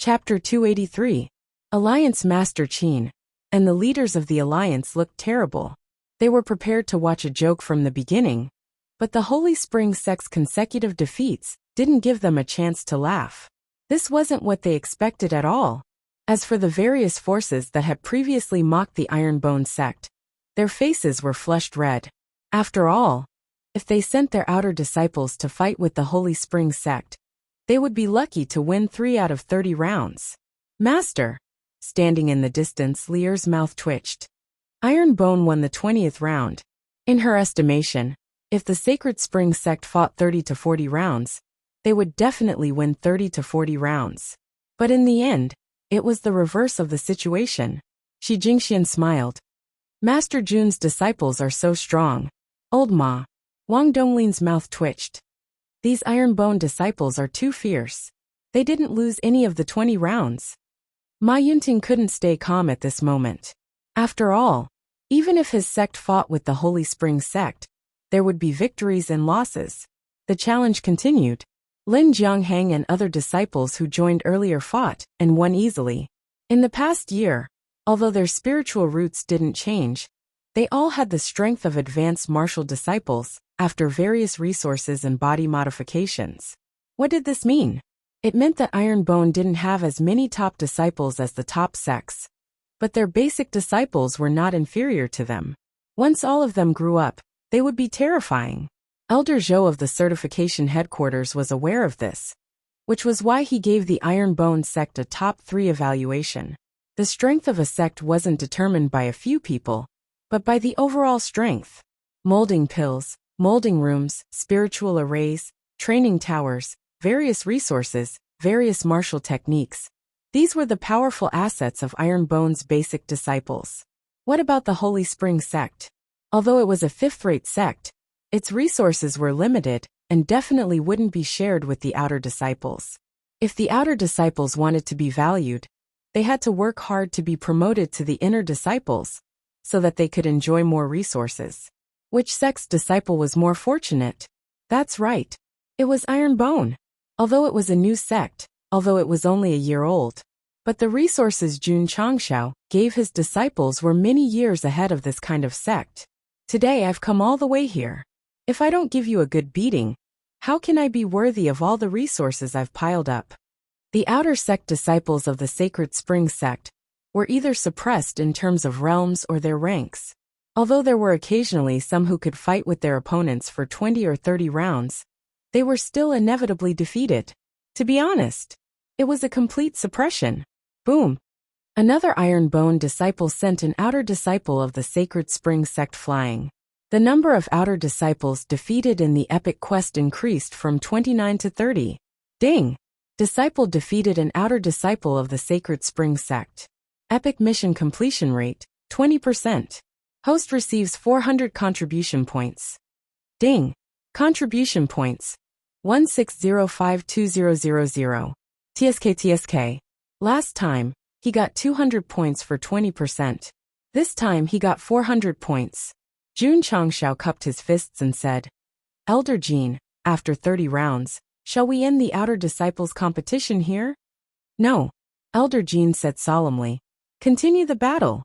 Chapter 283. Alliance Master Qin. And the leaders of the alliance looked terrible. They were prepared to watch a joke from the beginning, but the Holy Spring Sect's consecutive defeats didn't give them a chance to laugh. This wasn't what they expected at all. As for the various forces that had previously mocked the Ironbone Sect, their faces were flushed red. After all, if they sent their outer disciples to fight with the Holy Spring Sect, they would be lucky to win 3 out of 30 rounds. Master! Standing in the distance, Lear's mouth twitched. Ironbone won the 20th round. In her estimation, if the Sacred Spring Sect fought 30 to 40 rounds, they would definitely win 30 to 40 rounds. But in the end, it was the reverse of the situation. Shi Jingxian smiled. Master Jun's disciples are so strong. Old Ma. Wang Donglin's mouth twitched. These Ironbone disciples are too fierce. They didn't lose any of the 20 rounds. Ma Yunting couldn't stay calm at this moment. After all, even if his sect fought with the Holy Spring Sect, there would be victories and losses. The challenge continued. Lin Jianghang and other disciples who joined earlier fought and won easily. In the past year, although their spiritual roots didn't change, they all had the strength of advanced martial disciples after various resources and body modifications. What did this mean? It meant that Ironbone didn't have as many top disciples as the top sects, but their basic disciples were not inferior to them. Once all of them grew up, they would be terrifying. Elder Zhou of the certification headquarters was aware of this, which was why he gave the Ironbone sect a top 3 evaluation. The strength of a sect wasn't determined by a few people, but by the overall strength. Molding pills, molding rooms, spiritual arrays, training towers, various resources, various martial techniques. These were the powerful assets of Ironbone's basic disciples. What about the Holy Spring Sect? Although it was a 5th-rate sect, its resources were limited and definitely wouldn't be shared with the outer disciples. If the outer disciples wanted to be valued, they had to work hard to be promoted to the inner disciples, so that they could enjoy more resources. Which sect's disciple was more fortunate? That's right. It was Ironbone. Although it was a new sect, although it was only a year old, but the resources Jun Changshao gave his disciples were many years ahead of this kind of sect. Today I've come all the way here. If I don't give you a good beating, how can I be worthy of all the resources I've piled up? The outer sect disciples of the Sacred Spring Sect were either suppressed in terms of realms or their ranks. Although there were occasionally some who could fight with their opponents for 20 or 30 rounds, they were still inevitably defeated. To be honest, it was a complete suppression. Boom! Another Ironbone disciple sent an outer disciple of the Sacred Spring Sect flying. The number of outer disciples defeated in the epic quest increased from 29 to 30. Ding! Disciple defeated an outer disciple of the Sacred Spring Sect. Epic mission completion rate, 20%. Host receives 400 contribution points. Ding! Contribution points. 160520000. TSK. Last time, he got 200 points for 20%. This time he got 400 points. Jun Changshao cupped his fists and said, Elder Jin, after 30 rounds, shall we end the outer disciples competition here? No. Elder Jin said solemnly. Continue the battle.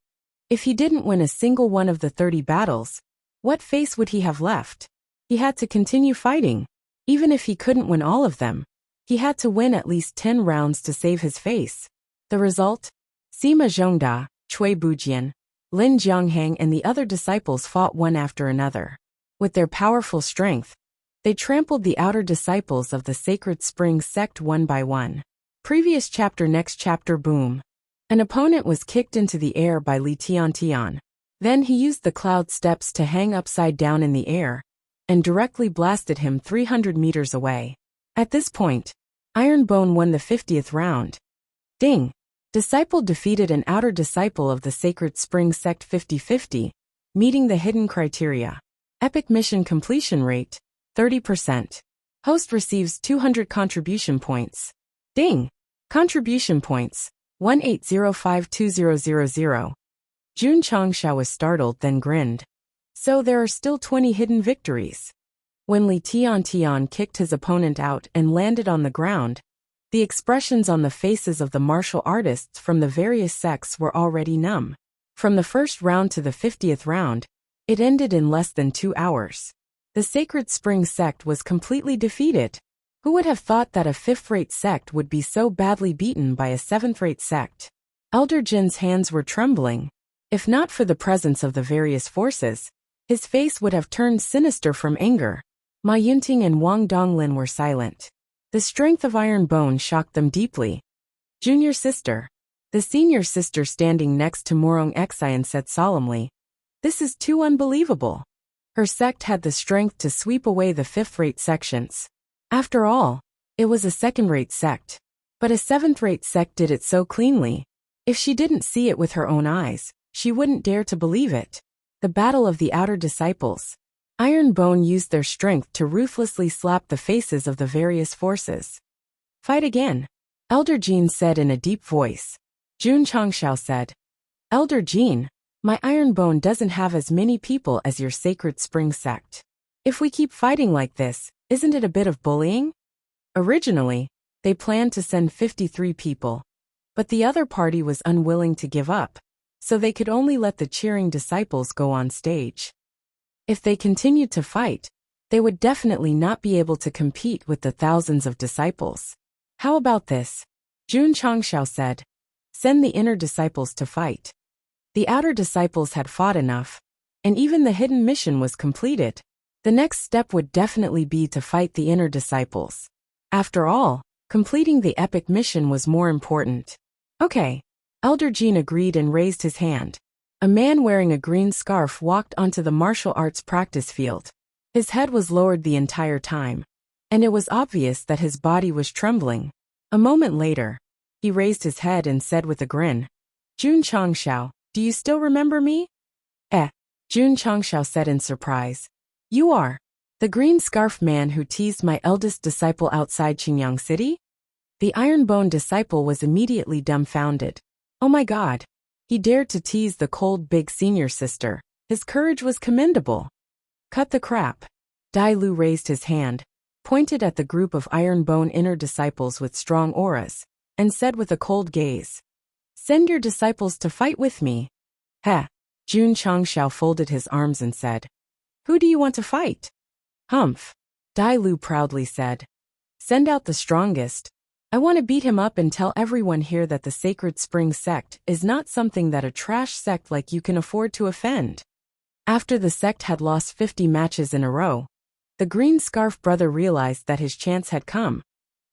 If he didn't win a single one of the 30 battles, what face would he have left? He had to continue fighting. Even if he couldn't win all of them, he had to win at least 10 rounds to save his face. The result? Sima Zhongda, Cui Bujian, Lin Jianghang and the other disciples fought one after another. With their powerful strength, they trampled the outer disciples of the Sacred Spring Sect one by one. Previous chapter. Next chapter. Boom. An opponent was kicked into the air by Li Tiantian. Then he used the cloud steps to hang upside down in the air, and directly blasted him 300 meters away. At this point, Ironbone won the 50th round. Ding! Disciple defeated an outer disciple of the Sacred Spring Sect 50-50, meeting the hidden criteria. Epic mission completion rate, 30%. Host receives 200 contribution points. Ding! Contribution points, 180520000. Jun Changshao was startled then grinned. So there are still 20 hidden victories. When Li Tiantian kicked his opponent out and landed on the ground, The expressions on the faces of the martial artists from the various sects were already numb. From the first round to the 50th round, it ended in less than 2 hours. The Sacred Spring sect was completely defeated. Who would have thought that a 5th-rate sect would be so badly beaten by a 7th-rate sect? Elder Jin's hands were trembling. If not for the presence of the various forces, his face would have turned sinister from anger. Ma Yunting and Wang Donglin were silent. The strength of Iron Bone shocked them deeply. Junior sister. The senior sister standing next to Morong Xian said solemnly, "This is too unbelievable." Her sect had the strength to sweep away the 5th-rate sections. After all, it was a 2nd-rate sect. But a 7th-rate sect did it so cleanly. If she didn't see it with her own eyes, she wouldn't dare to believe it. The Battle of the Outer Disciples. Iron Bone used their strength to ruthlessly slap the faces of the various forces. "Fight again," Elder Jin said in a deep voice. Jun Changshao said, "Elder Jin, my Iron Bone doesn't have as many people as your Sacred Spring sect. If we keep fighting like this, isn't it a bit of bullying?" Originally, they planned to send 53 people. But the other party was unwilling to give up, so they could only let the cheering disciples go on stage. If they continued to fight, they would definitely not be able to compete with the thousands of disciples. "How about this?" Jun Changshao said. "Send the inner disciples to fight." The outer disciples had fought enough, and even the hidden mission was completed. The next step would definitely be to fight the inner disciples. After all, completing the epic mission was more important. "Okay." Elder Jin agreed and raised his hand. A man wearing a green scarf walked onto the martial arts practice field. His head was lowered the entire time, and it was obvious that his body was trembling. A moment later, he raised his head and said with a grin, "Jun Changshao, do you still remember me?" Jun Changshao said in surprise. "You are the green scarf man who teased my eldest disciple outside Qingyang City?" The Iron Bone disciple was immediately dumbfounded. Oh my God. He dared to tease the cold big senior sister. His courage was commendable. "Cut the crap." Dai Lu raised his hand, pointed at the group of Iron Bone inner disciples with strong auras, and said with a cold gaze, "Send your disciples to fight with me." "Heh." Jun Changshao folded his arms and said, "Who do you want to fight?" "Humph." Dai Lu proudly said, "Send out the strongest. I want to beat him up and tell everyone here that the Sacred Spring sect is not something that a trash sect like you can afford to offend." After the sect had lost 50 matches in a row, the green scarf brother realized that his chance had come.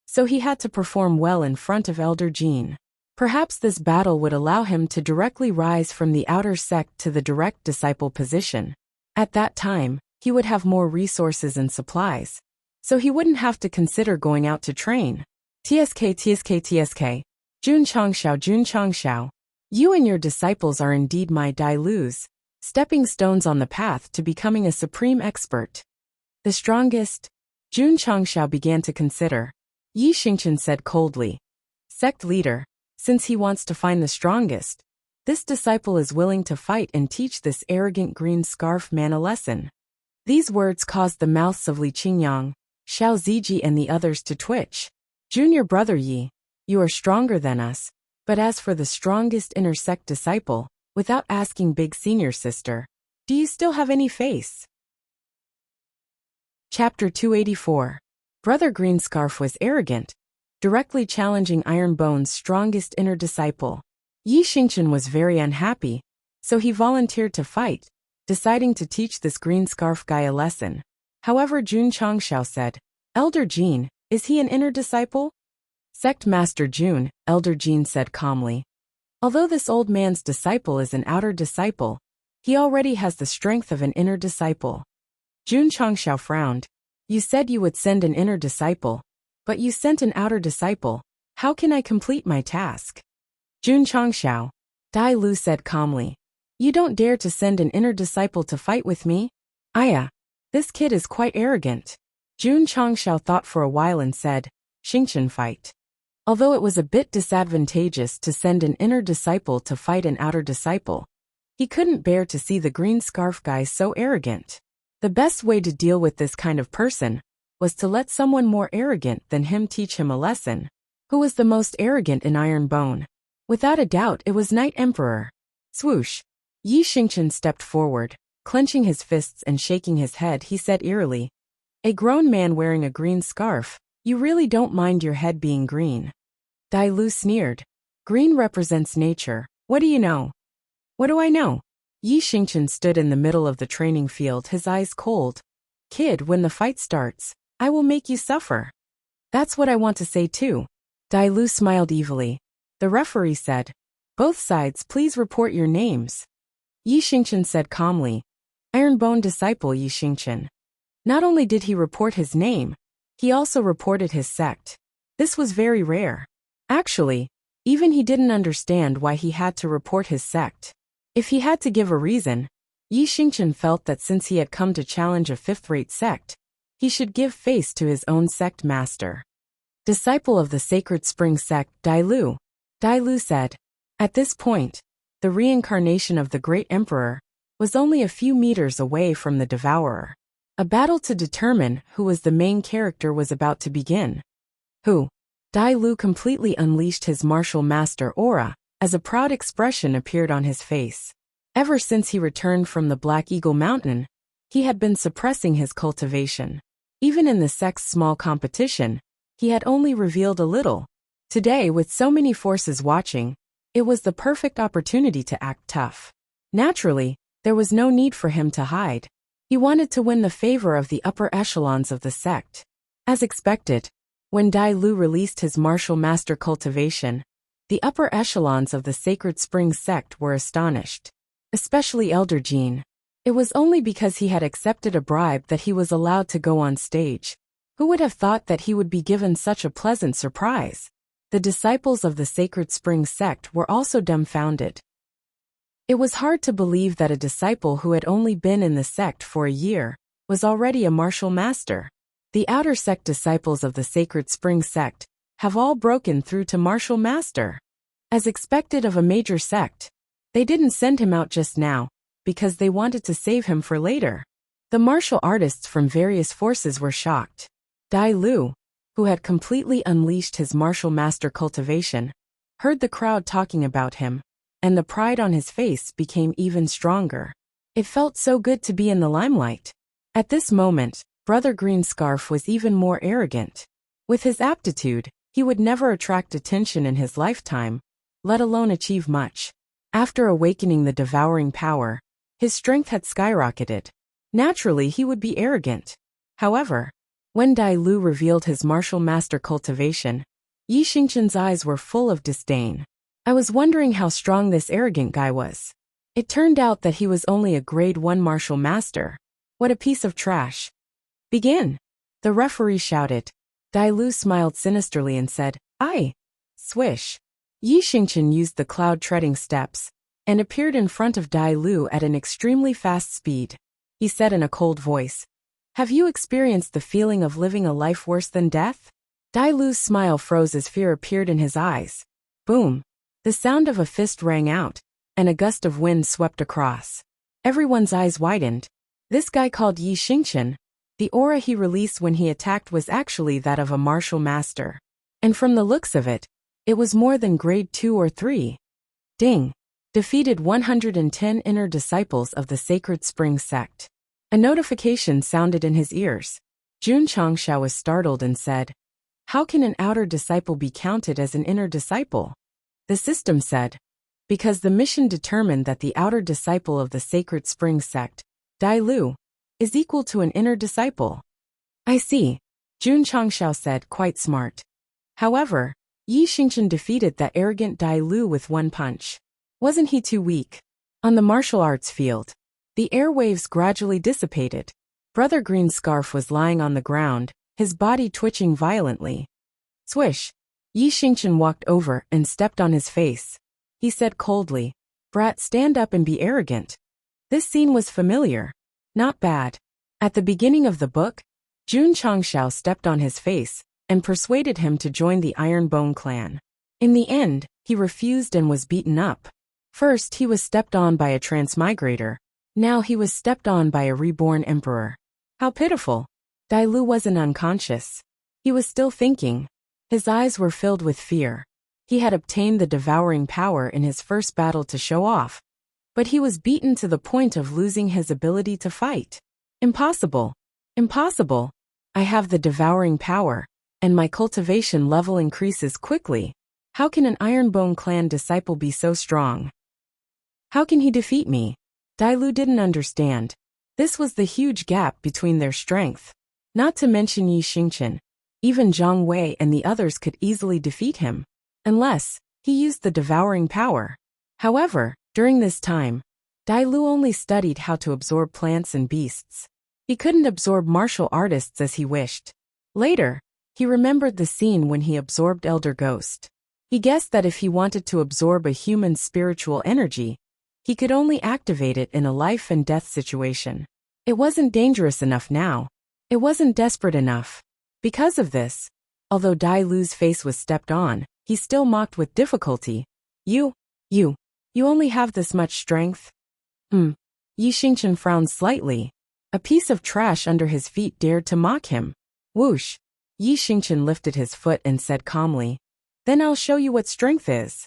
So he had to perform well in front of Elder Jin. Perhaps this battle would allow him to directly rise from the outer sect to the direct disciple position. At that time, he would have more resources and supplies, so he wouldn't have to consider going out to train. TSK. Jun Changshao. You and your disciples are indeed my Dai Lus, stepping stones on the path to becoming a supreme expert. The strongest? Jun Changshao began to consider. Yi Xingchen said coldly. Sect leader, since he wants to find the strongest, this disciple is willing to fight and teach this arrogant green scarf man a lesson. These words caused the mouths of Li Qingyang, Xiao Ziji and the others to twitch. Junior brother Yi, you are stronger than us, but as for the strongest inner sect disciple, without asking big senior sister, do you still have any face? Chapter 284. Brother Greenscarf was arrogant, directly challenging Iron Bone's strongest inner disciple. Yi Xingchen was very unhappy, so he volunteered to fight, deciding to teach this green scarf guy a lesson. However, Jun Changshao said, "Elder Jin, is he an inner disciple?" "Sect Master Jun," Elder Jin said calmly. "Although this old man's disciple is an outer disciple, he already has the strength of an inner disciple." Jun Changshao frowned. "You said you would send an inner disciple, but you sent an outer disciple. How can I complete my task?" Jun Changshao. Dai Lu said calmly. "You don't dare to send an inner disciple to fight with me? Aya, this kid is quite arrogant." Jun Changshao thought for a while and said, "Xingchen fight." Although it was a bit disadvantageous to send an inner disciple to fight an outer disciple, he couldn't bear to see the green scarf guy so arrogant. The best way to deal with this kind of person was to let someone more arrogant than him teach him a lesson. Who was the most arrogant in Iron Bone? Without a doubt, it was Knight Emperor. Swoosh. Yi Xingqian stepped forward. Clenching his fists and shaking his head, he said eerily, "A grown man wearing a green scarf, you really don't mind your head being green." Dai Lu sneered. "Green represents nature. What do you know?" "What do I know?" Yi Xingqian stood in the middle of the training field, his eyes cold. "Kid, when the fight starts, I will make you suffer." "That's what I want to say too." Dai Lu smiled evilly. The referee said, "Both sides, please report your names." Yi Xingqian said calmly, "Ironbone disciple Yi Xingqian." Not only did he report his name, he also reported his sect. This was very rare. Actually, even he didn't understand why he had to report his sect. If he had to give a reason, Yi Xingqian felt that since he had come to challenge a fifth-rate sect, he should give face to his own sect master. Disciple of the Sacred Spring Sect, Dai Lu. Dai Lu said. At this point, the reincarnation of the Great Emperor was only a few meters away from the Devourer. A battle to determine who was the main character was about to begin. Who? Dai Lu completely unleashed his martial master aura, as a proud expression appeared on his face. Ever since he returned from the Black Eagle Mountain, he had been suppressing his cultivation. Even in the sect's small competition, he had only revealed a little. Today, with so many forces watching, it was the perfect opportunity to act tough. Naturally, there was no need for him to hide. He wanted to win the favor of the upper echelons of the sect. As expected, when Dai Lu released his martial master cultivation, the upper echelons of the Sacred Spring Sect were astonished. Especially Elder Jean. It was only because he had accepted a bribe that he was allowed to go on stage. Who would have thought that he would be given such a pleasant surprise? The disciples of the Sacred Spring Sect were also dumbfounded. It was hard to believe that a disciple who had only been in the sect for a year was already a martial master. The outer sect disciples of the Sacred Spring Sect have all broken through to martial master. As expected of a major sect, they didn't send him out just now, because they wanted to save him for later. The martial artists from various forces were shocked. Dai Lu, who had completely unleashed his martial master cultivation, heard the crowd talking about him, and the pride on his face became even stronger. It felt so good to be in the limelight. At this moment, Brother Greenscarf was even more arrogant. With his aptitude, he would never attract attention in his lifetime, let alone achieve much. After awakening the devouring power, his strength had skyrocketed. Naturally, he would be arrogant. However, when Dai Lu revealed his martial master cultivation, Yi Xingqian's eyes were full of disdain. I was wondering how strong this arrogant guy was. It turned out that he was only a grade 1 martial master. What a piece of trash. Begin! The referee shouted. Dai Lu smiled sinisterly and said, "Aye." Swish. Yi Xingqian used the cloud-treading steps and appeared in front of Dai Lu at an extremely fast speed. He said in a cold voice, "Have you experienced the feeling of living a life worse than death?" Dai Lu's smile froze as fear appeared in his eyes. Boom! The sound of a fist rang out, and a gust of wind swept across. Everyone's eyes widened. This guy called Yi Xingqian, the aura he released when he attacked was actually that of a martial master. And from the looks of it, it was more than grade 2 or 3. Ding! Defeated 110 inner disciples of the Sacred Spring Sect. A notification sounded in his ears. Jun Changshao was startled and said, "How can an outer disciple be counted as an inner disciple?" The system said, "Because the mission determined that the outer disciple of the Sacred Spring Sect, Dai Lu, is equal to an inner disciple." "I see," Jun Changshao said, quite smart. However, Yi Xingqian defeated that arrogant Dai Lu with one punch. Wasn't he too weak? On the martial arts field, the airwaves gradually dissipated. Brother Greenscarf was lying on the ground, his body twitching violently. Swish! Yi Xingqian walked over and stepped on his face. He said coldly, "Brat, stand up and be arrogant." This scene was familiar. Not bad. At the beginning of the book, Jun Changshao stepped on his face and persuaded him to join the Ironbone clan. In the end, he refused and was beaten up. First, he was stepped on by a transmigrator. Now he was stepped on by a reborn emperor. How pitiful. Dai Lu wasn't unconscious. He was still thinking. His eyes were filled with fear. He had obtained the devouring power in his first battle to show off, but he was beaten to the point of losing his ability to fight. Impossible. Impossible. I have the devouring power, and my cultivation level increases quickly. How can an Ironbone clan disciple be so strong? How can he defeat me? Dai Lu didn't understand. This was the huge gap between their strength. Not to mention Yi Xingchen. Even Zhang Wei and the others could easily defeat him, unless he used the devouring power. However, during this time, Dai Lu only studied how to absorb plants and beasts. He couldn't absorb martial artists as he wished. Later, he remembered the scene when he absorbed Elder Ghost. He guessed that if he wanted to absorb a human's spiritual energy, he could only activate it in a life and death situation. It wasn't dangerous enough now. It wasn't desperate enough. Because of this, although Dai Lu's face was stepped on, he still mocked with difficulty. You only have this much strength? Yi Xingchen frowned slightly. A piece of trash under his feet dared to mock him. Whoosh! Yi Xingchen lifted his foot and said calmly, "Then I'll show you what strength is."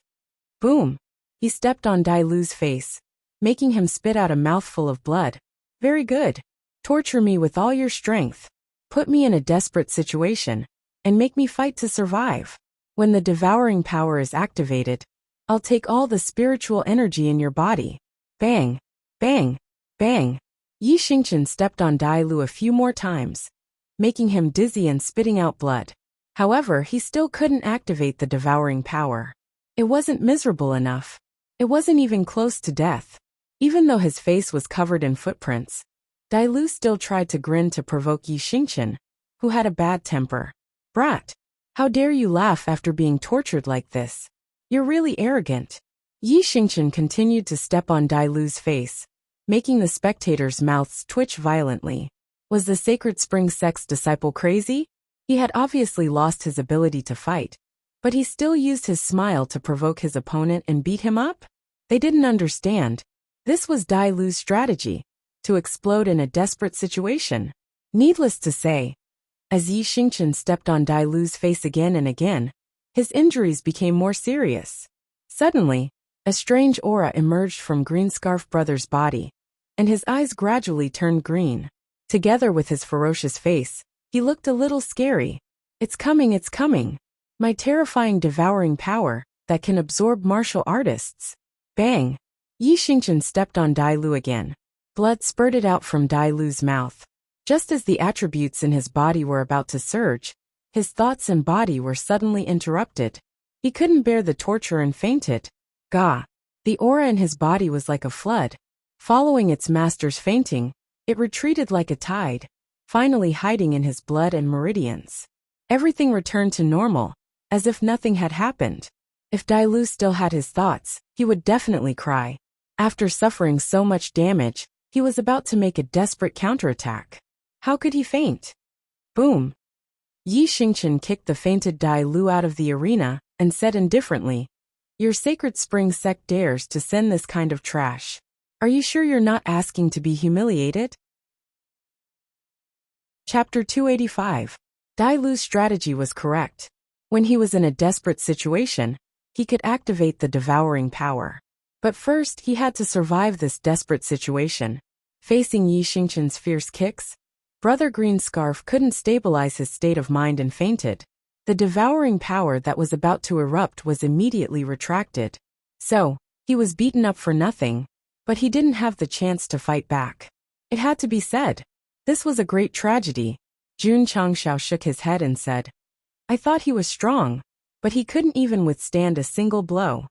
Boom! He stepped on Dai Lu's face, making him spit out a mouthful of blood. Very good. Torture me with all your strength. Put me in a desperate situation, and make me fight to survive. When the devouring power is activated, I'll take all the spiritual energy in your body. Bang! Bang! Bang! Yi Xingchen stepped on Dai Lu a few more times, making him dizzy and spitting out blood. However, he still couldn't activate the devouring power. It wasn't miserable enough. It wasn't even close to death. Even though his face was covered in footprints, Dai Lu still tried to grin to provoke Yi Xingchen, who had a bad temper. Brat! How dare you laugh after being tortured like this? You're really arrogant. Yi Xingchen continued to step on Dai Lu's face, making the spectators' mouths twitch violently. Was the Sacred Spring Sect's disciple crazy? He had obviously lost his ability to fight, but he still used his smile to provoke his opponent and beat him up? They didn't understand. This was Dai Lu's strategy, to explode in a desperate situation. Needless to say, as Yi Xingchen stepped on Dai Lu's face again and again, his injuries became more serious. Suddenly, a strange aura emerged from Greenscarf Brother's body, and his eyes gradually turned green. Together with his ferocious face, he looked a little scary. It's coming, it's coming. My terrifying devouring power that can absorb martial artists. Bang! Yi Xingchen stepped on Dai Lu again. Blood spurted out from Dai Lu's mouth. Just as the attributes in his body were about to surge, his thoughts and body were suddenly interrupted. He couldn't bear the torture and fainted. Gah! The aura in his body was like a flood. Following its master's fainting, it retreated like a tide, finally hiding in his blood and meridians. Everything returned to normal, as if nothing had happened. If Dai Lu still had his thoughts, he would definitely cry. After suffering so much damage, he was about to make a desperate counterattack. How could he faint? Boom! Yi Xingchen kicked the fainted Dai Lu out of the arena and said indifferently, "Your Sacred Spring Sect dares to send this kind of trash. Are you sure you're not asking to be humiliated?" Chapter 285. Dai Lu's strategy was correct. When he was in a desperate situation, he could activate the devouring power. But first, he had to survive this desperate situation. Facing Yi Xingchen's fierce kicks, Brother Greenscarf couldn't stabilize his state of mind and fainted. The devouring power that was about to erupt was immediately retracted. So, he was beaten up for nothing, but he didn't have the chance to fight back. It had to be said. This was a great tragedy. Jun Changshao shook his head and said, "I thought he was strong, but he couldn't even withstand a single blow."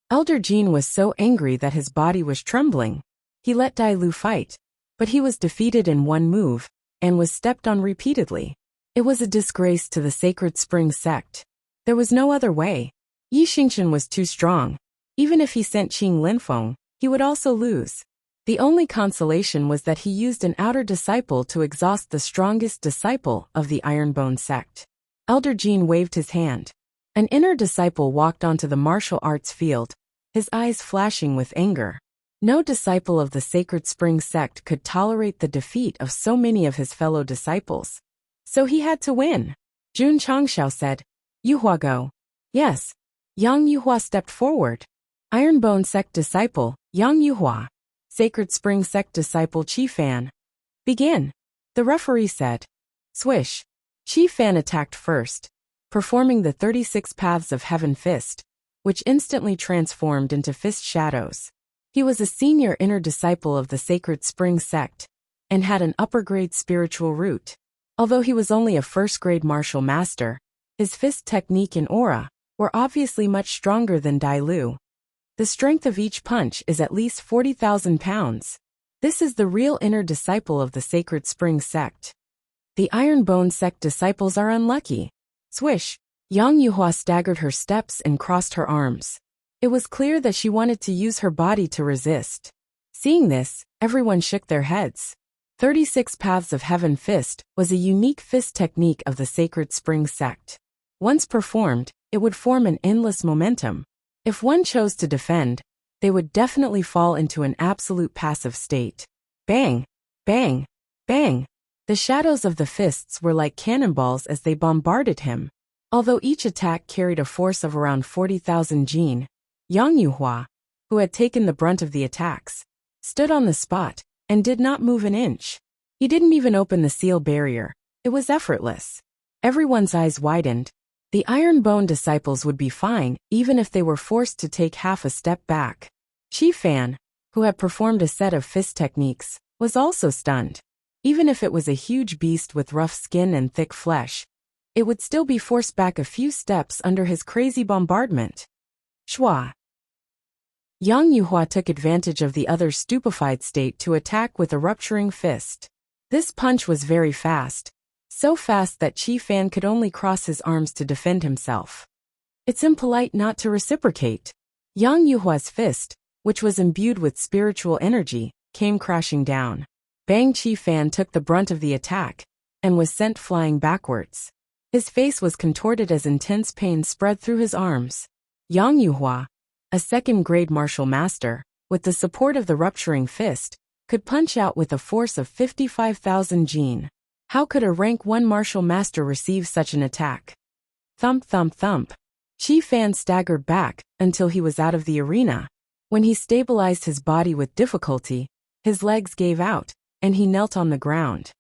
Elder Jin was so angry that his body was trembling. He let Dai Lu fight, but he was defeated in one move, and was stepped on repeatedly. It was a disgrace to the Sacred Spring Sect. There was no other way. Yi Xingchen was too strong. Even if he sent Qing Linfeng, he would also lose. The only consolation was that he used an outer disciple to exhaust the strongest disciple of the Ironbone sect. Elder Jin waved his hand. An inner disciple walked onto the martial arts field, his eyes flashing with anger. No disciple of the Sacred Spring Sect could tolerate the defeat of so many of his fellow disciples. So he had to win. Jun Changshao said, Yuhua go. Yes. Yang Yuhua stepped forward. Ironbone Sect disciple, Yang Yuhua. Sacred Spring Sect disciple Qi Fan. Begin. The referee said. Swish. Qi Fan attacked first, performing the 36 Paths of Heaven fist, which instantly transformed into fist shadows. He was a senior inner disciple of the Sacred Spring Sect, and had an upper-grade spiritual root. Although he was only a first-grade martial master, his fist technique and aura were obviously much stronger than Dai Lu. The strength of each punch is at least 40,000 pounds. This is the real inner disciple of the Sacred Spring Sect. The Ironbone Sect disciples are unlucky. Swish. Yang Yuhua staggered her steps and crossed her arms. It was clear that she wanted to use her body to resist. Seeing this, everyone shook their heads. 36 Paths of Heaven fist was a unique fist technique of the Sacred Spring Sect. Once performed, it would form an endless momentum. If one chose to defend, they would definitely fall into an absolute passive state. Bang! Bang! Bang! The shadows of the fists were like cannonballs as they bombarded him. Although each attack carried a force of around 40,000 jin, Yang Yuhua, who had taken the brunt of the attacks, stood on the spot and did not move an inch. He didn't even open the seal barrier. It was effortless. Everyone's eyes widened. The Ironbone disciples would be fine even if they were forced to take half a step back. Qi Fan, who had performed a set of fist techniques, was also stunned. Even if it was a huge beast with rough skin and thick flesh, it would still be forced back a few steps under his crazy bombardment. Shua. Yang Yuhua took advantage of the other's stupefied state to attack with a rupturing fist. This punch was very fast, so fast that Qi Fan could only cross his arms to defend himself. It's impolite not to reciprocate. Yang Yuhua's fist, which was imbued with spiritual energy, came crashing down. Bang! Qi Fan took the brunt of the attack and was sent flying backwards. His face was contorted as intense pain spread through his arms. Yang Yuhua, a second-grade martial master, with the support of the rupturing fist, could punch out with a force of 55,000 jin. How could a rank 1 martial master receive such an attack? Thump thump thump. Qi Fan staggered back until he was out of the arena. When he stabilized his body with difficulty, his legs gave out, and he knelt on the ground.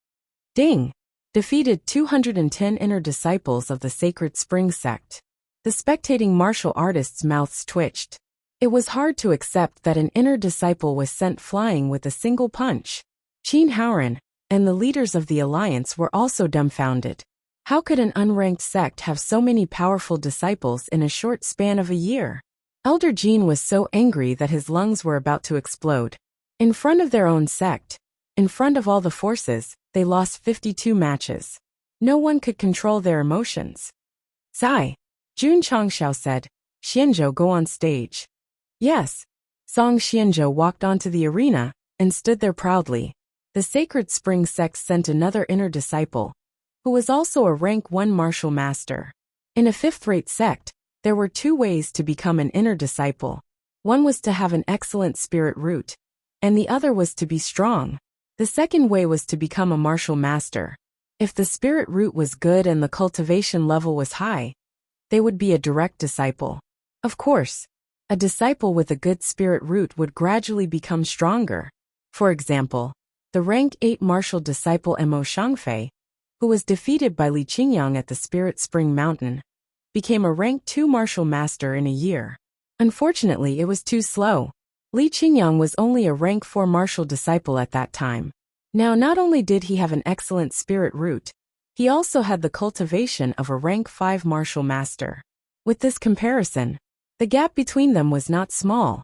Ding! Defeated 210 inner disciples of the Sacred Spring Sect. The spectating martial artists' mouths twitched. It was hard to accept that an inner disciple was sent flying with a single punch. Qin Haoran and the leaders of the alliance were also dumbfounded. How could an unranked sect have so many powerful disciples in a short span of a year? Elder Jin was so angry that his lungs were about to explode. In front of their own sect, in front of all the forces, they lost 52 matches. No one could control their emotions. Sigh. Jun Changxiao said, Xianzhou, go on stage. Yes. Song Xianzhou walked onto the arena and stood there proudly. The Sacred Spring Sect sent another inner disciple, who was also a rank 1 martial master. In a fifth-rate sect, there were 2 ways to become an inner disciple. One was to have an excellent spirit root, and the other was to be strong. The second way was to become a martial master. If the spirit root was good and the cultivation level was high, they would be a direct disciple. Of course, a disciple with a good spirit root would gradually become stronger. For example, the rank 8 martial disciple Mo Shangfei, who was defeated by Li Qingyang at the Spirit Spring Mountain, became a rank 2 martial master in a year. Unfortunately, it was too slow. Li Qingyang was only a rank 4 martial disciple at that time. Now, not only did he have an excellent spirit root, he also had the cultivation of a rank 5 martial master. With this comparison, the gap between them was not small.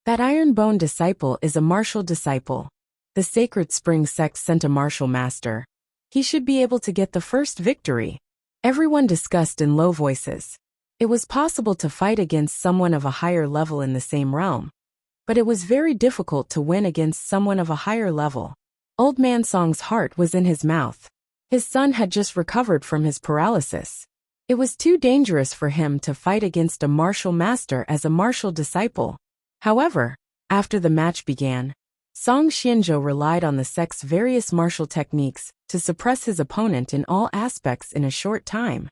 That Ironbone disciple is a martial disciple. The Sacred Spring Sect sent a martial master. He should be able to get the first victory. Everyone discussed in low voices. It was possible to fight against someone of a higher level in the same realm, but it was very difficult to win against someone of a higher level. Old Man Song's heart was in his mouth. His son had just recovered from his paralysis. It was too dangerous for him to fight against a martial master as a martial disciple. However, after the match began, Song Xianzhou relied on the sect's various martial techniques to suppress his opponent in all aspects in a short time.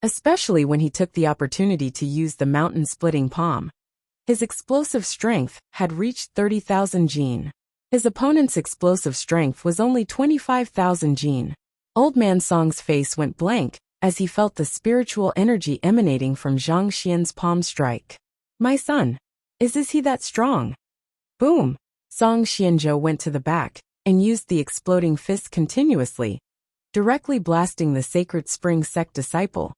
especially when he took the opportunity to use the mountain-splitting palm. His explosive strength had reached 30,000 jin. His opponent's explosive strength was only 25,000 jin. Old Man Song's face went blank as he felt the spiritual energy emanating from Zhang Xian's palm strike. My son, is he that strong? Boom! Song Xianzhou went to the back and used the exploding fist continuously, directly blasting the Sacred Spring Sect disciple,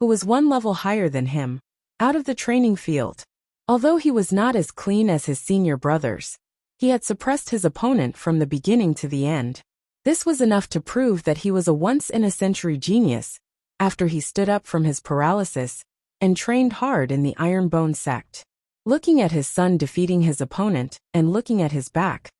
who was one level higher than him, out of the training field. Although he was not as clean as his senior brothers, he had suppressed his opponent from the beginning to the end. This was enough to prove that he was a once-in-a-century genius, after he stood up from his paralysis and trained hard in the Iron Bone Sect. Looking at his son defeating his opponent and looking at his back,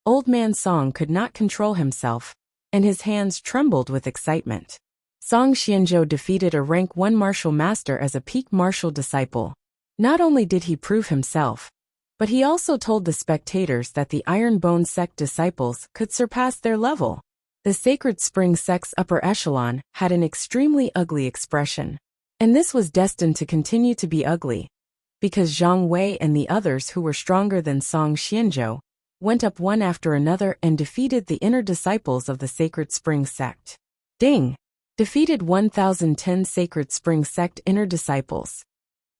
Old Man Song could not control himself, and his hands trembled with excitement. Song Xianzhou defeated a rank 1 martial master as a peak martial disciple. Not only did he prove himself, but he also told the spectators that the Iron Bone Sect disciples could surpass their level. The Sacred Spring Sect's upper echelon had an extremely ugly expression, and this was destined to continue to be ugly, because Zhang Wei and the others who were stronger than Song Xianzhou went up one after another and defeated the inner disciples of the Sacred Spring Sect. Ding! Defeated 1010 Sacred Spring Sect inner disciples.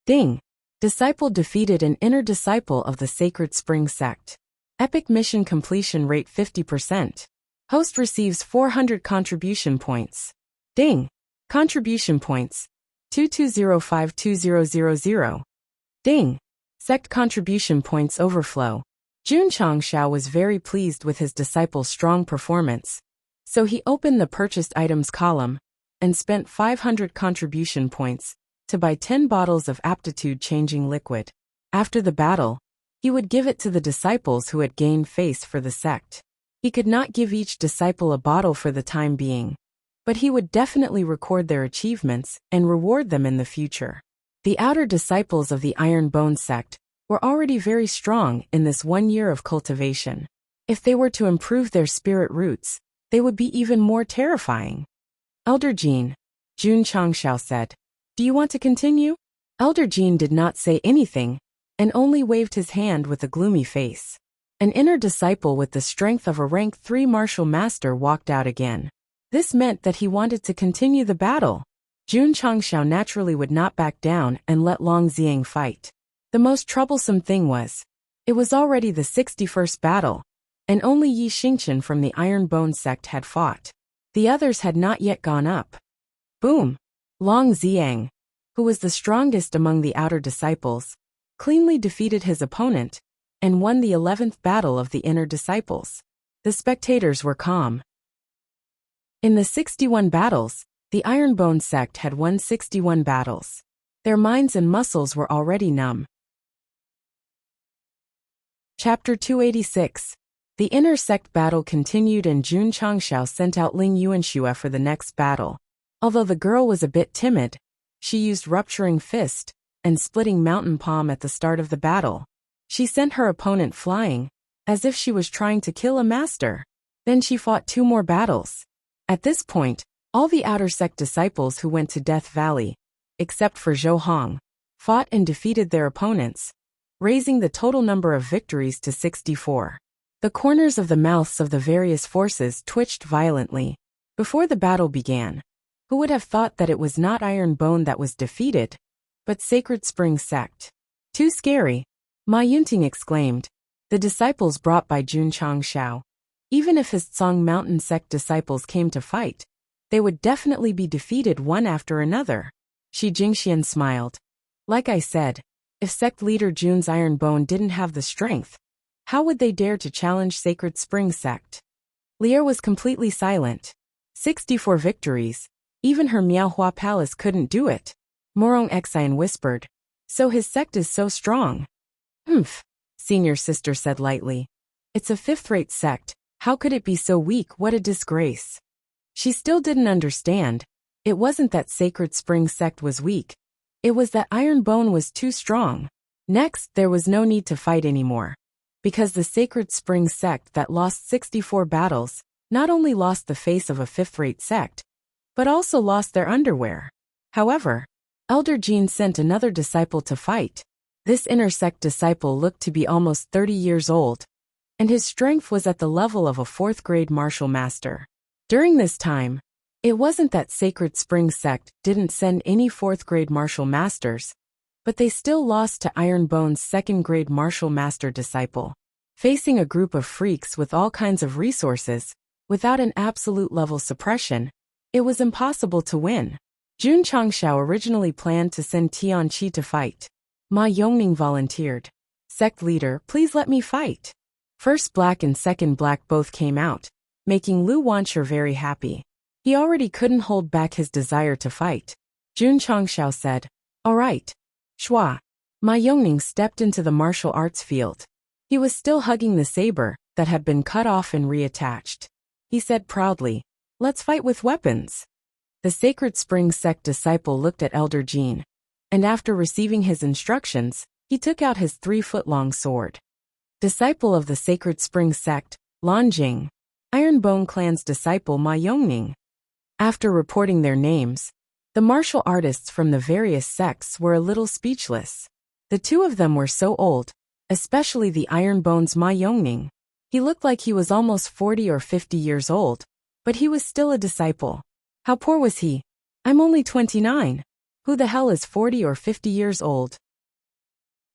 Ding! Disciple defeated an inner disciple of the Sacred Spring Sect. Epic mission completion rate 50%. Host receives 400 contribution points. Ding! Contribution points. 22052000. Ding! Sect contribution points overflow. Jun Changshao was very pleased with his disciple's strong performance, so he opened the purchased items column and spent 500 contribution points to buy 10 bottles of aptitude-changing liquid. After the battle, he would give it to the disciples who had gained face for the sect. He could not give each disciple a bottle for the time being, but he would definitely record their achievements and reward them in the future. The outer disciples of the Iron Bone Sect were already very strong in this 1 year of cultivation. If they were to improve their spirit roots, they would be even more terrifying. Elder Jin, Jun Changshao said, "Do you want to continue?" Elder Jin did not say anything and only waved his hand with a gloomy face. An inner disciple with the strength of a rank 3 martial master walked out again. This meant that he wanted to continue the battle. Jun Changshao naturally would not back down and let Long Xiang fight. The most troublesome thing was, it was already the 61st battle, and only Yi Xingqian from the Iron Bone Sect had fought. The others had not yet gone up. Boom! Long Xiang, who was the strongest among the outer disciples, cleanly defeated his opponent and won the 11th battle of the inner disciples. The spectators were calm. In the 61 battles, the Iron Bone Sect had won 61 battles. Their minds and muscles were already numb. Chapter 286. The inner sect battle continued and Jun Changshao sent out Ling Yuanxue for the next battle. Although the girl was a bit timid, she used rupturing fist and splitting mountain palm at the start of the battle. She sent her opponent flying, as if she was trying to kill a master. Then she fought 2 more battles. At this point, all the outer sect disciples who went to Death Valley, except for Zhou Hong, fought and defeated their opponents, raising the total number of victories to 64. The corners of the mouths of the various forces twitched violently. Before the battle began, who would have thought that it was not Iron Bone that was defeated, but Sacred Spring Sect? Too scary, Ma Yunting exclaimed. The disciples brought by Jun Changshao. Even if his Tsong Mountain Sect disciples came to fight, they would definitely be defeated one after another. Shi Jingxian smiled. Like I said, if sect leader Jun's Iron Bone didn't have the strength, how would they dare to challenge Sacred Spring Sect? Lier was completely silent. 64 victories. Even her Miaohua palace couldn't do it. Morong Xian whispered. So his sect is so strong. Humph, senior sister said lightly. It's a 5th-rate sect. How could it be so weak? What a disgrace. She still didn't understand. It wasn't that Sacred Spring Sect was weak. It was that Iron Bone was too strong. Next, there was no need to fight anymore. Because the Sacred Spring Sect that lost 64 battles not only lost the face of a 5th-rate sect, but also lost their underwear. However, Elder Jean sent another disciple to fight. This inner sect disciple looked to be almost 30 years old, and his strength was at the level of a 4th-grade martial master. During this time, it wasn't that Sacred Spring Sect didn't send any 4th-grade martial masters, but they still lost to Ironbone's 2nd-grade martial master disciple. Facing a group of freaks with all kinds of resources, without an absolute level suppression, it was impossible to win. Jun Changshao originally planned to send Tian Qi to fight. Ma Yongning volunteered. Sect leader, please let me fight. First Black and Second Black both came out, making Lu Wancher very happy. He already couldn't hold back his desire to fight. Jun Changshao said, "All right. Shua." Ma Yongning stepped into the martial arts field. He was still hugging the saber that had been cut off and reattached. He said proudly, "Let's fight with weapons." The Sacred Spring Sect disciple looked at Elder Jean, and after receiving his instructions, he took out his 3-foot-long sword. Disciple of the Sacred Spring Sect, Lan Jing. Ironbone Clan's disciple Ma Yongning. After reporting their names, the martial artists from the various sects were a little speechless. The two of them were so old, especially the Ironbone's Ma Yongning. He looked like he was almost 40 or 50 years old, but he was still a disciple. How poor was he? I'm only 29. Who the hell is 40 or 50 years old?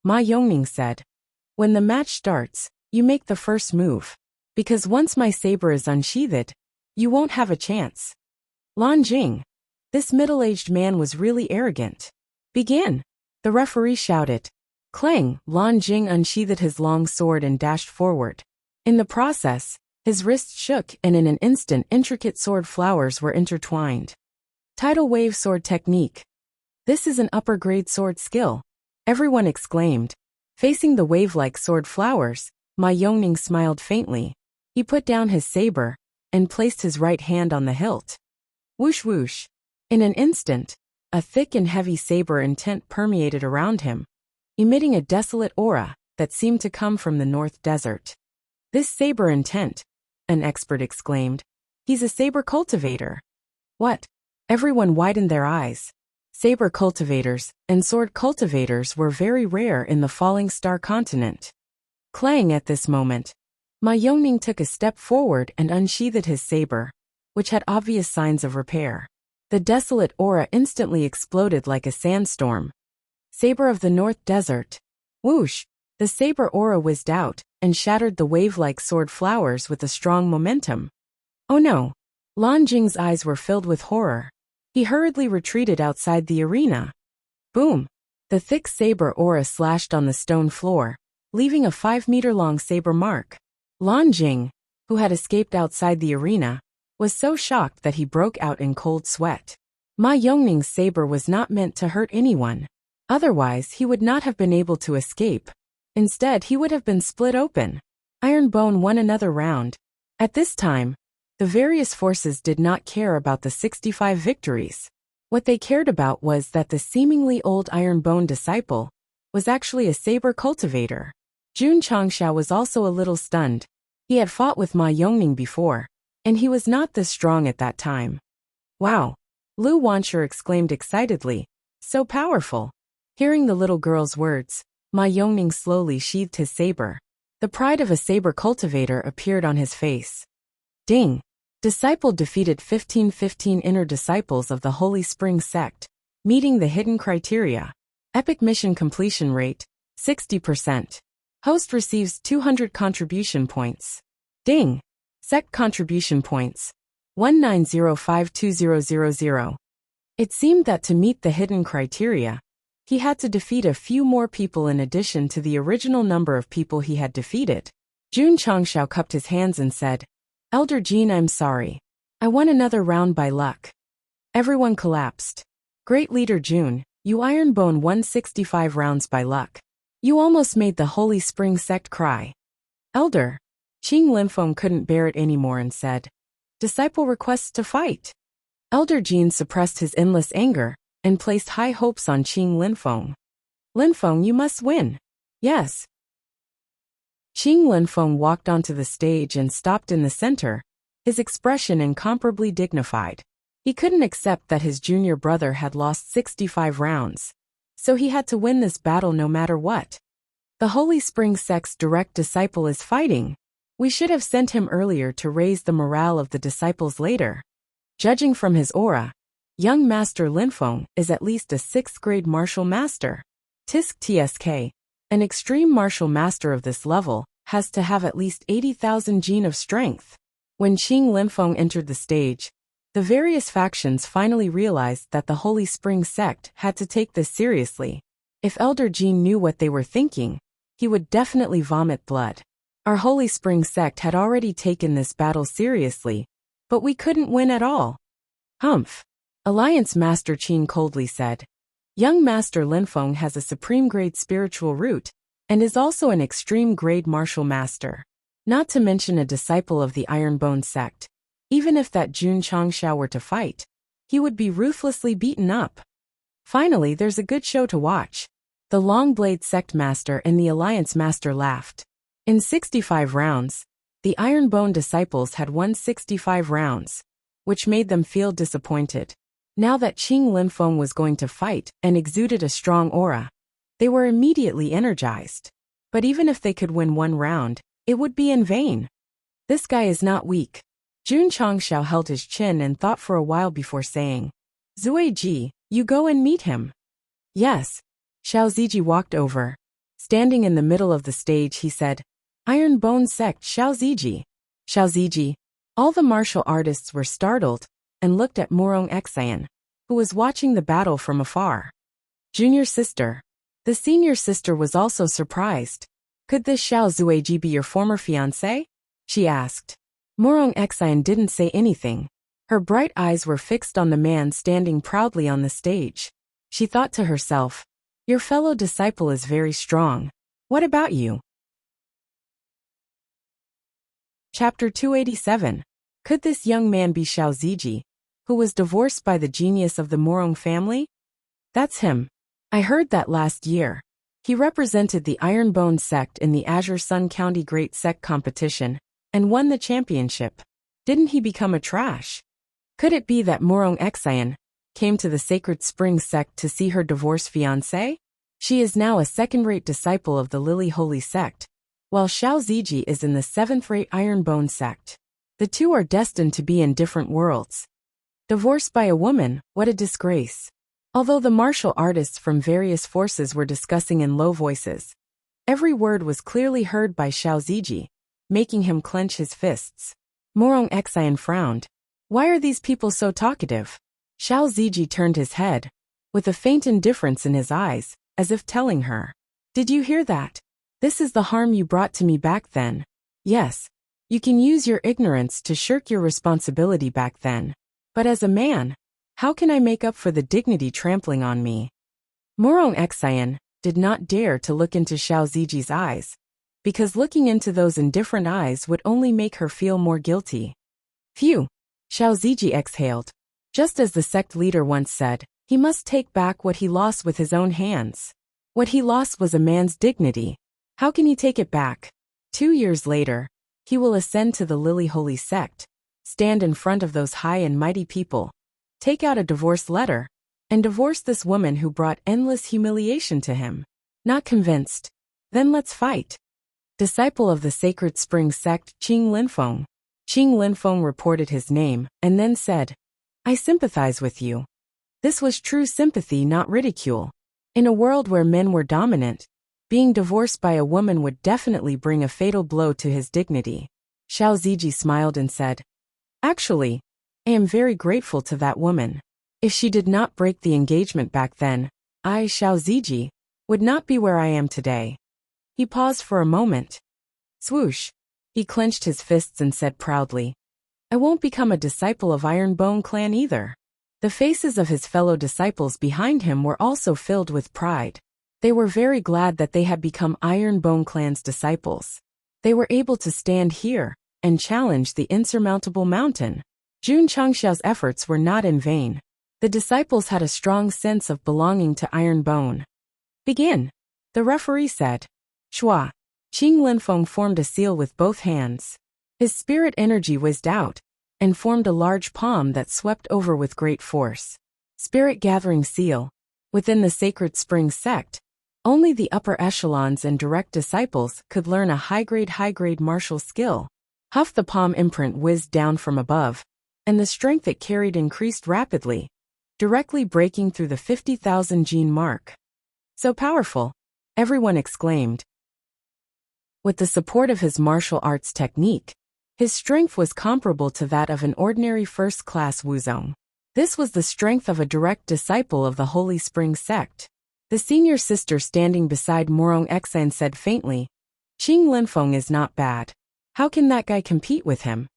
Ma Yongning said. When the match starts, you make the first move. Because once my saber is unsheathed, you won't have a chance. Lan Jing. This middle-aged man was really arrogant. Begin. The referee shouted. Clang, Lan Jing unsheathed his long sword and dashed forward. In the process, his wrist shook and in an instant intricate sword flowers were intertwined. Tidal wave sword technique. This is an upper-grade sword skill. Everyone exclaimed. Facing the wave-like sword flowers, Ma Yongning smiled faintly. He put down his saber and placed his right hand on the hilt. Whoosh whoosh. In an instant, a thick and heavy saber intent permeated around him, emitting a desolate aura that seemed to come from the North Desert. This saber intent, an expert exclaimed. He's a saber cultivator. What? Everyone widened their eyes. Saber cultivators and sword cultivators were very rare in the Falling Star continent. Clang at this moment. Ma Yongning took a step forward and unsheathed his saber, which had obvious signs of repair. The desolate aura instantly exploded like a sandstorm. Saber of the North Desert. Whoosh! The saber aura whizzed out and shattered the wave-like sword flowers with a strong momentum. Oh no! Lan Jing's eyes were filled with horror. He hurriedly retreated outside the arena. Boom! The thick saber aura slashed on the stone floor, leaving a 5-meter-long saber mark. Lan Jing, who had escaped outside the arena, was so shocked that he broke out in cold sweat. Ma Yongning's saber was not meant to hurt anyone. Otherwise, he would not have been able to escape. Instead, he would have been split open. Ironbone won another round. At this time, the various forces did not care about the 65 victories. What they cared about was that the seemingly old Ironbone disciple was actually a saber cultivator. Jun Changshao was also a little stunned. He had fought with Ma Yongning before, and he was not this strong at that time. Wow! Lu Wancher exclaimed excitedly. So powerful! Hearing the little girl's words, Ma Yongning slowly sheathed his saber. The pride of a saber cultivator appeared on his face. Ding! Disciple defeated 15 inner disciples of the Holy Spring Sect, meeting the hidden criteria. Epic mission completion rate, 60%. Host receives 200 contribution points. Ding! Sect contribution points, 1905200. It seemed that to meet the hidden criteria, he had to defeat a few more people in addition to the original number of people he had defeated. Jun Changshao cupped his hands and said, Elder Jean, I'm sorry. I won another round by luck. Everyone collapsed. Great leader Jun, you Ironbone won 65 rounds by luck. You almost made the Holy Spring Sect cry. Elder. Qing Linfeng couldn't bear it anymore and said, Disciple requests to fight. Elder Jean suppressed his endless anger and placed high hopes on Qing Linfeng. Linfeng, you must win. Yes. Qing Linfeng walked onto the stage and stopped in the center, his expression incomparably dignified. He couldn't accept that his junior brother had lost 65 rounds. So he had to win this battle no matter what. The Holy Spring Sect's direct disciple is fighting. We should have sent him earlier to raise the morale of the disciples later. Judging from his aura, young Master Linfeng is at least a 6th grade martial master. Tisk Tsk, an extreme martial master of this level, has to have at least 80,000 gene of strength. When Qing Linfeng entered the stage, the various factions finally realized that the Holy Spring Sect had to take this seriously. If Elder Jin knew what they were thinking, he would definitely vomit blood. Our Holy Spring Sect had already taken this battle seriously, but we couldn't win at all. Humph. Alliance Master Qin coldly said. Young Master Linfeng has a supreme grade spiritual root, and is also an extreme grade martial master. Not to mention a disciple of the Ironbone Sect. Even if that Jun Changxiao were to fight, he would be ruthlessly beaten up. Finally, there's a good show to watch. The Longblade Sect Master and the Alliance Master laughed. In 65 rounds, the Ironbone disciples had won 65 rounds, which made them feel disappointed. Now that Qing Linfeng was going to fight and exuded a strong aura, they were immediately energized. But even if they could win one round, it would be in vain. This guy is not weak. Jun Changxiao held his chin and thought for a while before saying, Zueji, you go and meet him. Yes. Xiao Ziji walked over. Standing in the middle of the stage, he said, Ironbone Sect Xiao Ziji. Xiao Ziji. All the martial artists were startled and looked at Morong Xian, who was watching the battle from afar. Junior sister. The senior sister was also surprised. Could this Xiao Zueji be your former fiancé? She asked. Morong Xian didn't say anything. Her bright eyes were fixed on the man standing proudly on the stage. She thought to herself, your fellow disciple is very strong. What about you? Chapter 287. Could this young man be Xiao Ziji, who was divorced by the genius of the Morong family? That's him. I heard that last year. He represented the Ironbone Sect in the Azure Sun County Great Sect competition and won the championship. Didn't he become a trash? Could it be that Morong Xian came to the Sacred Spring Sect to see her divorced fiancé? She is now a second-rate disciple of the Lily Holy Sect, while Xiao Ziji is in the 7th-rate Ironbone Sect. The two are destined to be in different worlds. Divorced by a woman, what a disgrace. Although the martial artists from various forces were discussing in low voices, every word was clearly heard by Xiao Ziji, making him clench his fists. Morong Xian frowned. Why are these people so talkative? Xiao Ziji turned his head, with a faint indifference in his eyes, as if telling her, did you hear that? This is the harm you brought to me back then. Yes, you can use your ignorance to shirk your responsibility back then. But as a man, how can I make up for the dignity trampling on me? Morong Xian did not dare to look into Xiao Ziji's eyes, because looking into those indifferent eyes would only make her feel more guilty. Phew! Xiao Ziji exhaled. Just as the sect leader once said, he must take back what he lost with his own hands. What he lost was a man's dignity. How can he take it back? 2 years later, he will ascend to the Lily Holy Sect, stand in front of those high and mighty people, take out a divorce letter, and divorce this woman who brought endless humiliation to him. Not convinced? Then let's fight. Disciple of the Sacred Spring Sect Qing Linfeng. Qing Linfeng reported his name, and then said, I sympathize with you. This was true sympathy, not ridicule. In a world where men were dominant, being divorced by a woman would definitely bring a fatal blow to his dignity. Xiao Ziji smiled and said, actually, I am very grateful to that woman. If she did not break the engagement back then, I, Xiao Ziji, would not be where I am today. He paused for a moment. Swoosh. He clenched his fists and said proudly, I won't become a disciple of Ironbone clan either. The faces of his fellow disciples behind him were also filled with pride. They were very glad that they had become Ironbone clan's disciples. They were able to stand here and challenge the insurmountable mountain. Jun Changxiao's efforts were not in vain. The disciples had a strong sense of belonging to Ironbone. Begin, the referee said. Shua. Qing Linfeng formed a seal with both hands. His spirit energy whizzed out, and formed a large palm that swept over with great force. Spirit Gathering Seal. Within the Sacred Spring Sect, only the upper echelons and direct disciples could learn a high-grade martial skill. Huff the palm imprint whizzed down from above, and the strength it carried increased rapidly, directly breaking through the 50,000 gene mark. So powerful, everyone exclaimed. With the support of his martial arts technique, his strength was comparable to that of an ordinary first-class Wuzong. This was the strength of a direct disciple of the Holy Spring Sect. The senior sister standing beside Morong Xan said faintly, "Qing Linfeng is not bad. How can that guy compete with him?"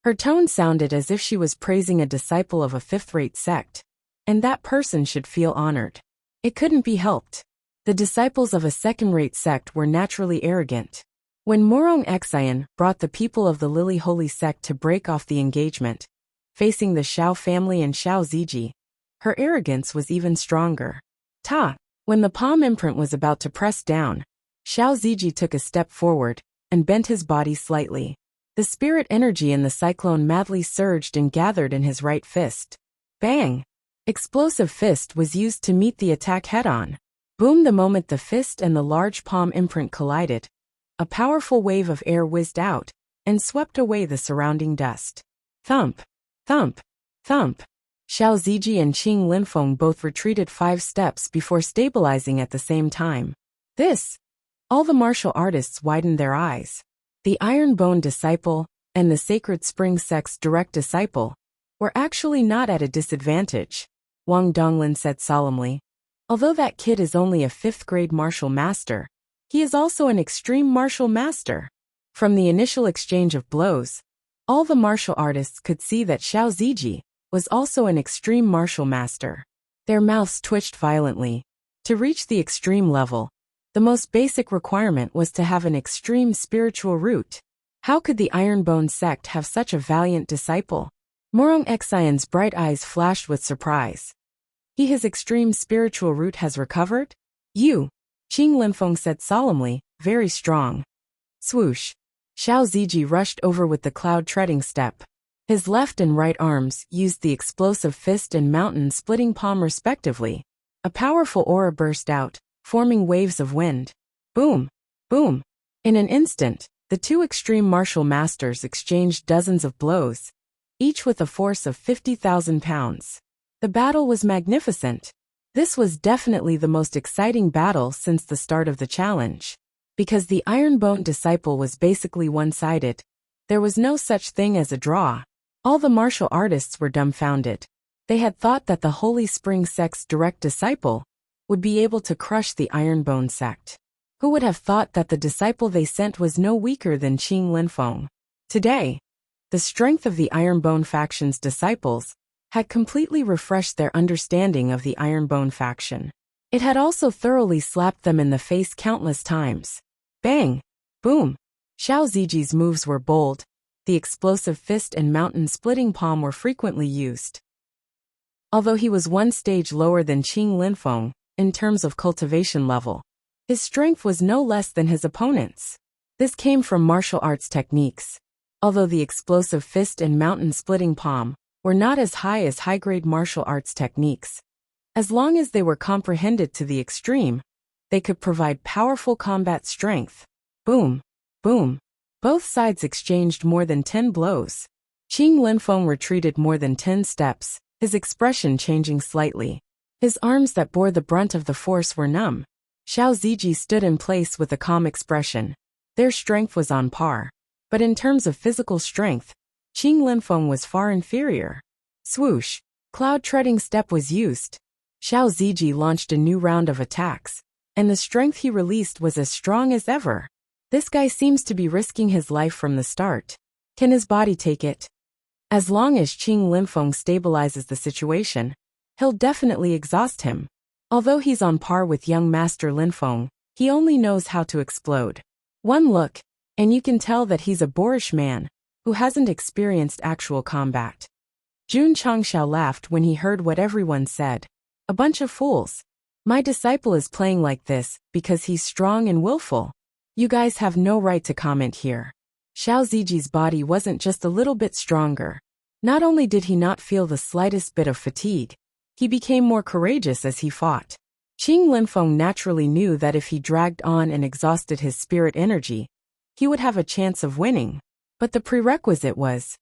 Her tone sounded as if she was praising a disciple of a fifth-rate sect, and that person should feel honored. It couldn't be helped. The disciples of a second-rate sect were naturally arrogant. When Morong Xan brought the people of the Lily Holy Sect to break off the engagement, facing the Xiao family and Xiao Ziji, her arrogance was even stronger. When the palm imprint was about to press down, Xiao Ziji took a step forward and bent his body slightly. The spirit energy in the cyclone madly surged and gathered in his right fist. Bang! Explosive fist was used to meet the attack head-on. Boom! The moment the fist and the large palm imprint collided, a powerful wave of air whizzed out and swept away the surrounding dust. Thump! Thump! Thump! Xiao Ziji and Qing Linfeng both retreated 5 steps before stabilizing at the same time. All the martial artists widened their eyes. The Iron Bone disciple and the Sacred Spring Sect's direct disciple were actually not at a disadvantage, Wang Donglin said solemnly. Although that kid is only a 5th-grade martial master, he is also an extreme martial master. From the initial exchange of blows, all the martial artists could see that Xiao Ziji was also an extreme martial master. Their mouths twitched violently. To reach the extreme level, the most basic requirement was to have an extreme spiritual root. How could the Ironbone sect have such a valiant disciple? Morong Xian's bright eyes flashed with surprise. His extreme spiritual root has recovered? You, Qing Linfeng said solemnly, very strong. Swoosh. Xiao Ziji rushed over with the cloud-treading step. His left and right arms used the explosive fist and mountain-splitting palm respectively. A powerful aura burst out, forming waves of wind. Boom! Boom! In an instant, the two extreme martial masters exchanged dozens of blows, each with a force of 50,000 pounds. The battle was magnificent. This was definitely the most exciting battle since the start of the challenge. Because the Ironbone disciple was basically one-sided, there was no such thing as a draw. All the martial artists were dumbfounded. They had thought that the Holy Spring Sect's direct disciple would be able to crush the Ironbone sect. Who would have thought that the disciple they sent was no weaker than Qing Linfeng? Today, the strength of the Ironbone faction's disciples had completely refreshed their understanding of the Ironbone faction. It had also thoroughly slapped them in the face countless times. Bang! Boom! Xiao Ziji's moves were bold. The explosive fist and mountain-splitting palm were frequently used. Although he was one stage lower than Qing Linfeng in terms of cultivation level, his strength was no less than his opponent's. This came from martial arts techniques. Although the explosive fist and mountain-splitting palm were not as high as high-grade martial arts techniques, as long as they were comprehended to the extreme, they could provide powerful combat strength. Boom! Boom! Both sides exchanged more than 10 blows. Qing Linfeng retreated more than 10 steps, his expression changing slightly. His arms that bore the brunt of the force were numb. Xiao Ziji stood in place with a calm expression. Their strength was on par. But in terms of physical strength, Qing Linfeng was far inferior. Swoosh! Cloud-treading step was used. Xiao Ziji launched a new round of attacks, and the strength he released was as strong as ever. This guy seems to be risking his life from the start. Can his body take it? As long as Qing Linfeng stabilizes the situation, he'll definitely exhaust him. Although he's on par with young Master Linfeng, he only knows how to explode. One look, and you can tell that he's a boorish man, who hasn't experienced actual combat. Jun Changxiao laughed when he heard what everyone said. A bunch of fools. My disciple is playing like this because he's strong and willful. You guys have no right to comment here. Xiao Ziji's body wasn't just a little bit stronger. Not only did he not feel the slightest bit of fatigue, he became more courageous as he fought. Qing Linfeng naturally knew that if he dragged on and exhausted his spirit energy, he would have a chance of winning. But the prerequisite was,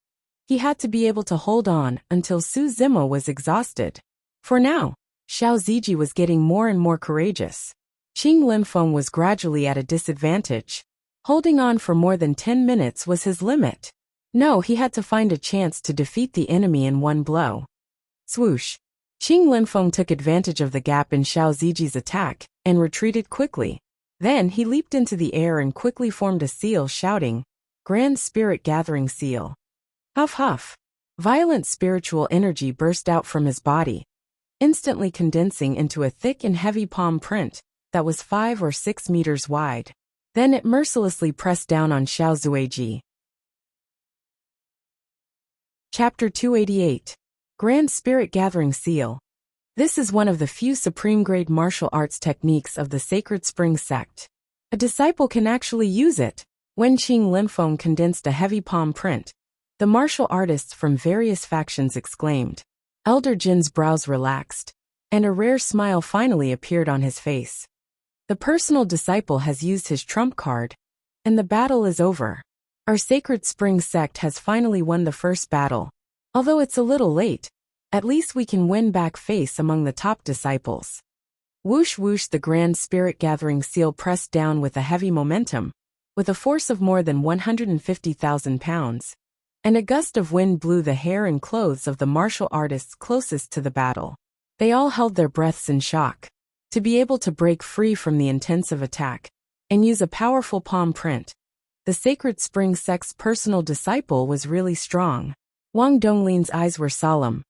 he had to be able to hold on until Su Zima was exhausted. For now, Xiao Ziji was getting more and more courageous. Qing Linfeng was gradually at a disadvantage. Holding on for more than 10 minutes was his limit. No, he had to find a chance to defeat the enemy in one blow. Swoosh! Qing Linfeng took advantage of the gap in Xiao Ziji's attack and retreated quickly. Then he leaped into the air and quickly formed a seal, shouting, "Grand Spirit Gathering Seal." Huff huff. Violent spiritual energy burst out from his body, instantly condensing into a thick and heavy palm print that was 5 or 6 meters wide. Then it mercilessly pressed down on Xiao Zuiji. Chapter 288. Grand Spirit Gathering Seal. This is one of the few supreme-grade martial arts techniques of the Sacred Spring Sect. A disciple can actually use it. When Qing Linfeng condensed a heavy palm print, the martial artists from various factions exclaimed. Elder Jin's brows relaxed, and a rare smile finally appeared on his face. The personal disciple has used his trump card, and the battle is over. Our Sacred Spring Sect has finally won the first battle. Although it's a little late, at least we can win back face among the top disciples. Whoosh whoosh, the Grand Spirit Gathering Seal pressed down with a heavy momentum, with a force of more than 150,000 pounds, and a gust of wind blew the hair and clothes of the martial artists closest to the battle. They all held their breaths in shock. To be able to break free from the intensive attack and use a powerful palm print, the Sacred Spring Sect's personal disciple was really strong. Wang Donglin's eyes were solemn.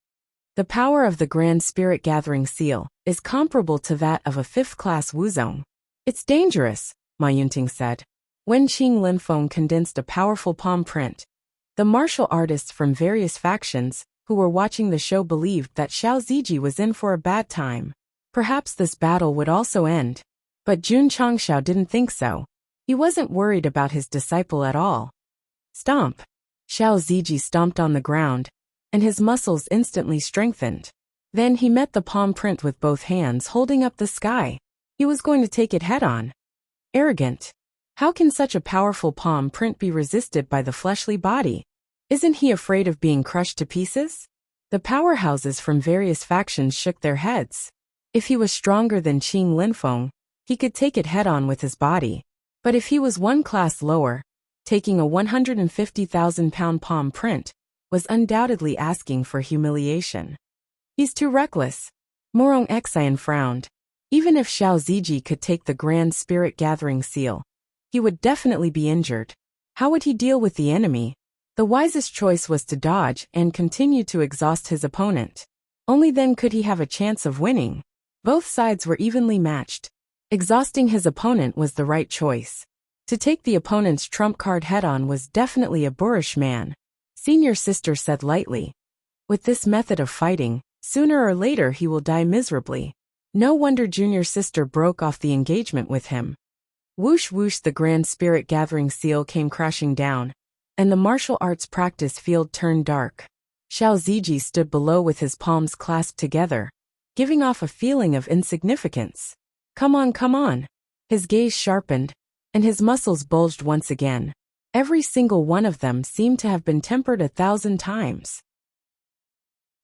The power of the Grand Spirit Gathering Seal is comparable to that of a 5th-class Wuzong. It's dangerous, Ma Yunting said. When Qing Linfeng condensed a powerful palm print, the martial artists from various factions who were watching the show believed that Xiao Ziji was in for a bad time. Perhaps this battle would also end. But Jun Changxiao didn't think so. He wasn't worried about his disciple at all. Stomp! Xiao Ziji stomped on the ground, and his muscles instantly strengthened. Then he met the palm print with both hands holding up the sky. He was going to take it head-on. Arrogant. How can such a powerful palm print be resisted by the fleshly body? Isn't he afraid of being crushed to pieces? The powerhouses from various factions shook their heads. If he was stronger than Qing Linfeng, he could take it head-on with his body. But if he was one class lower, taking a 150,000-pound palm print was undoubtedly asking for humiliation. He's too reckless. Morong Xian frowned. Even if Xiao Ziji could take the Grand Spirit Gathering Seal, he would definitely be injured. How would he deal with the enemy? The wisest choice was to dodge and continue to exhaust his opponent. Only then could he have a chance of winning. Both sides were evenly matched. Exhausting his opponent was the right choice. To take the opponent's trump card head-on was definitely a boorish man. Senior sister said lightly. With this method of fighting, sooner or later he will die miserably. No wonder junior sister broke off the engagement with him. Whoosh whoosh, the Grand Spirit Gathering Seal came crashing down, and the martial arts practice field turned dark. Xiao Ziji stood below with his palms clasped together, giving off a feeling of insignificance. Come on, come on. His gaze sharpened, and his muscles bulged once again. Every single one of them seemed to have been tempered 1,000 times.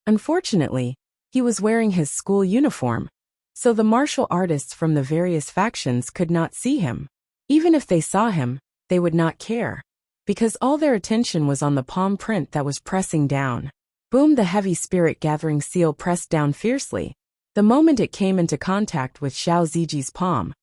Unfortunately, he was wearing his school uniform, so the martial artists from the various factions could not see him. Even if they saw him, they would not care, because all their attention was on the palm print that was pressing down. Boom! The heavy Spirit Gathering Seal pressed down fiercely. The moment it came into contact with Xiao Ziji's palm,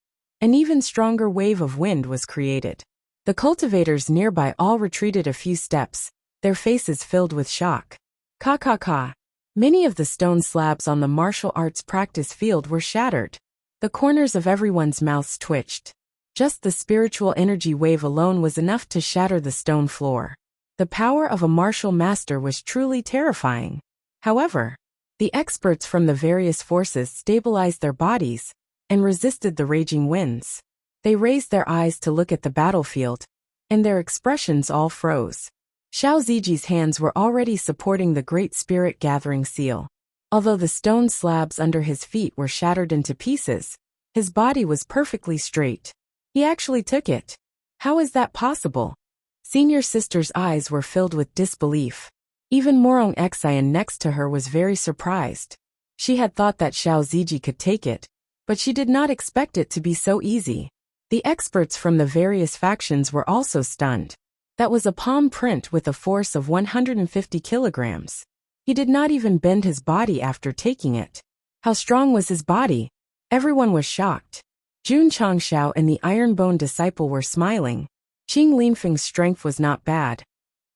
an even stronger wave of wind was created. The cultivators nearby all retreated a few steps, their faces filled with shock. Ka ka ka. Many of the stone slabs on the martial arts practice field were shattered. The corners of everyone's mouths twitched. Just the spiritual energy wave alone was enough to shatter the stone floor. The power of a martial master was truly terrifying. However, the experts from the various forces stabilized their bodies and resisted the raging winds. They raised their eyes to look at the battlefield, and their expressions all froze. Xiao Ziji's hands were already supporting the Great Spirit Gathering Seal. Although the stone slabs under his feet were shattered into pieces, his body was perfectly straight. He actually took it. How is that possible? Senior sister's eyes were filled with disbelief. Even Morong Xian next to her was very surprised. She had thought that Xiao Ziji could take it, but she did not expect it to be so easy. The experts from the various factions were also stunned. That was a palm print with a force of 150 kilograms. He did not even bend his body after taking it. How strong was his body? Everyone was shocked. Jun Changshao and the Ironbone disciple were smiling. Qing Linfeng's strength was not bad.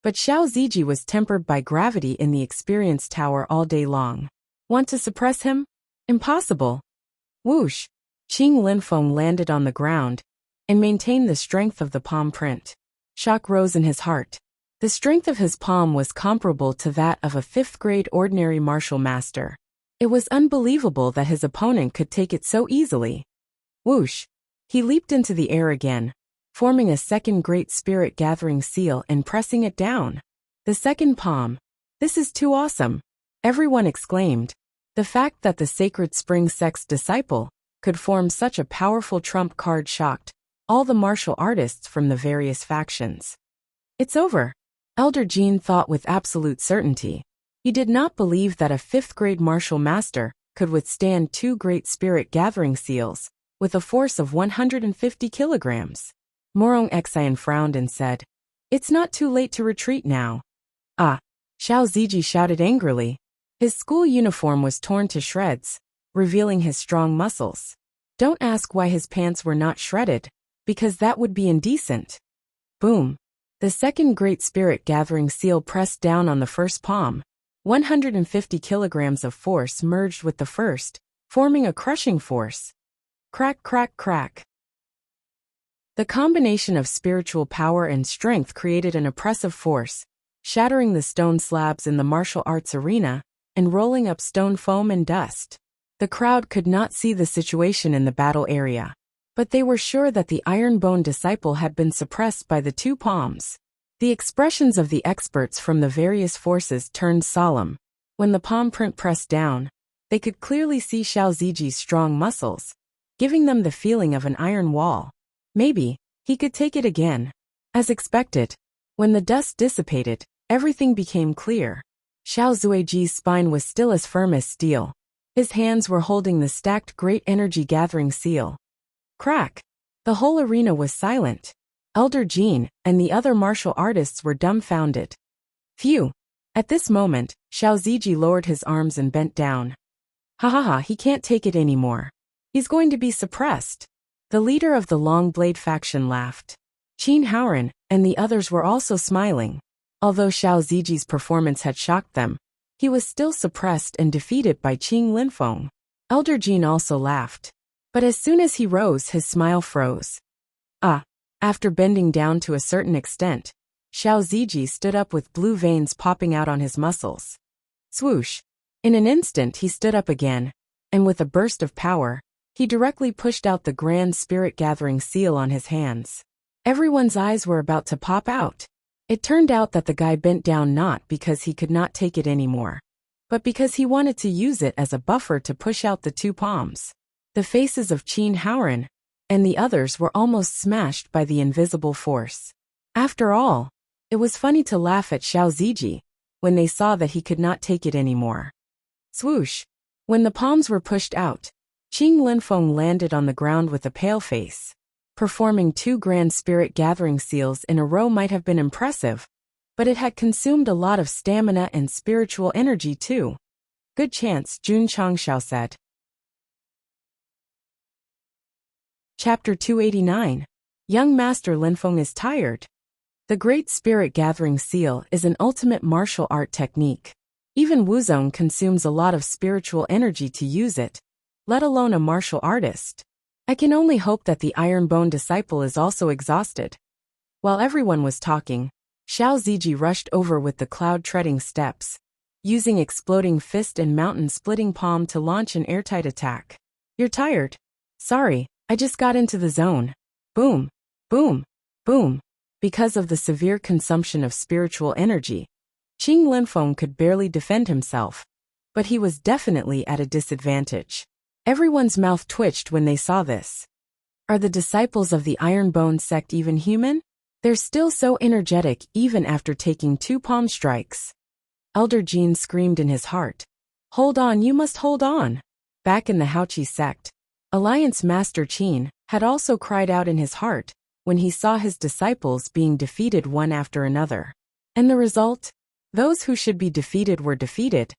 But Xiao Ziji was tempered by gravity in the experience tower all day long. Want to suppress him? Impossible. Whoosh! Qing Linfeng landed on the ground and maintained the strength of the palm print. Shock rose in his heart. The strength of his palm was comparable to that of a 5th-grade ordinary martial master. It was unbelievable that his opponent could take it so easily. Whoosh! He leaped into the air again, forming a second Great Spirit Gathering Seal and pressing it down. The second palm. This is too awesome! Everyone exclaimed. The fact that the Sacred Spring Sect's disciple could form such a powerful trump card shocked all the martial artists from the various factions. It's over. Elder Jean thought with absolute certainty. He did not believe that a 5th-grade martial master could withstand 2 Great Spirit Gathering Seals with a force of 150 kilograms. Morong Xian frowned and said, "It's not too late to retreat now." Ah! Xiao Ziji shouted angrily. His school uniform was torn to shreds, revealing his strong muscles. Don't ask why his pants were not shredded, because that would be indecent. Boom! The second Great Spirit Gathering Seal pressed down on the first palm. 150 kilograms of force merged with the first, forming a crushing force. Crack, crack, crack. The combination of spiritual power and strength created an oppressive force, shattering the stone slabs in the martial arts arena and rolling up stone foam and dust. The crowd could not see the situation in the battle area, but they were sure that the Ironbone disciple had been suppressed by the 2 palms. The expressions of the experts from the various forces turned solemn. When the palm print pressed down, they could clearly see Xiao Ziji's strong muscles, giving them the feeling of an iron wall. Maybe he could take it again. As expected, when the dust dissipated, everything became clear. Xiao Zuiji's spine was still as firm as steel. His hands were holding the stacked Great Energy Gathering Seal. Crack! The whole arena was silent. Elder Jean and the other martial artists were dumbfounded. Phew! At this moment, Xiao Ziji lowered his arms and bent down. Ha ha ha, he can't take it anymore. He's going to be suppressed. The leader of the Long Blade faction laughed. Qin Haoran and the others were also smiling. Although Xiao Ziji's performance had shocked them, he was still suppressed and defeated by Qing Linfeng. Elder Jean also laughed. But as soon as he rose, his smile froze. Ah! After bending down to a certain extent, Xiao Ziji stood up with blue veins popping out on his muscles. Swoosh! In an instant he stood up again, and with a burst of power, he directly pushed out the Grand Spirit Gathering Seal on his hands. Everyone's eyes were about to pop out. It turned out that the guy bent down not because he could not take it anymore, but because he wanted to use it as a buffer to push out the 2 palms. The faces of Qin Haoran and the others were almost smashed by the invisible force. After all, it was funny to laugh at Xiao Ziji when they saw that he could not take it anymore. Swoosh! When the palms were pushed out, Qing Linfeng landed on the ground with a pale face. Performing 2 Grand Spirit Gathering Seals in a row might have been impressive, but it had consumed a lot of stamina and spiritual energy too. Good chance, Jun Changshao said. Chapter 289. Young Master Linfeng is tired. The Great Spirit Gathering Seal is an ultimate martial art technique. Even Wuzong consumes a lot of spiritual energy to use it, let alone a martial artist. I can only hope that the Ironbone disciple is also exhausted. While everyone was talking, Xiao Ziji rushed over with the cloud-treading steps, using exploding fist and mountain-splitting palm to launch an airtight attack. You're tired? Sorry, I just got into the zone. Boom, boom, boom. Because of the severe consumption of spiritual energy, Qing Linfeng could barely defend himself, but he was definitely at a disadvantage. Everyone's mouth twitched when they saw this. Are the disciples of the Ironbone sect even human? They're still so energetic even after taking 2 palm strikes. Elder Jean screamed in his heart. Hold on, you must hold on. Back in the Haoqi sect, Alliance Master Qin had also cried out in his heart when he saw his disciples being defeated one after another. And the result? Those who should be defeated were defeated,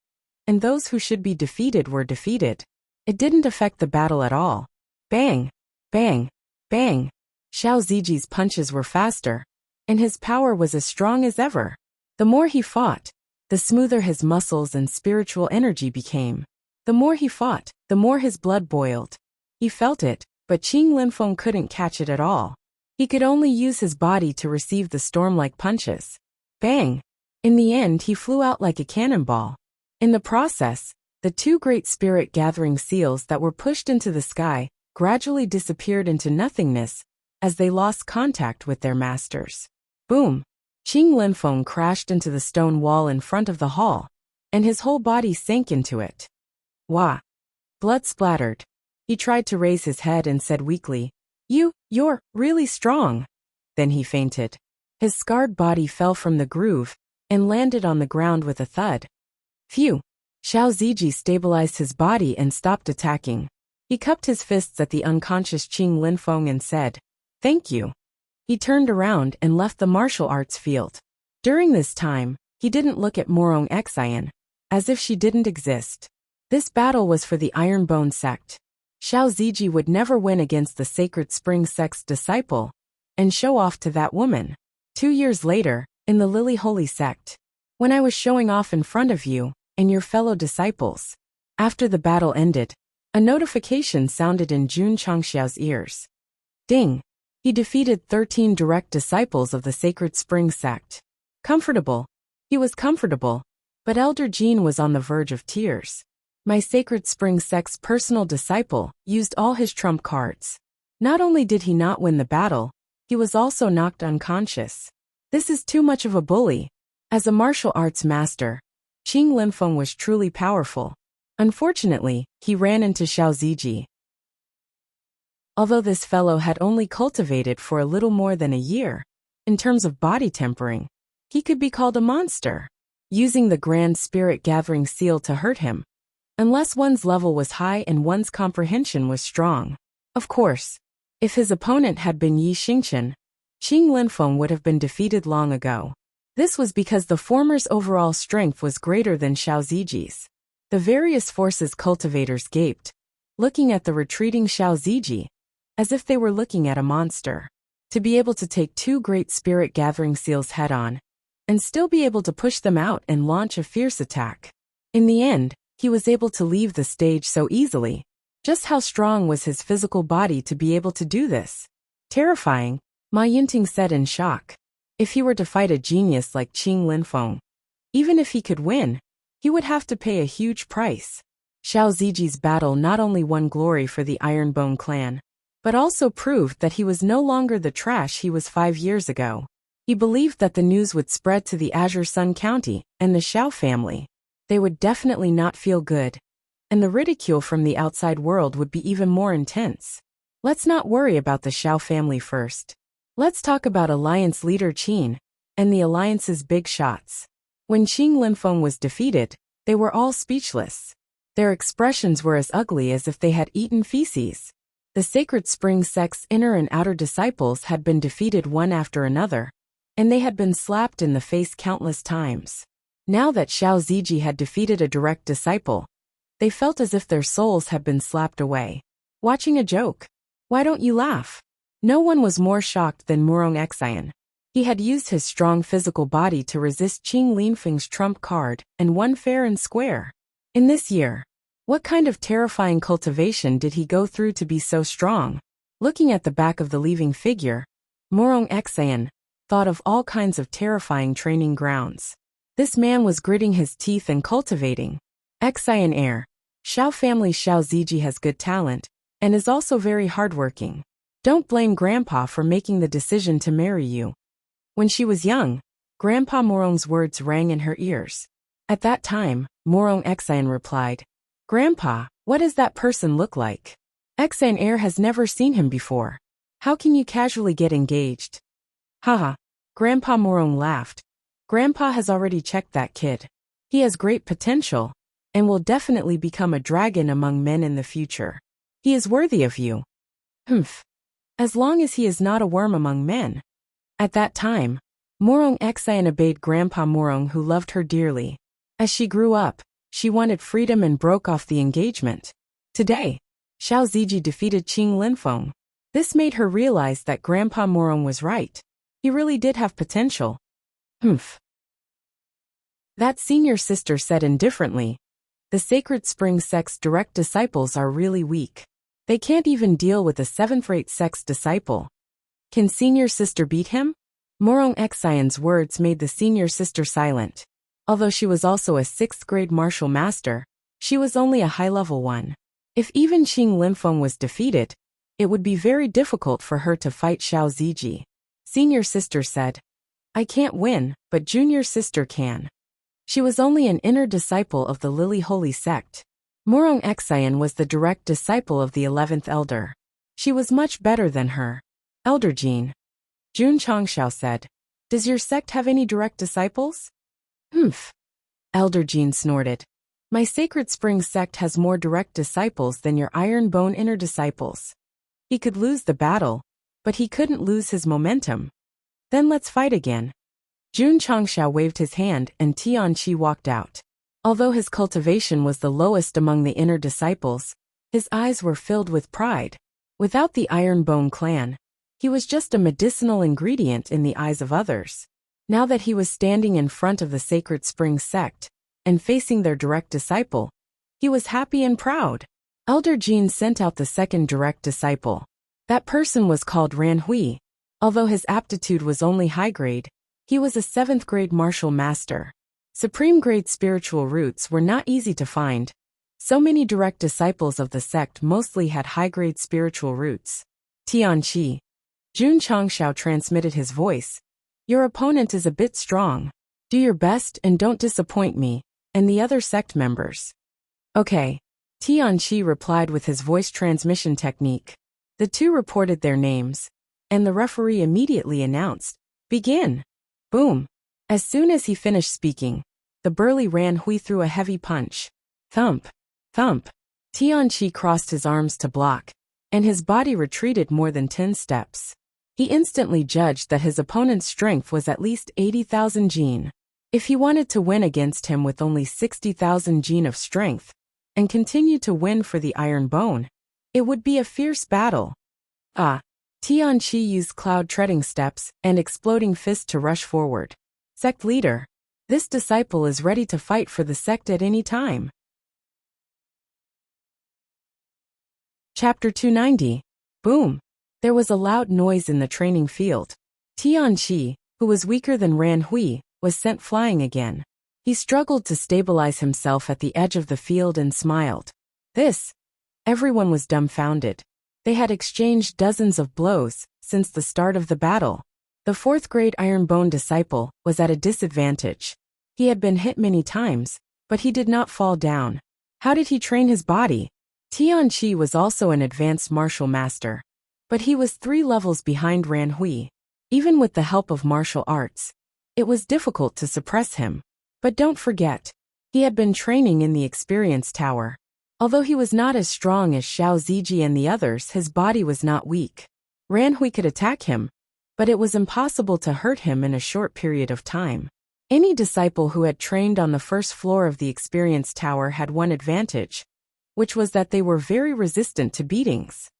and those who should be defeated were defeated. It didn't affect the battle at all. Bang! Bang! Bang! Xiao Ziji's punches were faster, and his power was as strong as ever. The more he fought, the smoother his muscles and spiritual energy became. The more he fought, the more his blood boiled. He felt it, but Qing Linfeng couldn't catch it at all. He could only use his body to receive the storm-like punches. Bang! In the end, he flew out like a cannonball. In the process, the 2 great spirit-gathering seals that were pushed into the sky gradually disappeared into nothingness as they lost contact with their masters. Boom! Qing Linfeng crashed into the stone wall in front of the hall, and his whole body sank into it. Wah! Blood splattered. He tried to raise his head and said weakly, You're really strong. Then he fainted. His scarred body fell from the groove and landed on the ground with a thud. Phew! Xiao Ziji stabilized his body and stopped attacking. He cupped his fists at the unconscious Qing Linfeng and said, Thank you. He turned around and left the martial arts field. During this time, he didn't look at Morong Xian, as if she didn't exist. This battle was for the Ironbone sect. Xiao Ziji would never win against the Sacred Spring sect's disciple, and show off to that woman. 2 years later, in the Lily Holy sect, when I was showing off in front of you and your fellow disciples. After the battle ended, a notification sounded in Jun Changxiao's ears. Ding! He defeated 13 direct disciples of the Sacred Spring sect. Comfortable. He was comfortable, but Elder Jean was on the verge of tears. My Sacred Spring sect's personal disciple used all his trump cards. Not only did he not win the battle, he was also knocked unconscious. This is too much of a bully. As a martial arts master, Qing Linfeng was truly powerful. Unfortunately, he ran into Xiao Ziji. Although this fellow had only cultivated for a little more than a year, in terms of body tempering, he could be called a monster. Using the Grand Spirit Gathering Seal to hurt him, unless one's level was high and one's comprehension was strong. Of course, if his opponent had been Yi Xingchen, Qing Linfeng would have been defeated long ago. This was because the former's overall strength was greater than Xiao Ziji's. The various forces cultivators gaped, looking at the retreating Xiao Ziji, as if they were looking at a monster. To be able to take 2 great spirit gathering seals head-on, and still be able to push them out and launch a fierce attack. In the end, he was able to leave the stage so easily. Just how strong was his physical body to be able to do this? Terrifying, Ma Yinting said in shock. If he were to fight a genius like Qing Linfeng, even if he could win, he would have to pay a huge price. Xiao Ziji's battle not only won glory for the Ironbone clan, but also proved that he was no longer the trash he was 5 years ago. He believed that the news would spread to the Azure Sun County and the Xiao family. They would definitely not feel good, and the ridicule from the outside world would be even more intense. Let's not worry about the Xiao family first. Let's talk about Alliance leader Qin and the Alliance's big shots. When Qing Linfeng was defeated, they were all speechless. Their expressions were as ugly as if they had eaten feces. The Sacred Spring sect's inner and outer disciples had been defeated one after another, and they had been slapped in the face countless times. Now that Xiao Ziji had defeated a direct disciple, they felt as if their souls had been slapped away. Watching a joke. Why don't you laugh? No one was more shocked than Morong Xian. He had used his strong physical body to resist Qing Linfeng's trump card and won fair and square. In this year, what kind of terrifying cultivation did he go through to be so strong? Looking at the back of the leaving figure, Morong Xian thought of all kinds of terrifying training grounds. This man was gritting his teeth and cultivating. Xian heir. Xiao family Xiao Ziji has good talent, and is also very hardworking. Don't blame Grandpa for making the decision to marry you. When she was young, Grandpa Morong's words rang in her ears. At that time, Morong Xian replied, "Grandpa, what does that person look like? Xian heir has never seen him before. How can you casually get engaged?" Haha. Grandpa Morong laughed. Grandpa has already checked that kid. He has great potential, and will definitely become a dragon among men in the future. He is worthy of you. Humph. As long as he is not a worm among men. At that time, Morong Xian obeyed Grandpa Morong, who loved her dearly. As she grew up, she wanted freedom and broke off the engagement. Today, Xiao Ziji defeated Qing Linfeng. This made her realize that Grandpa Morong was right. He really did have potential. Humph. That senior sister said indifferently, "The Sacred Spring Sect's direct disciples are really weak. They can't even deal with a 7th-rate Sect's disciple. Can senior sister beat him?" Morong Xian's words made the senior sister silent. Although she was also a 6th-grade martial master, she was only a high-level one. If even Qing Linfeng was defeated, it would be very difficult for her to fight Xiao Ziji. Senior sister said, "I can't win, but junior sister can." She was only an inner disciple of the Lily Holy Sect. Morong Xian was the direct disciple of the 11th elder. She was much better than her. Elder Jean. Jun Chongxiao said, "Does your sect have any direct disciples?" Humph. Elder Jean snorted. "My Sacred Spring sect has more direct disciples than your Iron Bone inner disciples." He could lose the battle, but he couldn't lose his momentum. "Then let's fight again." Jun Chongxiao waved his hand and Tianqi walked out. Although his cultivation was the lowest among the inner disciples, his eyes were filled with pride. Without the Iron Bone clan, he was just a medicinal ingredient in the eyes of others. Now that he was standing in front of the Sacred Spring sect and facing their direct disciple, he was happy and proud. Elder Jean sent out the second direct disciple. That person was called Ran Hui. Although his aptitude was only high grade, he was a 7th-grade martial master. Supreme-grade spiritual roots were not easy to find. So many direct disciples of the sect mostly had high-grade spiritual roots. Tianqi. Jun Chongxiao transmitted his voice. "Your opponent is a bit strong. Do your best and don't disappoint me, and the other sect members." "Okay." Tianqi replied with his voice transmission technique. The two reported their names, and the referee immediately announced, "Begin." Boom. As soon as he finished speaking, the burly Ran Hui threw a heavy punch. Thump. Thump. Tianqi crossed his arms to block, and his body retreated more than 10 steps. He instantly judged that his opponent's strength was at least 80,000 jin. If he wanted to win against him with only 60,000 jin of strength, and continue to win for the Iron Bone, it would be a fierce battle. Tianqi used cloud treading steps and exploding fist to rush forward. Sect leader. This disciple is ready to fight for the sect at any time. Chapter 290. Boom. There was a loud noise in the training field. Tianqi, who was weaker than Ran Hui, was sent flying again. He struggled to stabilize himself at the edge of the field and smiled. Everyone was dumbfounded. They had exchanged dozens of blows since the start of the battle. The 4th-grade Iron Bone disciple was at a disadvantage. He had been hit many times, but he did not fall down. How did he train his body? Tianqi was also an advanced martial master, but he was 3 levels behind Ran Hui. Even with the help of martial arts, it was difficult to suppress him. But don't forget, he had been training in the Experience Tower. Although he was not as strong as Xiao Ziji and the others, his body was not weak. Ran Hui could attack him, but it was impossible to hurt him in a short period of time. Any disciple who had trained on the first floor of the Experience Tower had one advantage, which was that they were very resistant to beatings.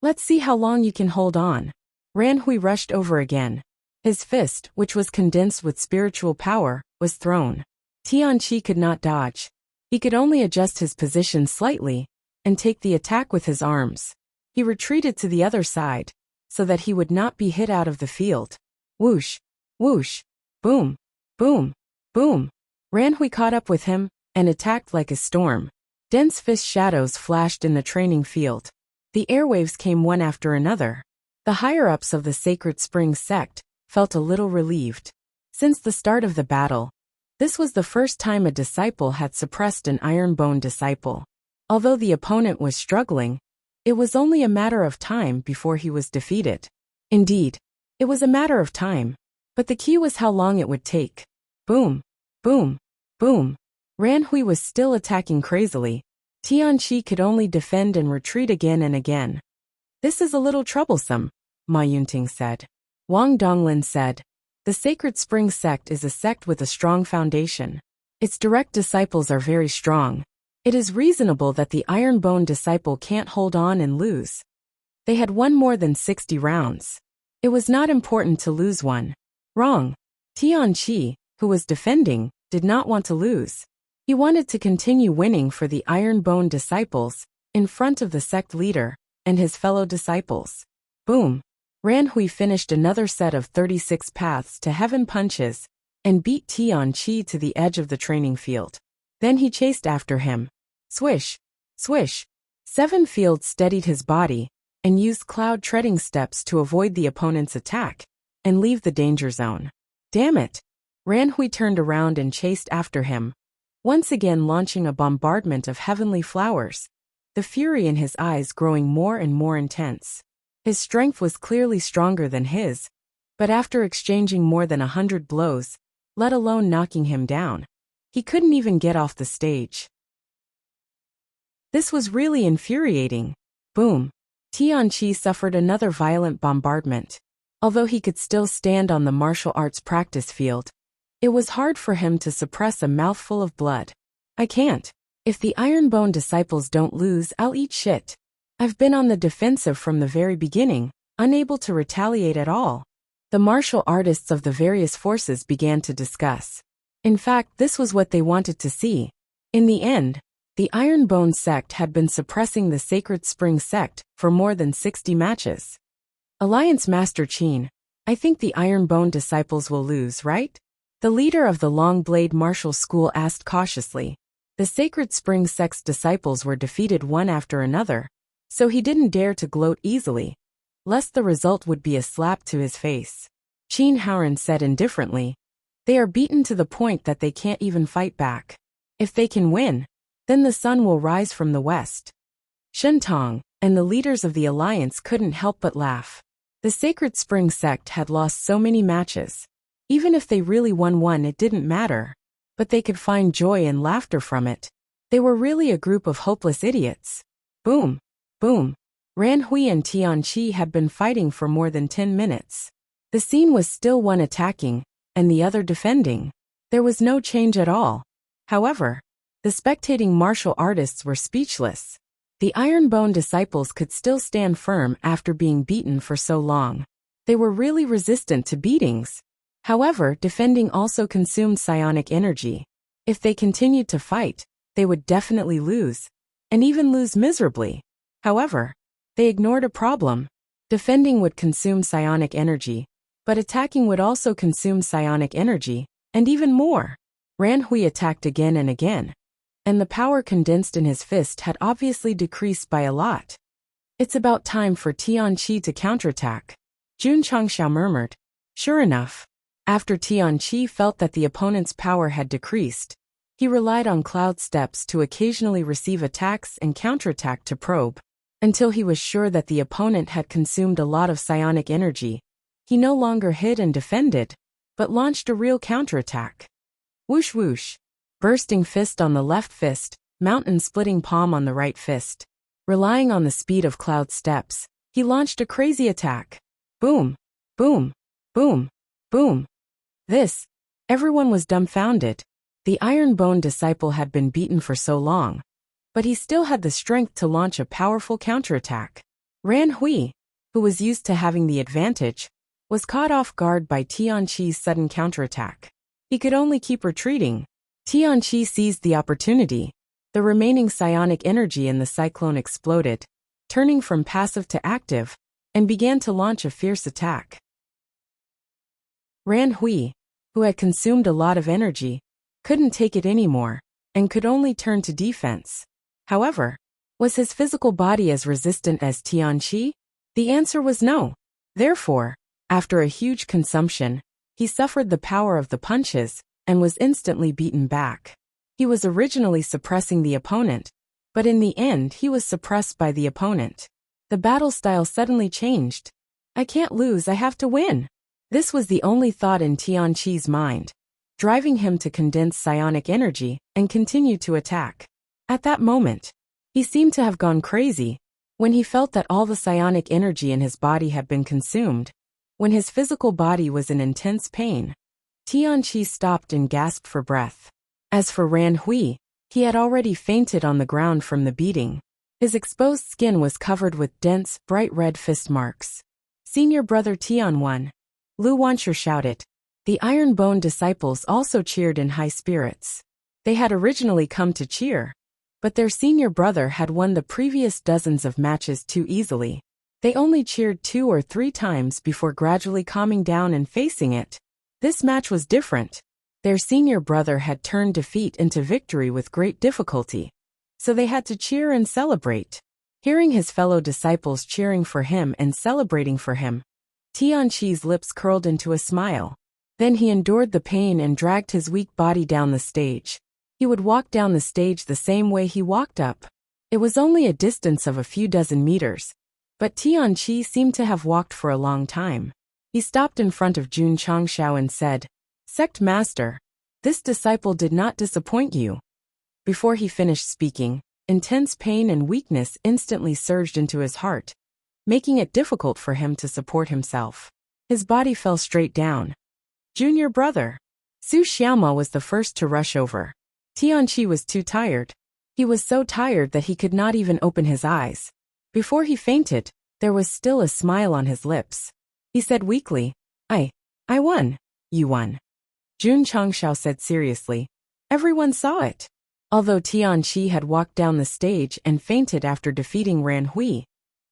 Let's see how long you can hold on. Ran Hui rushed over again. His fist, which was condensed with spiritual power, was thrown. Tianqi could not dodge. He could only adjust his position slightly and take the attack with his arms. He retreated to the other side so that he would not be hit out of the field. Whoosh, whoosh, boom, boom, boom. Ran Hui caught up with him and attacked like a storm. Dense fist shadows flashed in the training field. The airwaves came one after another. The higher-ups of the Sacred Spring sect felt a little relieved. Since the start of the battle, this was the first time a disciple had suppressed an iron-bone disciple. Although the opponent was struggling, it was only a matter of time before he was defeated. Indeed, it was a matter of time, but the key was how long it would take. Boom, boom, boom. Ran Hui was still attacking crazily. Tianqi could only defend and retreat again and again. This is a little troublesome, Ma Yunting said. Wang Donglin said, the Sacred Spring Sect is a sect with a strong foundation. Its direct disciples are very strong. It is reasonable that the Iron Bone disciple can't hold on and lose. They had won more than 60 rounds. It was not important to lose one. Wrong. Tianqi, who was defending, did not want to lose. He wanted to continue winning for the Iron Bone disciples, in front of the sect leader, and his fellow disciples. Boom. Ran Hui finished another set of 36 paths to heaven punches, and beat Tianqi to the edge of the training field. Then he chased after him. Swish, swish. 7 Fields steadied his body, and used cloud treading steps to avoid the opponent's attack, and leave the danger zone. Damn it! Ran Hui turned around and chased after him, once again launching a bombardment of heavenly flowers, the fury in his eyes growing more and more intense. His strength was clearly stronger than his, but after exchanging more than 100 blows, let alone knocking him down, he couldn't even get off the stage. This was really infuriating. Boom. Tianqi suffered another violent bombardment. Although he could still stand on the martial arts practice field, it was hard for him to suppress a mouthful of blood. I can't. If the Iron Bone disciples don't lose, I'll eat shit. I've been on the defensive from the very beginning, unable to retaliate at all. The martial artists of the various forces began to discuss. In fact, this was what they wanted to see. In the end, the Iron Bone sect had been suppressing the Sacred Spring sect for more than 60 matches. Alliance Master Qin, I think the Iron Bone disciples will lose, right? The leader of the Long Blade Martial School asked cautiously. The Sacred Spring sect's disciples were defeated one after another, so he didn't dare to gloat easily, lest the result would be a slap to his face. Qin Haoran said indifferently, they are beaten to the point that they can't even fight back. If they can win, then the sun will rise from the west. Shen Tong and the leaders of the alliance couldn't help but laugh. The Sacred Spring sect had lost so many matches. Even if they really won one, it didn't matter. But they could find joy and laughter from it. They were really a group of hopeless idiots. Boom. Boom. Ran Hui and Tianqi had been fighting for more than 10 minutes. The scene was still one attacking, and the other defending. There was no change at all. However, the spectating martial artists were speechless. The Iron Bone disciples could still stand firm after being beaten for so long. They were really resistant to beatings. However, defending also consumed psionic energy. If they continued to fight, they would definitely lose, and even lose miserably. However, they ignored a problem. Defending would consume psionic energy, but attacking would also consume psionic energy, and even more. Ran Hui attacked again and again, and the power condensed in his fist had obviously decreased by a lot. It's about time for Tianqi to counterattack. Jun Changxiao murmured. Sure enough, after Tianqi felt that the opponent's power had decreased, he relied on cloud steps to occasionally receive attacks and counterattack to probe. Until he was sure that the opponent had consumed a lot of psionic energy, he no longer hid and defended, but launched a real counterattack. Whoosh whoosh. Bursting fist on the left fist, mountain-splitting palm on the right fist. Relying on the speed of cloud steps, he launched a crazy attack. Boom, boom, boom, boom. Everyone was dumbfounded. The Iron Bone disciple had been beaten for so long, but he still had the strength to launch a powerful counterattack. Ran Hui, who was used to having the advantage, was caught off guard by Tianqi's sudden counterattack. He could only keep retreating. Tianqi seized the opportunity. The remaining psionic energy in the cyclone exploded, turning from passive to active, and began to launch a fierce attack. Ran Hui, who had consumed a lot of energy, couldn't take it anymore, and could only turn to defense. However, was his physical body as resistant as Tianqi? The answer was no. Therefore, After a huge consumption, he suffered the power of the punches and was instantly beaten back. He was originally suppressing the opponent, but in the end he was suppressed by the opponent. The battle style suddenly changed. I can't lose, I have to win. This was the only thought in Tianqi's mind, driving him to condense psionic energy and continue to attack. At that moment, he seemed to have gone crazy, when he felt that all the psionic energy in his body had been consumed. When his physical body was in intense pain, Tianqi stopped and gasped for breath. As for Ran Hui, he had already fainted on the ground from the beating. His exposed skin was covered with dense, bright red fist marks. Senior brother Tian won. Lu Wancher shouted. The Iron Bone disciples also cheered in high spirits. They had originally come to cheer, but their senior brother had won the previous dozens of matches too easily. They only cheered 2 or 3 times before gradually calming down and facing it. This match was different. Their senior brother had turned defeat into victory with great difficulty, so they had to cheer and celebrate. Hearing his fellow disciples cheering for him and celebrating for him, Tianqi's lips curled into a smile. Then he endured the pain and dragged his weak body down the stage. He would walk down the stage the same way he walked up. It was only a distance of a few dozen meters, but Tianqi seemed to have walked for a long time. He stopped in front of Jun Changshao and said, Sect Master, this disciple did not disappoint you. Before he finished speaking, intense pain and weakness instantly surged into his heart, making it difficult for him to support himself. His body fell straight down. Junior brother. Su Xiaoma was the first to rush over. Tianqi was too tired. He was so tired that he could not even open his eyes. Before he fainted, there was still a smile on his lips. He said weakly, I won. You won. Jun Changshao said seriously. Everyone saw it. Although Tianqi had walked down the stage and fainted after defeating Ran Hui,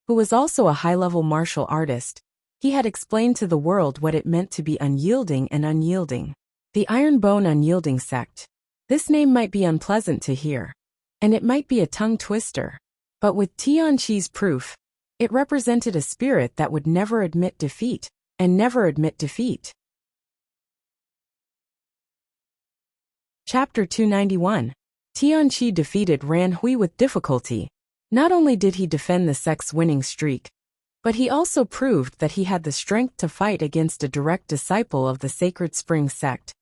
who was also a high-level martial artist, he had explained to the world what it meant to be unyielding and unyielding. The Iron Bone Unyielding Sect. This name might be unpleasant to hear, and it might be a tongue twister, but with Tianqi's proof, it represented a spirit that would never admit defeat, and never admit defeat. Chapter 291. Tianqi defeated Ran Hui with difficulty. Not only did he defend the sect's winning streak, but he also proved that he had the strength to fight against a direct disciple of the Sacred Spring Sect,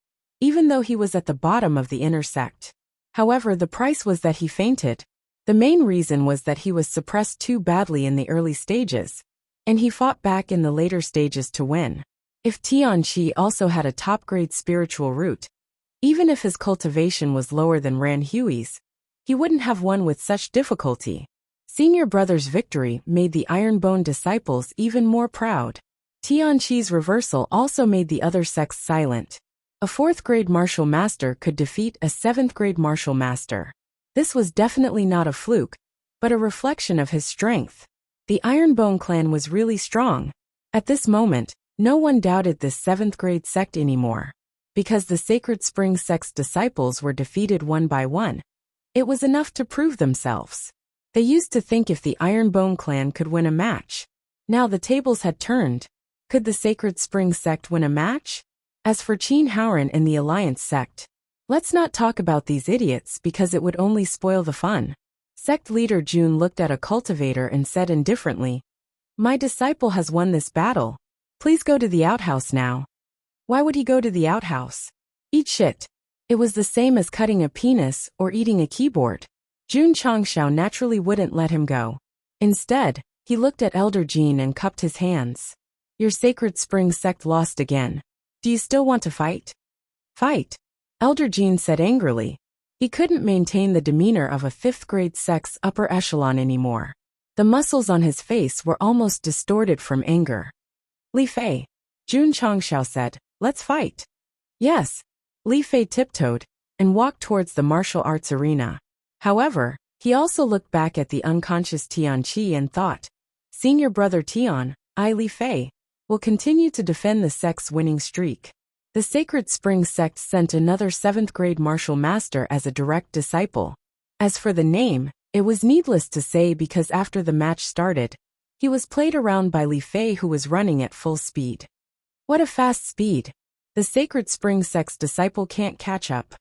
even though he was at the bottom of the inner sect. However, the price was that he fainted. The main reason was that he was suppressed too badly in the early stages, and he fought back in the later stages to win. If Tianqi also had a top-grade spiritual root, even if his cultivation was lower than Ran Hui's, he wouldn't have won with such difficulty. Senior brother's victory made the Ironbone disciples even more proud. Tianqi's reversal also made the other sects silent. A 4th-grade martial master could defeat a 7th-grade martial master. This was definitely not a fluke, but a reflection of his strength. The Ironbone clan was really strong. At this moment, no one doubted this 7th-grade sect anymore. Because the Sacred Spring Sect's disciples were defeated one by one, it was enough to prove themselves. They used to think if the Ironbone clan could win a match. Now the tables had turned. Could the Sacred Spring Sect win a match? As for Qin Haoran and the Alliance Sect, let's not talk about these idiots because it would only spoil the fun. Sect leader Jun looked at a cultivator and said indifferently, "My disciple has won this battle. Please go to the outhouse now." Why would he go to the outhouse? Eat shit. It was the same as cutting a penis or eating a keyboard. Jun Changshao naturally wouldn't let him go. Instead, he looked at Elder Jin and cupped his hands. Your Sacred Spring Sect lost again. Do you still want to fight? Fight? Elder Jin said angrily. He couldn't maintain the demeanor of a 5th-grade sect's upper echelon anymore. The muscles on his face were almost distorted from anger. Li Fei. Jun Changshao said, "Let's fight." Yes. Li Fei tiptoed and walked towards the martial arts arena. However, he also looked back at the unconscious Tianqi and thought, Senior brother Tian, Li Fei, will continue to defend the sect's winning streak. The Sacred Spring Sect sent another 7th-grade martial master as a direct disciple. As for the name, it was needless to say because after the match started, he was played around by Li Fei who was running at full speed. What a fast speed. The Sacred Spring Sect's disciple can't catch up.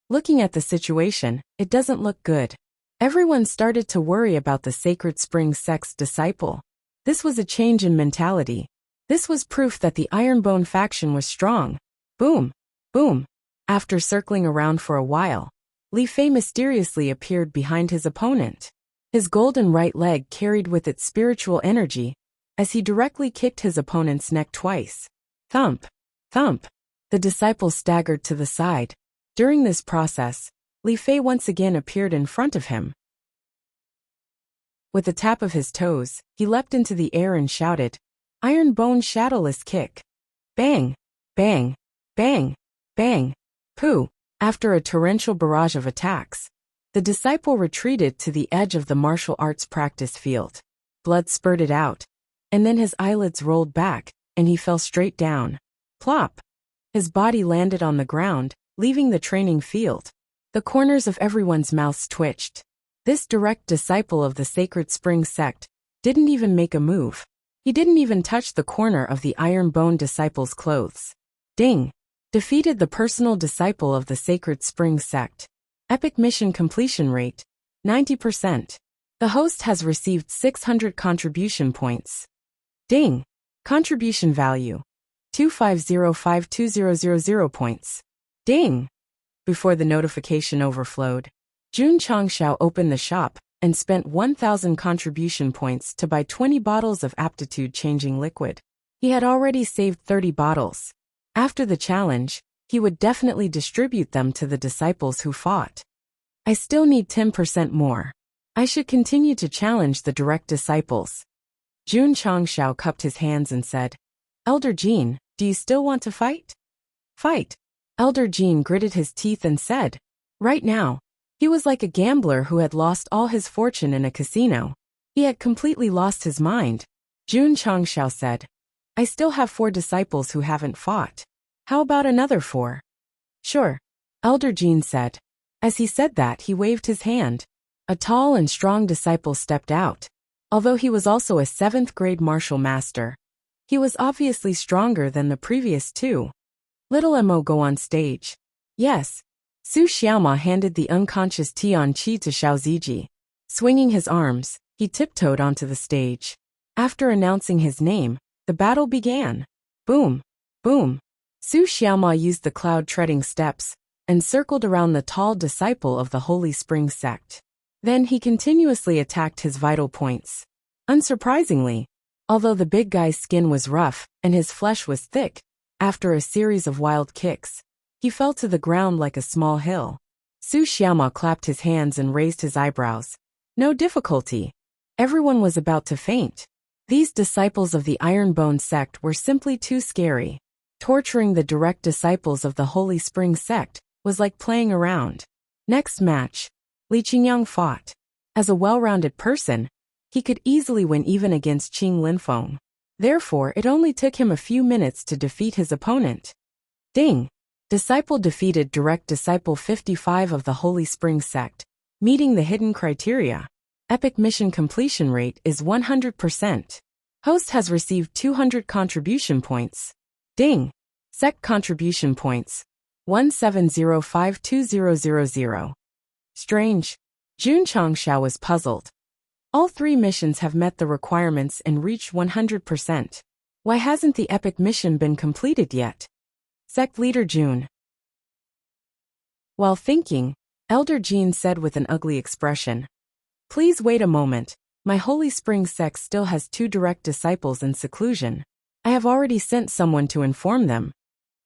Looking at the situation, it doesn't look good. Everyone started to worry about the Sacred Spring Sect's disciple. This was a change in mentality. This was proof that the Ironbone faction was strong. Boom! Boom! After circling around for a while, Li Fei mysteriously appeared behind his opponent. His golden right leg carried with it spiritual energy, as he directly kicked his opponent's neck twice. Thump! Thump! The disciple staggered to the side. During this process, Li Fei once again appeared in front of him. With a tap of his toes, he leapt into the air and shouted, "Ironbone Shadowless Kick!" Bang! Bang! Bang! Bang! Pooh! After a torrential barrage of attacks, the disciple retreated to the edge of the martial arts practice field. Blood spurted out, and then his eyelids rolled back, and he fell straight down. Plop! His body landed on the ground, leaving the training field. The corners of everyone's mouths twitched. This direct disciple of the Sacred Spring Sect didn't even make a move. He didn't even touch the corner of the Ironbone disciple's clothes. Ding! Defeated the personal disciple of the Sacred Spring Sect. Epic mission completion rate, 90%. The host has received 600 contribution points. Ding! Contribution value, 2505200 points. Ding! Before the notification overflowed, Jun Changshao opened the shop and spent 1,000 contribution points to buy 20 bottles of aptitude-changing liquid. He had already saved 30 bottles. After the challenge, he would definitely distribute them to the disciples who fought. I still need 10% more. I should continue to challenge the direct disciples. Jun Changshao cupped his hands and said, "Elder Jean, do you still want to fight?" Fight! Elder Jean gritted his teeth and said, right now, he was like a gambler who had lost all his fortune in a casino. He had completely lost his mind. Jun Changshao said, "I still have 4 disciples who haven't fought. How about another 4? Sure. Elder Jean said. As he said that, he waved his hand. A tall and strong disciple stepped out. Although he was also a 7th grade martial master, he was obviously stronger than the previous 2. Little Mo go on stage. Yes. Su Xiaoma handed the unconscious Tian Qi to Xiao Ziji. Swinging his arms, he tiptoed onto the stage. After announcing his name, the battle began. Boom! Boom! Su Xiaoma used the cloud-treading steps and circled around the tall disciple of the Holy Spring Sect. Then he continuously attacked his vital points. Unsurprisingly, although the big guy's skin was rough and his flesh was thick, after a series of wild kicks, he fell to the ground like a small hill. Su Xiaoma clapped his hands and raised his eyebrows. No difficulty. Everyone was about to faint. These disciples of the Ironbone Sect were simply too scary. Torturing the direct disciples of the Holy Spring Sect was like playing around. Next match, Li Qingyang fought. As a well-rounded person, he could easily win even against Qing Linfeng. Therefore, it only took him a few minutes to defeat his opponent. Ding! Disciple defeated direct disciple 55 of the Holy Spring Sect, meeting the hidden criteria. Epic mission completion rate is 100%. Host has received 200 contribution points. Ding! Sect contribution points, 1705200. Strange. Jun Changshao was puzzled. All 3 missions have met the requirements and reached 100%. Why hasn't the epic mission been completed yet? Sect Leader Jun. While thinking, Elder Jean said with an ugly expression, "Please wait a moment. My Holy Spring Sect still has 2 direct disciples in seclusion. I have already sent someone to inform them."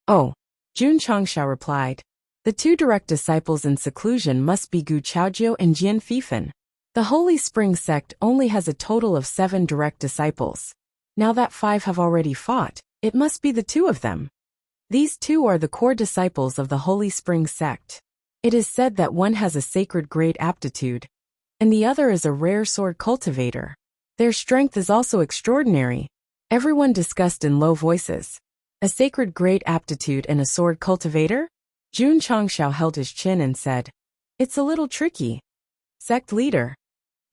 Oh, Jun Changshao replied. The 2 direct disciples in seclusion must be Gu Chaojiu and Jian Fifan. The Holy Spring Sect only has a total of 7 direct disciples. Now that 5 have already fought, it must be the 2 of them. These 2 are the core disciples of the Holy Spring Sect. It is said that one has a sacred grade aptitude, and the other is a rare sword cultivator. Their strength is also extraordinary. Everyone discussed in low voices. A sacred grade aptitude and a sword cultivator? Jun Changshao held his chin and said, "It's a little tricky." Sect Leader.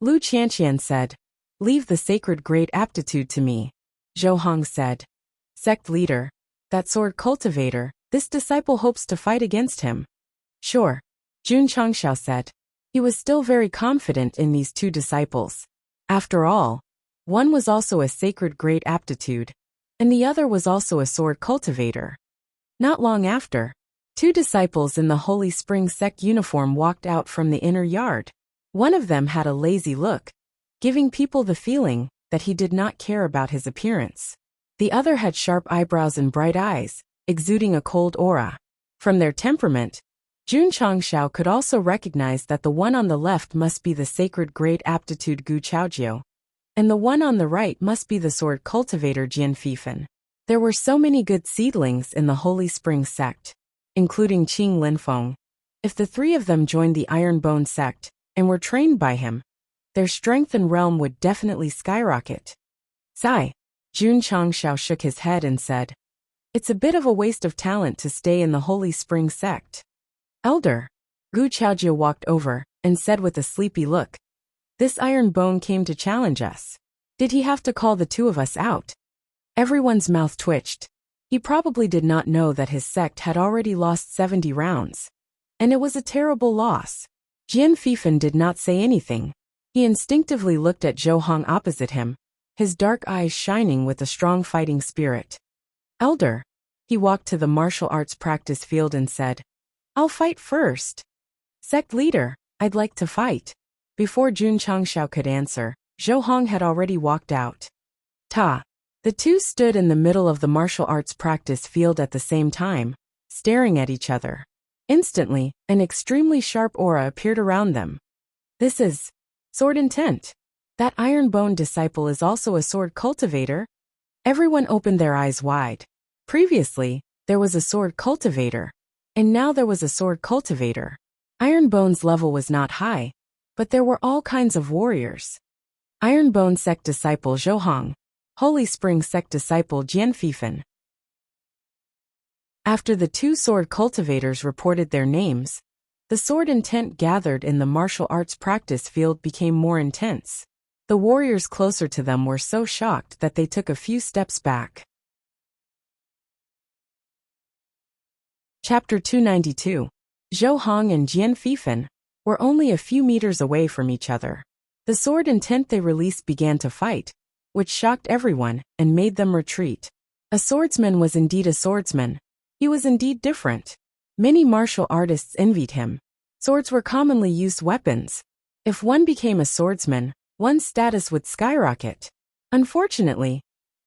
Lu Qianqian said, "Leave the sacred grade aptitude to me." Zhou Hong said, "Sect Leader, that sword cultivator, this disciple hopes to fight against him. Sure, Jun Changxiao said. He was still very confident in these two disciples. After all, one was also a sacred great aptitude, and the other was also a sword cultivator. Not long after, two disciples in the Holy Spring Sect uniform walked out from the inner yard. One of them had a lazy look, giving people the feeling that he did not care about his appearance. The other had sharp eyebrows and bright eyes, exuding a cold aura. From their temperament, Jun Changxiao could also recognize that the one on the left must be the sacred great aptitude Gu Chaojiu, and the one on the right must be the sword cultivator Jian Fifan. There were so many good seedlings in the Holy Spring Sect, including Qing Linfeng. If the three of them joined the Iron Bone Sect and were trained by him, their strength and realm would definitely skyrocket. Sigh. Jun Changxiao shook his head and said, "It's a bit of a waste of talent to stay in the Holy Spring Sect." Elder. Gu Chaojiu walked over and said with a sleepy look, "This Iron Bone came to challenge us. Did he have to call the two of us out?" Everyone's mouth twitched. He probably did not know that his sect had already lost 70 rounds. And it was a terrible loss. Jian Fifan did not say anything. He instinctively looked at Zhou Hong opposite him, his dark eyes shining with a strong fighting spirit. "Elder." He walked to the martial arts practice field and said, "I'll fight first." "Sect leader, I'd like to fight." Before Jun Changxiao could answer, Zhou Hong had already walked out. Ta. The two stood in the middle of the martial arts practice field at the same time, staring at each other. Instantly, an extremely sharp aura appeared around them. "This is sword intent. That Iron Bone disciple is also a sword cultivator?" Everyone opened their eyes wide. Previously, there was a sword cultivator, and now there was a sword cultivator. Iron Bone's level was not high, but there were all kinds of warriors. Iron Bone Sect disciple Zhou Hong, Holy Spring Sect disciple Jian Fifan. After the two sword cultivators reported their names, the sword intent gathered in the martial arts practice field became more intense. The warriors closer to them were so shocked that they took a few steps back. Chapter 292. Zhou Hong and Jian Fifan were only a few meters away from each other. The sword intent they released began to fight, which shocked everyone and made them retreat. A swordsman was indeed a swordsman. He was indeed different. Many martial artists envied him. Swords were commonly used weapons. If one became a swordsman, one's status would skyrocket. Unfortunately,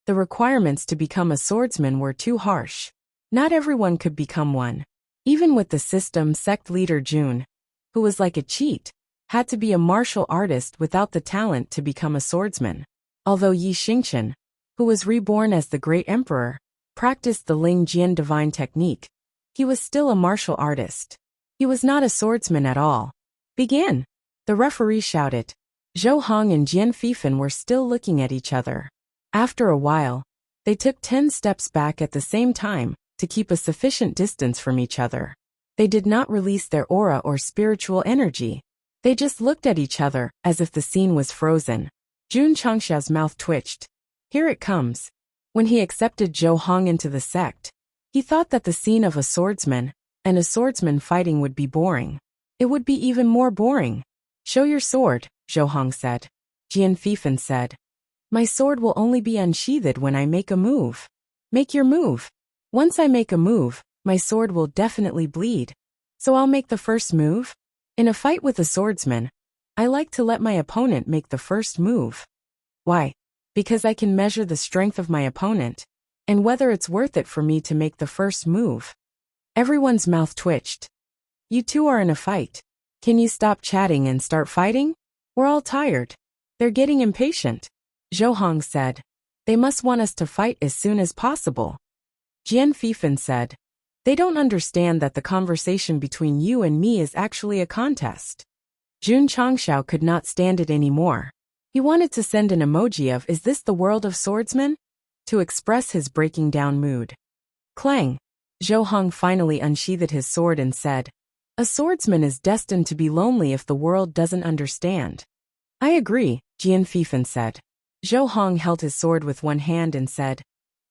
the requirements to become a swordsman were too harsh. Not everyone could become one. Even with the system, sect leader Jun, who was like a cheat, had to be a martial artist without the talent to become a swordsman. Although Yi Xingqian, who was reborn as the great emperor, practiced the Ling Jian divine technique, he was still a martial artist. He was not a swordsman at all. "Begin!" The referee shouted. Zhou Hong and Jian Fifan were still looking at each other. After a while, they took 10 steps back at the same time to keep a sufficient distance from each other. They did not release their aura or spiritual energy. They just looked at each other as if the scene was frozen. Jun Changxiao's mouth twitched. Here it comes. When he accepted Zhou Hong into the sect, he thought that the scene of a swordsman and a swordsman fighting would be boring. It would be even more boring. "Show your sword," Zhou Hong said. Jian Fifan said, "My sword will only be unsheathed when I make a move." "Make your move." "Once I make a move, my sword will definitely bleed. So I'll make the first move." In a fight with a swordsman, I like to let my opponent make the first move. Why? Because I can measure the strength of my opponent, and whether it's worth it for me to make the first move. Everyone's mouth twitched. "You two are in a fight. Can you stop chatting and start fighting? We're all tired." "They're getting impatient," Zhou Hong said. "They must want us to fight as soon as possible." Jian Fifan said, "They don't understand that the conversation between you and me is actually a contest." Jun Changxiao could not stand it anymore. He wanted to send an emoji of "Is this the world of swordsmen?" to express his breaking down mood. Clang! Zhou Hong finally unsheathed his sword and said, "A swordsman is destined to be lonely if the world doesn't understand." "I agree," Jian Fifan said. Zhou Hong held his sword with one hand and said,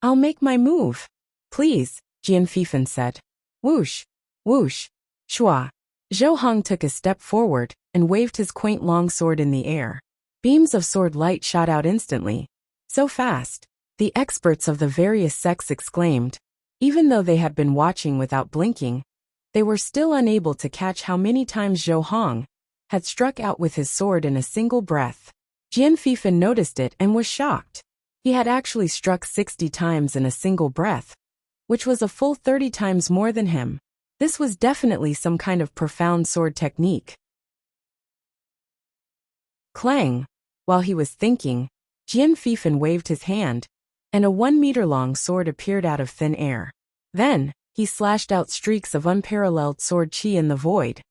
"I'll make my move." Please, Jian Fifan said. Whoosh, whoosh, shua. Zhou Hong took a step forward and waved his quaint long sword in the air. Beams of sword light shot out instantly. So fast, the experts of the various sects exclaimed. Even though they had been watching without blinking, they were still unable to catch how many times Zhou Hong had struck out with his sword in a single breath. Jian Fifan noticed it and was shocked. He had actually struck 60 times in a single breath, which was a full 30 times more than him. This was definitely some kind of profound sword technique. Clang! While he was thinking, Jian Fifan waved his hand, and a 1-meter-long sword appeared out of thin air. Then, he slashed out streaks of unparalleled sword chi in the void.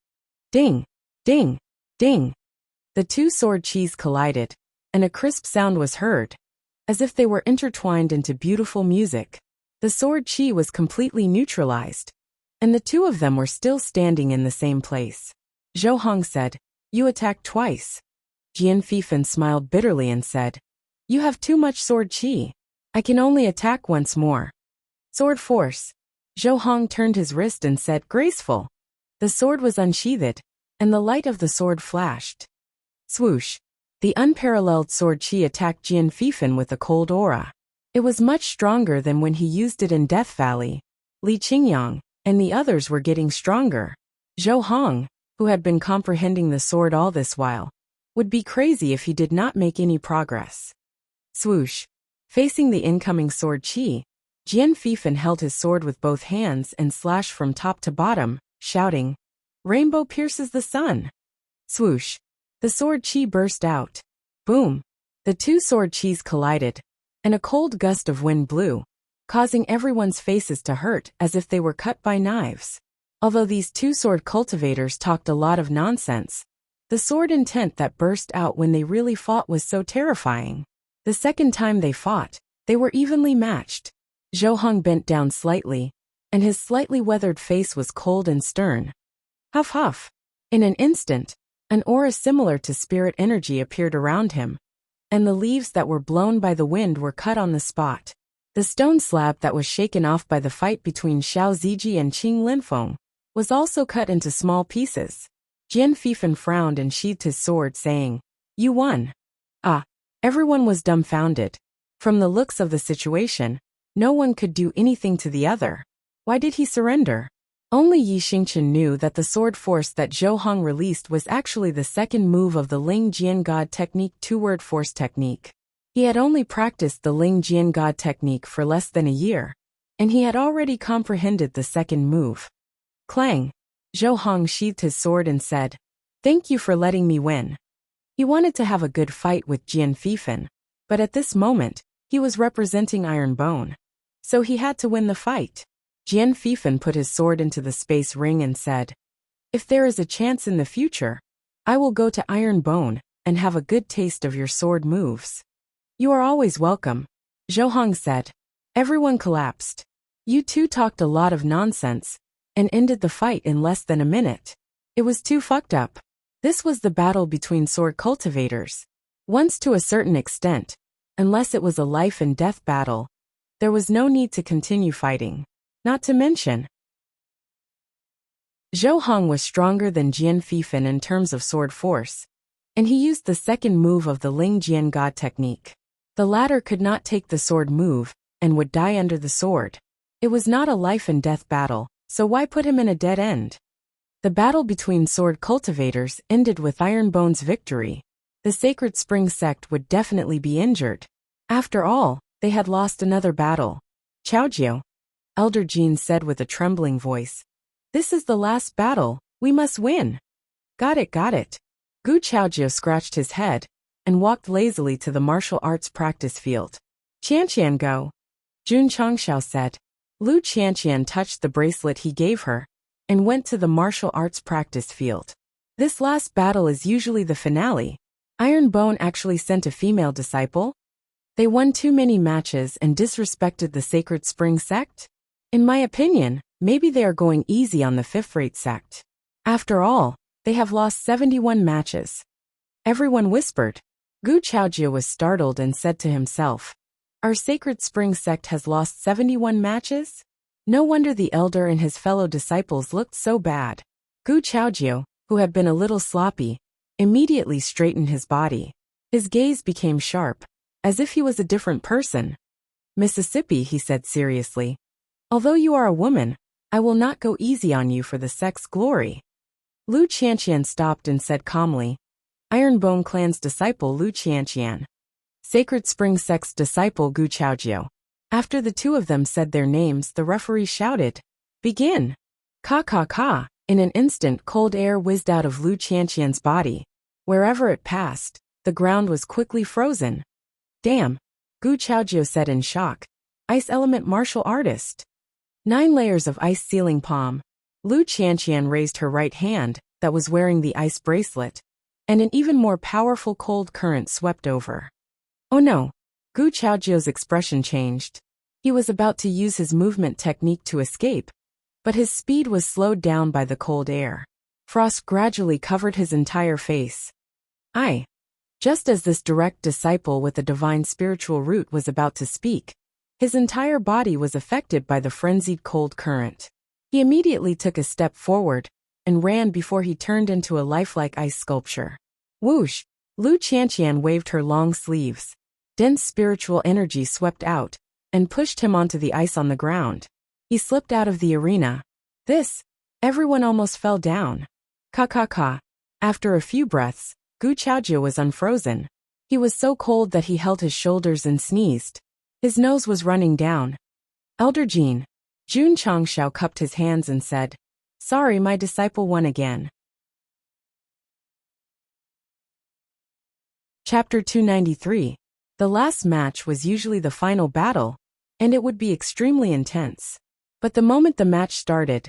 Ding! Ding! Ding! The two sword chis collided, and a crisp sound was heard, as if they were intertwined into beautiful music. The sword chi was completely neutralized, and the two of them were still standing in the same place. Zhou Hong said, "You attacked twice." Jian Fifan smiled bitterly and said, "You have too much sword chi. I can only attack once more." Sword force. Zhou Hong turned his wrist and said, "Graceful." The sword was unsheathed, and the light of the sword flashed. Swoosh. The unparalleled sword chi attacked Jian Fifan with a cold aura. It was much stronger than when he used it in Death Valley. Li Qingyang and the others were getting stronger. Zhou Hong, who had been comprehending the sword all this while, would be crazy if he did not make any progress. Swoosh. Facing the incoming sword chi, Jian Fifan held his sword with both hands and slashed from top to bottom, shouting, "Rainbow pierces the sun!" Swoosh. The sword chi burst out. Boom. The two sword chis collided, and a cold gust of wind blew, causing everyone's faces to hurt as if they were cut by knives. Although these two sword cultivators talked a lot of nonsense, the sword intent that burst out when they really fought was so terrifying. The second time they fought, they were evenly matched. Zhou Hong bent down slightly, and his slightly weathered face was cold and stern. Huff huff. In an instant, an aura similar to spirit energy appeared around him, and the leaves that were blown by the wind were cut on the spot. The stone slab that was shaken off by the fight between Xiao Ziji and Qing Linfeng was also cut into small pieces. Jian Fifan frowned and sheathed his sword, saying, "You won." Ah! Everyone was dumbfounded. From the looks of the situation, no one could do anything to the other. Why did he surrender? Only Yi Xingchen knew that the sword force that Zhou Hong released was actually the second move of the Ling Jian God technique, two-word force technique. He had only practiced the Ling Jian God technique for less than a year, and he had already comprehended the second move. Clang! Zhou Hong sheathed his sword and said, "Thank you for letting me win." He wanted to have a good fight with Jian Fifan, but at this moment, he was representing Iron Bone, so he had to win the fight. Jian Fifan put his sword into the space ring and said, "If there is a chance in the future, I will go to Iron Bone and have a good taste of your sword moves." "You are always welcome," Zhou Hong said. Everyone collapsed. You two talked a lot of nonsense and ended the fight in less than a minute. It was too fucked up. This was the battle between sword cultivators. Once to a certain extent, unless it was a life and death battle, there was no need to continue fighting. Not to mention, Zhou Hong was stronger than Jian Fifan in terms of sword force, and he used the second move of the Ling Jian God technique. The latter could not take the sword move, and would die under the sword. It was not a life and death battle, so why put him in a dead end? The battle between sword cultivators ended with Iron Bone's victory. The Sacred Spring Sect would definitely be injured. After all, they had lost another battle. "Chaojiu," Elder Jean said with a trembling voice. "This is the last battle, we must win." Got it, got it." Gu Chaojiu scratched his head and walked lazily to the martial arts practice field. "Qianqian go," Jun Changxiao said. Lu Qianqian touched the bracelet he gave her and went to the martial arts practice field. This last battle is usually the finale. Iron Bone actually sent a female disciple? They won too many matches and disrespected the Sacred Spring Sect? In my opinion, maybe they are going easy on the fifth-rate sect. After all, they have lost 71 matches. Everyone whispered. Gu Chaojiu was startled and said to himself, "Our Sacred Spring Sect has lost 71 matches? No wonder the elder and his fellow disciples looked so bad. Gu Chaojiu, who had been a little sloppy, immediately straightened his body. His gaze became sharp, as if he was a different person. Mississippi, he said seriously. Although you are a woman, I will not go easy on you for the sect's glory. Lu Qianqian stopped and said calmly, Ironbone Clan's disciple Lu Qianqian. Sacred Spring Sect's disciple Gu Chaojiu. After the two of them said their names, the referee shouted, Begin! Ka ka ka! In an instant, cold air whizzed out of Lu Qianqian's body. Wherever it passed, the ground was quickly frozen. Damn! Gu Chaojiu said in shock. Ice element martial artist. 9 layers of ice sealing palm. Lu Qianqian raised her right hand, that was wearing the ice bracelet, and an even more powerful cold current swept over. Oh no! Gu Chaojiu's expression changed. He was about to use his movement technique to escape, but his speed was slowed down by the cold air. Frost gradually covered his entire face. Just as this direct disciple with a divine spiritual root was about to speak, his entire body was affected by the frenzied cold current. He immediately took a step forward and ran before he turned into a lifelike ice sculpture. Whoosh! Lu Qianqian waved her long sleeves. Dense spiritual energy swept out and pushed him onto the ice on the ground. He slipped out of the arena. Everyone almost fell down. Ka ka ka. After a few breaths, Gu Chaojiu was unfrozen. He was so cold that he held his shoulders and sneezed. His nose was running down. Elder Jin. Jun Changshao cupped his hands and said, Sorry, my disciple won again. Chapter 293. The last match was usually the final battle, and it would be extremely intense. But the moment the match started,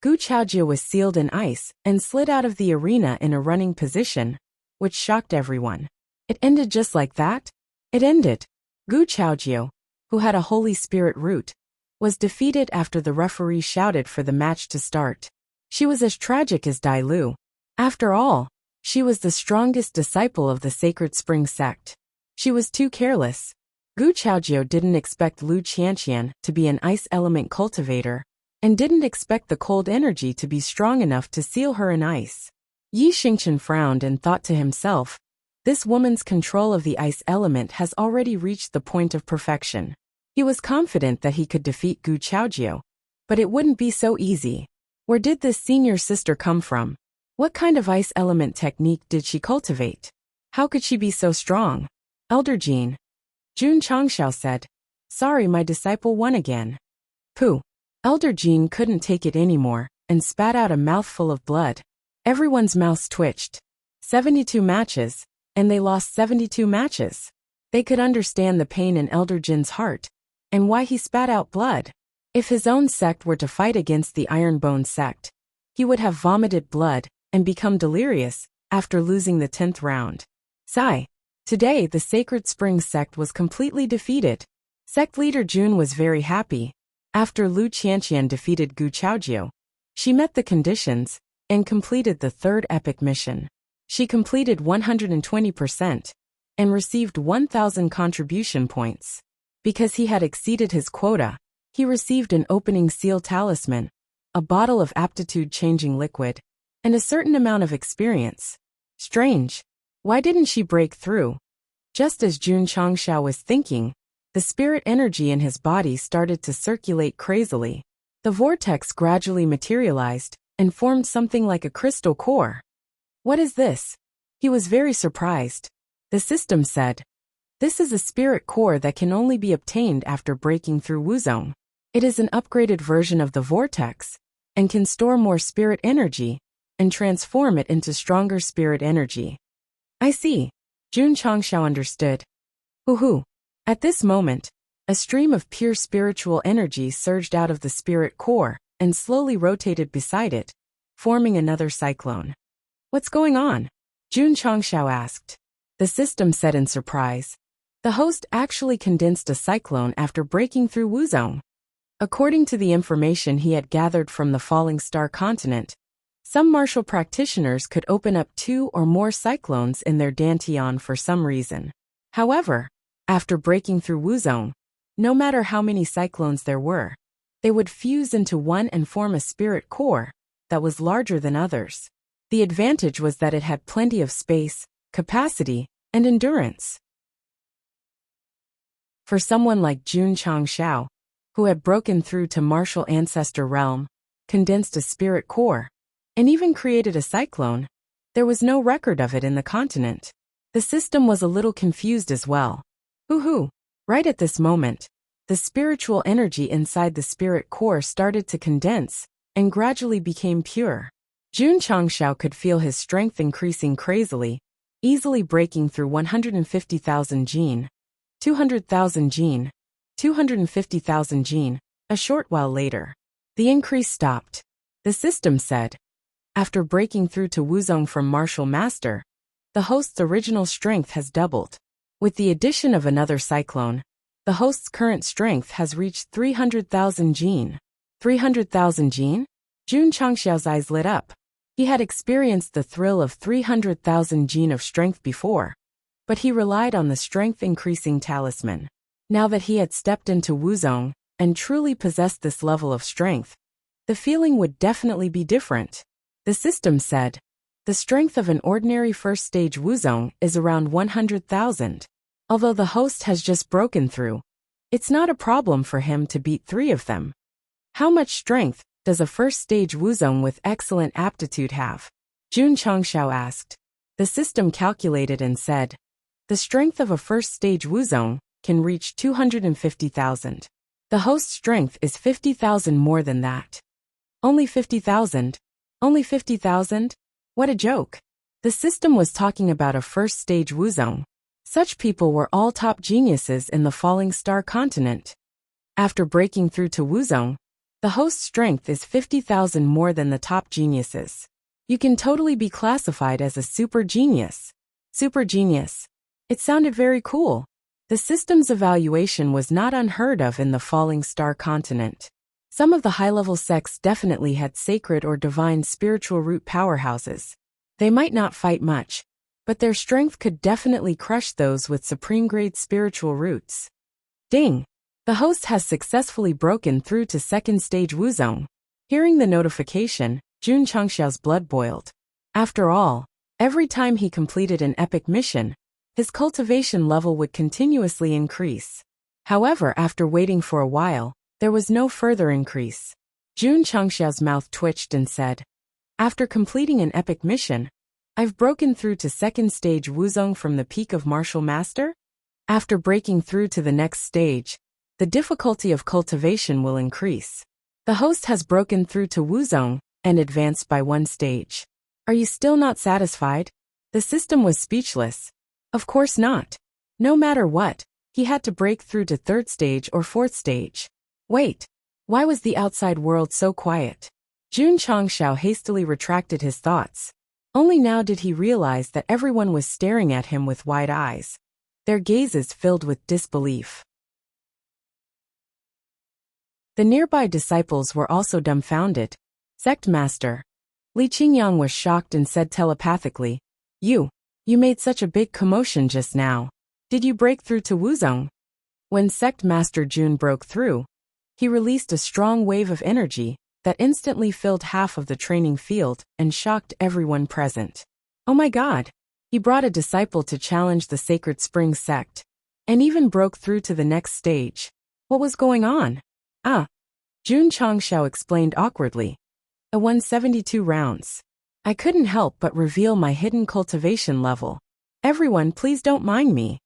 Gu Chaojiu was sealed in ice and slid out of the arena in a running position, which shocked everyone. It ended just like that? It ended. Gu Chaojiu, who had a Holy Spirit root, was defeated after the referee shouted for the match to start. She was as tragic as Dai Lu. After all, she was the strongest disciple of the Sacred Spring Sect. She was too careless. Gu Chaojiu didn't expect Lu Qianqian to be an ice element cultivator, and didn't expect the cold energy to be strong enough to seal her in ice. Yi Xingchen frowned and thought to himself, this woman's control of the ice element has already reached the point of perfection. He was confident that he could defeat Gu Chaojiu, but it wouldn't be so easy. Where did this senior sister come from? What kind of ice element technique did she cultivate? How could she be so strong? Elder Jin. Jun Changshao said, Sorry, my disciple won again. Pooh. Elder Jin couldn't take it anymore and spat out a mouthful of blood. Everyone's mouths twitched. 72 matches, and they lost 72 matches. They could understand the pain in Elder Jin's heart, and why he spat out blood. If his own sect were to fight against the Ironbone sect, he would have vomited blood and become delirious after losing the 10th round. Sigh. Today, the Sacred Spring Sect was completely defeated. Sect leader Jun was very happy. After Lu Qianqian defeated Gu Chaojiu, she met the conditions and completed the 3rd epic mission. She completed 120% and received 1,000 contribution points. Because he had exceeded his quota, he received an opening seal talisman, a bottle of aptitude-changing liquid, and a certain amount of experience. Strange. Why didn't she break through? Just as Jun Changshao was thinking, the spirit energy in his body started to circulate crazily. The vortex gradually materialized and formed something like a crystal core. What is this? He was very surprised. The system said, This is a spirit core that can only be obtained after breaking through Wuzong. It is an upgraded version of the vortex, and can store more spirit energy, and transform it into stronger spirit energy. I see. Jun Changshao understood. Hoo-hoo. At this moment, a stream of pure spiritual energy surged out of the spirit core and slowly rotated beside it, forming another cyclone. What's going on? Jun Changshao asked. The system said in surprise. The host actually condensed a cyclone after breaking through Wuzong. According to the information he had gathered from the Falling Star continent, some martial practitioners could open up 2 or more cyclones in their dantian for some reason. However, after breaking through Wuzong, no matter how many cyclones there were, They would fuse into one and form a spirit core that was larger than others. The advantage was that it had plenty of space, capacity, and endurance. For someone like Jun Changshao, who had broken through to martial ancestor realm, condensed a spirit core, and even created a cyclone, there was no record of it in the continent. The system was a little confused as well. Hoo-hoo! Right at this moment, the spiritual energy inside the spirit core started to condense and gradually became pure. Jun Changshao could feel his strength increasing crazily, easily breaking through 150,000 jin, 200,000 jin, 250,000 jin. A short while later, the increase stopped. The system said, after breaking through to Wuzong from martial master, the host's original strength has doubled. With the addition of another cyclone, the host's current strength has reached 300,000 jin. 300,000 jin? Jun Changshao's eyes lit up. He had experienced the thrill of 300,000 jin of strength before, but he relied on the strength-increasing talisman. Now that he had stepped into Wuzong and truly possessed this level of strength, the feeling would definitely be different. The system said, the strength of an ordinary first-stage Wuzong is around 100,000. Although the host has just broken through, it's not a problem for him to beat 3 of them. How much strength does a first-stage Wuzong with excellent aptitude have? Jun Changshao asked. The system calculated and said, the strength of a first-stage Wuzong can reach 250,000. The host's strength is 50,000 more than that. Only 50,000? Only 50,000? What a joke. The system was talking about a first-stage Wuzong. Such people were all top geniuses in the Falling Star continent. After breaking through to Wuzong, the host's strength is 50,000 more than the top geniuses. You can totally be classified as a super genius. Super genius. It sounded very cool. The system's evaluation was not unheard of in the Falling Star continent. Some of the high-level sects definitely had sacred or divine spiritual root powerhouses. They might not fight much, but their strength could definitely crush those with supreme-grade spiritual roots. Ding! The host has successfully broken through to second-stage Wuzong. Hearing the notification, Jun Changshao's blood boiled. After all, every time he completed an epic mission, his cultivation level would continuously increase. However, after waiting for a while, there was no further increase. Jun Changshao's mouth twitched and said, after completing an epic mission, I've broken through to second stage Wuzong from the peak of Martial Master? After breaking through to the next stage, the difficulty of cultivation will increase. The host has broken through to Wuzong and advanced by 1 stage. Are you still not satisfied? The system was speechless. Of course not. No matter what, he had to break through to 3rd stage or 4th stage. Wait, why was the outside world so quiet? Jun Changshao hastily retracted his thoughts. Only now did he realize that everyone was staring at him with wide eyes, their gazes filled with disbelief. The nearby disciples were also dumbfounded. Sect Master. Li Qingyang was shocked and said telepathically, You made such a big commotion just now. Did you break through to Wuzong? When Sect Master Jun broke through, he released a strong wave of energy that instantly filled half of the training field and shocked everyone present. Oh my God! He brought a disciple to challenge the Sacred Spring sect, and even broke through to the next stage. What was going on? Jun Changshao explained awkwardly. I won 72 rounds. I couldn't help but reveal my hidden cultivation level. Everyone, please don't mind me.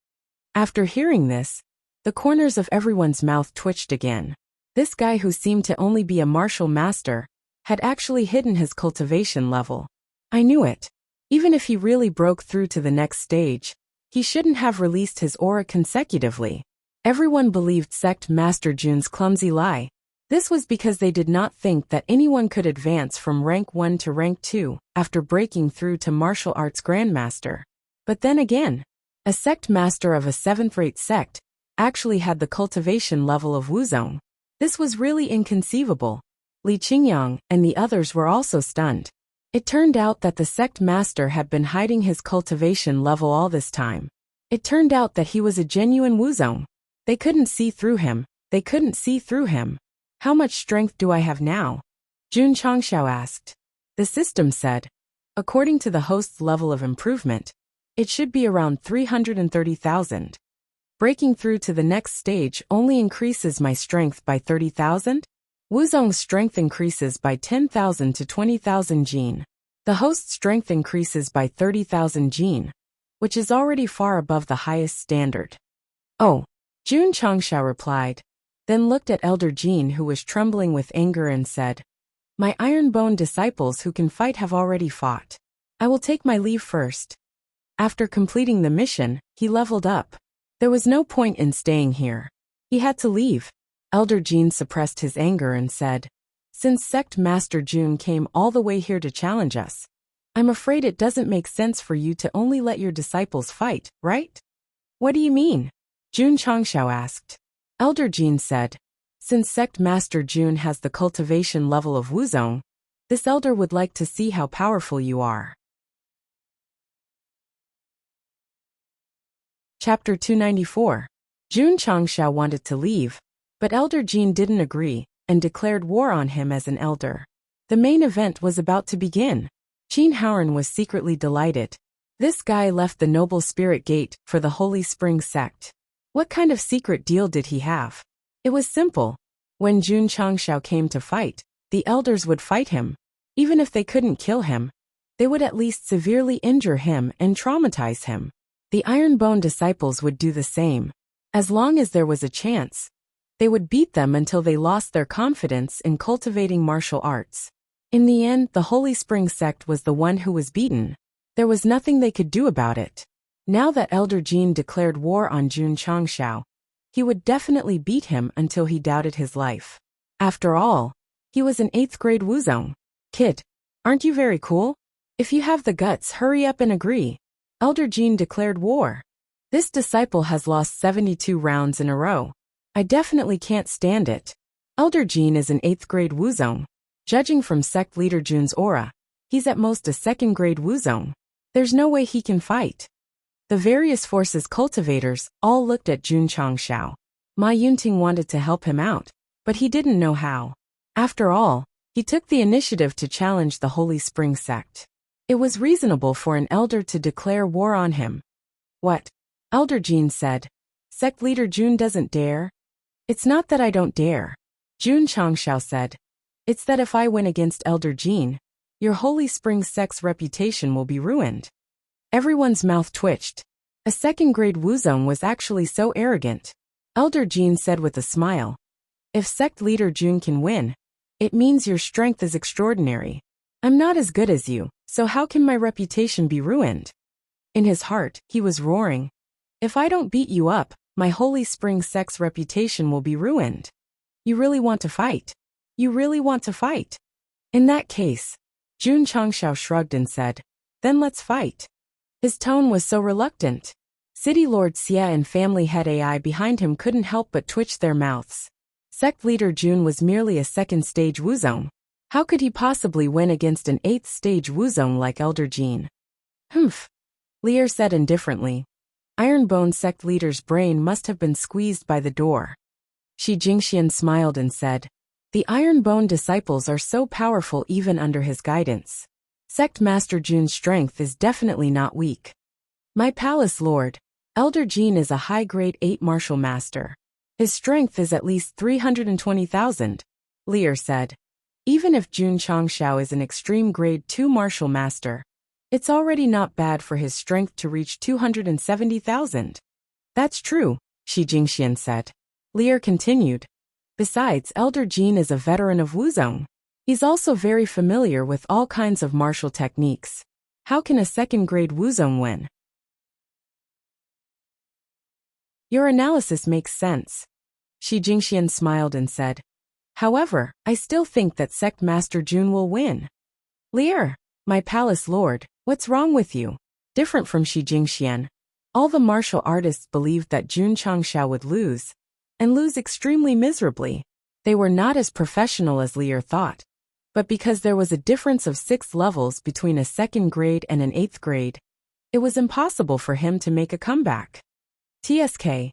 After hearing this, the corners of everyone's mouth twitched again. This guy who seemed to only be a martial master had actually hidden his cultivation level. I knew it. Even if he really broke through to the next stage, he shouldn't have released his aura consecutively. Everyone believed Sect Master Jun's clumsy lie. This was because they did not think that anyone could advance from rank 1 to rank 2 after breaking through to martial arts grandmaster. But then again, a sect master of a 7th-rate sect actually had the cultivation level of Wuzong. This was really inconceivable. Li Qingyang and the others were also stunned. It turned out that the sect master had been hiding his cultivation level all this time. It turned out that he was a genuine Wuzong. They couldn't see through him. How much strength do I have now? Jun Changxiao asked. The system said, according to the host's level of improvement, it should be around 330,000. Breaking through to the next stage only increases my strength by 30,000? Wuzong's strength increases by 10,000 to 20,000 jin. The host's strength increases by 30,000 jin, which is already far above the highest standard. Oh, Jun Changxiao replied, then looked at Elder Jin who was trembling with anger and said, my iron-bone disciples who can fight have already fought. I will take my leave first. After completing the mission, he leveled up. There was no point in staying here. He had to leave. Elder Jin suppressed his anger and said, since Sect Master Jun came all the way here to challenge us, I'm afraid it doesn't make sense for you to only let your disciples fight, right? What do you mean? Jun Changxiao asked. Elder Jin said, since Sect Master Jun has the cultivation level of Wuzong, this elder would like to see how powerful you are. Chapter 294. Jun Changxiao wanted to leave, but Elder Jin didn't agree and declared war on him as an elder. The main event was about to begin. Qin Haoran was secretly delighted. This guy left the Noble Spirit Gate for the Holy Spring Sect. What kind of secret deal did he have? It was simple. When Jun Changxiao came to fight, the elders would fight him. Even if they couldn't kill him, they would at least severely injure him and traumatize him. The Iron-Bone disciples would do the same. As long as there was a chance, they would beat them until they lost their confidence in cultivating martial arts. In the end, the Holy Spring Sect was the one who was beaten. There was nothing they could do about it. Now that Elder Jin declared war on Jun Changxiao, he would definitely beat him until he doubted his life. After all, he was an 8th grade Wuzong. Kid, aren't you very cool? If you have the guts, hurry up and agree. Elder Jin declared war. This disciple has lost 72 rounds in a row. I definitely can't stand it. Elder Jin is an 8th grade Wuzong. Judging from Sect Leader Jun's aura, he's at most a 2nd grade Wuzong. There's no way he can fight. The various forces cultivators all looked at Jun Changxiao. Ma Yunting wanted to help him out, but he didn't know how. After all, he took the initiative to challenge the Holy Spring Sect. It was reasonable for an elder to declare war on him. What? Elder Jin said. Sect Leader Jun doesn't dare? It's not that I don't dare. Jun Changxiao said. It's that if I win against Elder Jin, your Holy Spring Sect's reputation will be ruined. Everyone's mouth twitched. A 2nd grade Wuzong was actually so arrogant. Elder Jin said with a smile. If Sect Leader Jun can win, it means your strength is extraordinary. I'm not as good as you, so how can my reputation be ruined? In his heart, he was roaring. If I don't beat you up, my Holy Spring Sect's reputation will be ruined. You really want to fight? You really want to fight? In that case, Jun Changxiao shrugged and said, then let's fight. His tone was so reluctant. City Lord Xia and family head AI behind him couldn't help but twitch their mouths. Sect Leader Jun was merely a 2nd stage Wuzong. How could he possibly win against an 8th stage Wuzong like Elder Jin? Humph. Lear said indifferently. Ironbone Sect Leader's brain must have been squeezed by the door. Shi Jingxian smiled and said, the Ironbone disciples are so powerful even under his guidance. Sect Master Jun's strength is definitely not weak. My palace lord, Elder Jin is a high-grade 8 martial master. His strength is at least 320,000, Lear said. Even if Jun Changxiao is an extreme grade 2 martial master, it's already not bad for his strength to reach 270,000. That's true, Shi Jingxian said. Lear continued. Besides, Elder Jin is a veteran of Wuzong. He's also very familiar with all kinds of martial techniques. How can a 2nd grade Wuzong win? Your analysis makes sense. Shi Jingxian smiled and said. However, I still think that Sect Master Jun will win. Lear, my palace lord, what's wrong with you? Different from Shi Jingxian, all the martial artists believed that Jun Changxiao would lose, and lose extremely miserably. They were not as professional as Lear thought. But because there was a difference of 6 levels between a 2nd grade and an 8th grade, it was impossible for him to make a comeback. TSK.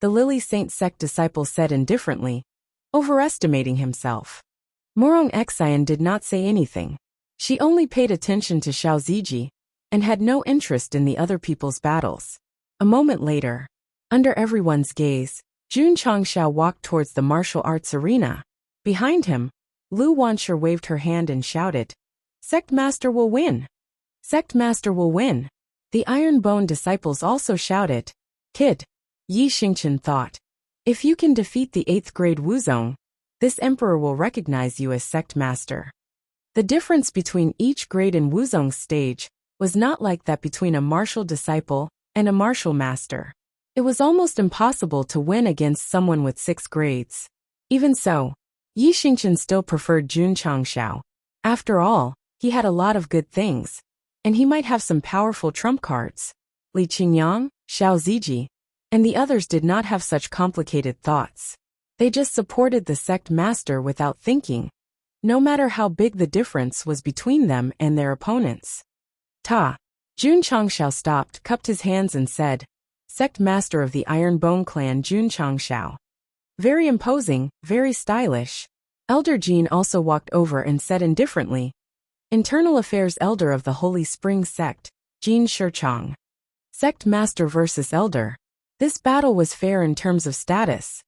The Lily Saint Sect disciple said indifferently. overestimating himself. Morong Xian did not say anything. She only paid attention to Xiao Ziji and had no interest in the other people's battles. A moment later, under everyone's gaze, Jun Changxiao walked towards the martial arts arena. Behind him, Lu Wanshi waved her hand and shouted, "Sect Master will win! Sect Master will win!" The Iron Bone disciples also shouted, "Kid," Yi Xingchen thought, "if you can defeat the 8th grade Wuzong, this emperor will recognize you as Sect Master." The difference between each grade in Wuzong's stage was not like that between a martial disciple and a martial master. It was almost impossible to win against someone with 6 grades. Even so, Yi Xingchen still preferred Jun Changxiao. After all, he had a lot of good things, and he might have some powerful trump cards. Li Qingyang, Xiao Ziji, and the others did not have such complicated thoughts. They just supported the sect master without thinking, no matter how big the difference was between them and their opponents. Jun Changxiao stopped, cupped his hands and said, "Sect master of the Iron Bone clan Jun Changxiao." Very imposing, very stylish. Elder Jin also walked over and said indifferently, "Internal Affairs Elder of the Holy Spring Sect, Jin Shichang." Sect master versus elder. This battle was fair in terms of status.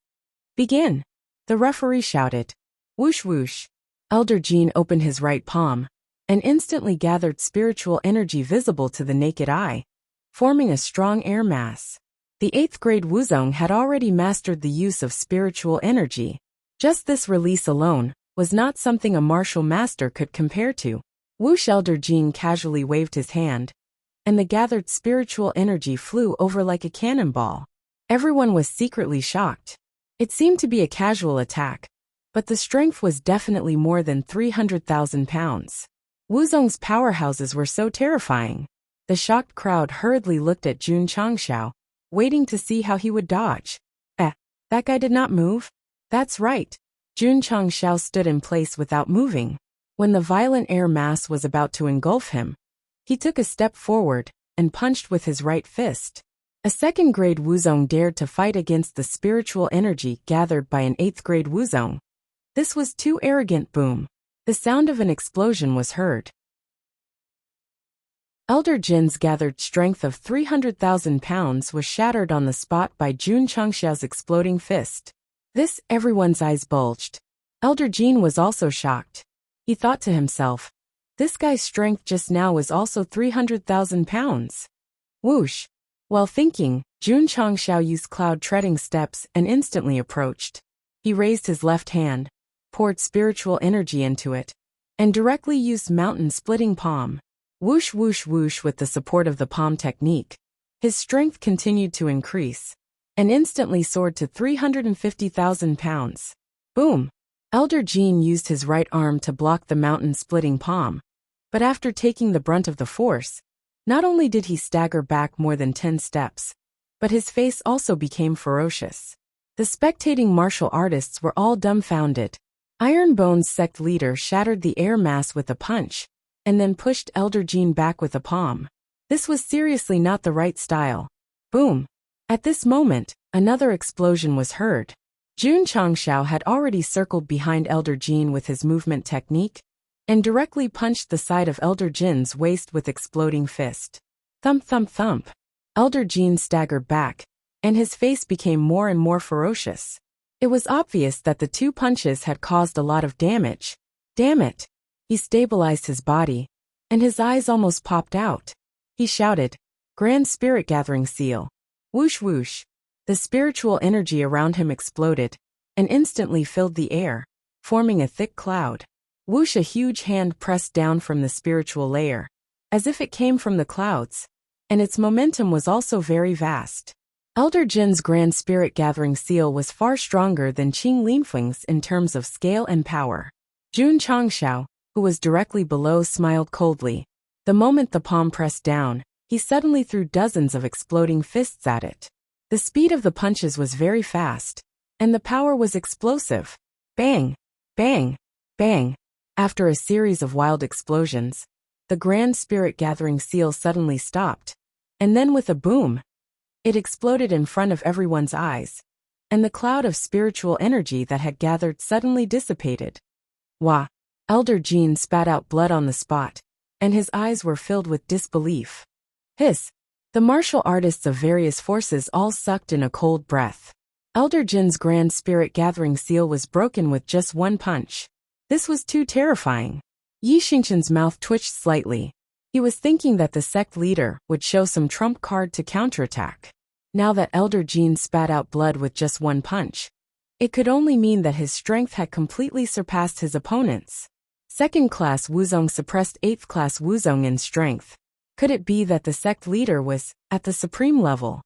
"Begin!" The referee shouted. Whoosh whoosh. Elder Jin opened his right palm and instantly gathered spiritual energy visible to the naked eye, forming a strong air mass. The 8th grade Wuzong had already mastered the use of spiritual energy. Just this release alone was not something a martial master could compare to. Whoosh! Elder Jin casually waved his hand, and the gathered spiritual energy flew over like a cannonball. Everyone was secretly shocked. It seemed to be a casual attack, but the strength was definitely more than 300,000 pounds. Wuzong's powerhouses were so terrifying. The shocked crowd hurriedly looked at Jun Changxiao, waiting to see how he would dodge. That guy did not move? That's right. Jun Changxiao stood in place without moving. When the violent air mass was about to engulf him, he took a step forward and punched with his right fist. A 2nd grade Wuzong dared to fight against the spiritual energy gathered by an 8th grade Wuzong. This was too arrogant. Boom. The sound of an explosion was heard. Elder Jin's gathered strength of 300,000 pounds was shattered on the spot by Jun Changxiao's exploding fist. Everyone's eyes bulged. Elder Jin was also shocked. He thought to himself, this guy's strength just now was also 300,000 pounds. Whoosh! While thinking, Jun Changxiao used cloud treading steps and instantly approached. He raised his left hand, poured spiritual energy into it, and directly used mountain splitting palm. Whoosh whoosh whoosh. With the support of the palm technique, his strength continued to increase, and instantly soared to 350,000 pounds. Boom! Elder Jin used his right arm to block the mountain splitting palm, but after taking the brunt of the force, not only did he stagger back more than 10 steps, but his face also became ferocious. The spectating martial artists were all dumbfounded. Iron Bone's sect leader shattered the air mass with a punch, and then pushed Elder Jin back with a palm. This was seriously not the right style. Boom! At this moment, another explosion was heard. Jun Changxiao had already circled behind Elder Jin with his movement technique, and directly punched the side of Elder Jin's waist with exploding fist. Thump thump thump. Elder Jin staggered back, and his face became more and more ferocious. It was obvious that the 2 punches had caused a lot of damage. Damn it! He stabilized his body, and his eyes almost popped out. He shouted, "Grand Spirit Gathering Seal!" Whoosh whoosh. The spiritual energy around him exploded, and instantly filled the air, forming a thick cloud. Whoosh! A huge hand pressed down from the spiritual layer, as if it came from the clouds, and its momentum was also very vast. Elder Jin's Grand Spirit Gathering Seal was far stronger than Qing Linfeng's in terms of scale and power. Jun Changxiao, who was directly below, smiled coldly. The moment the palm pressed down, he suddenly threw dozens of exploding fists at it. The speed of the punches was very fast, and the power was explosive. Bang! Bang! Bang! After a series of wild explosions, the Grand Spirit Gathering Seal suddenly stopped, and then with a boom, it exploded in front of everyone's eyes, and the cloud of spiritual energy that had gathered suddenly dissipated. Wah! Elder Jean spat out blood on the spot, and his eyes were filled with disbelief. Hiss! The martial artists of various forces all sucked in a cold breath. Elder Jin's grand spirit gathering seal was broken with just one punch. This was too terrifying. Yi Xingqian's mouth twitched slightly. He was thinking that the sect leader would show some trump card to counterattack. Now that Elder Jean spat out blood with just one punch, it could only mean that his strength had completely surpassed his opponent's. Second-class Wuzong suppressed 8th-class Wuzong in strength. Could it be that the sect leader was at the supreme level?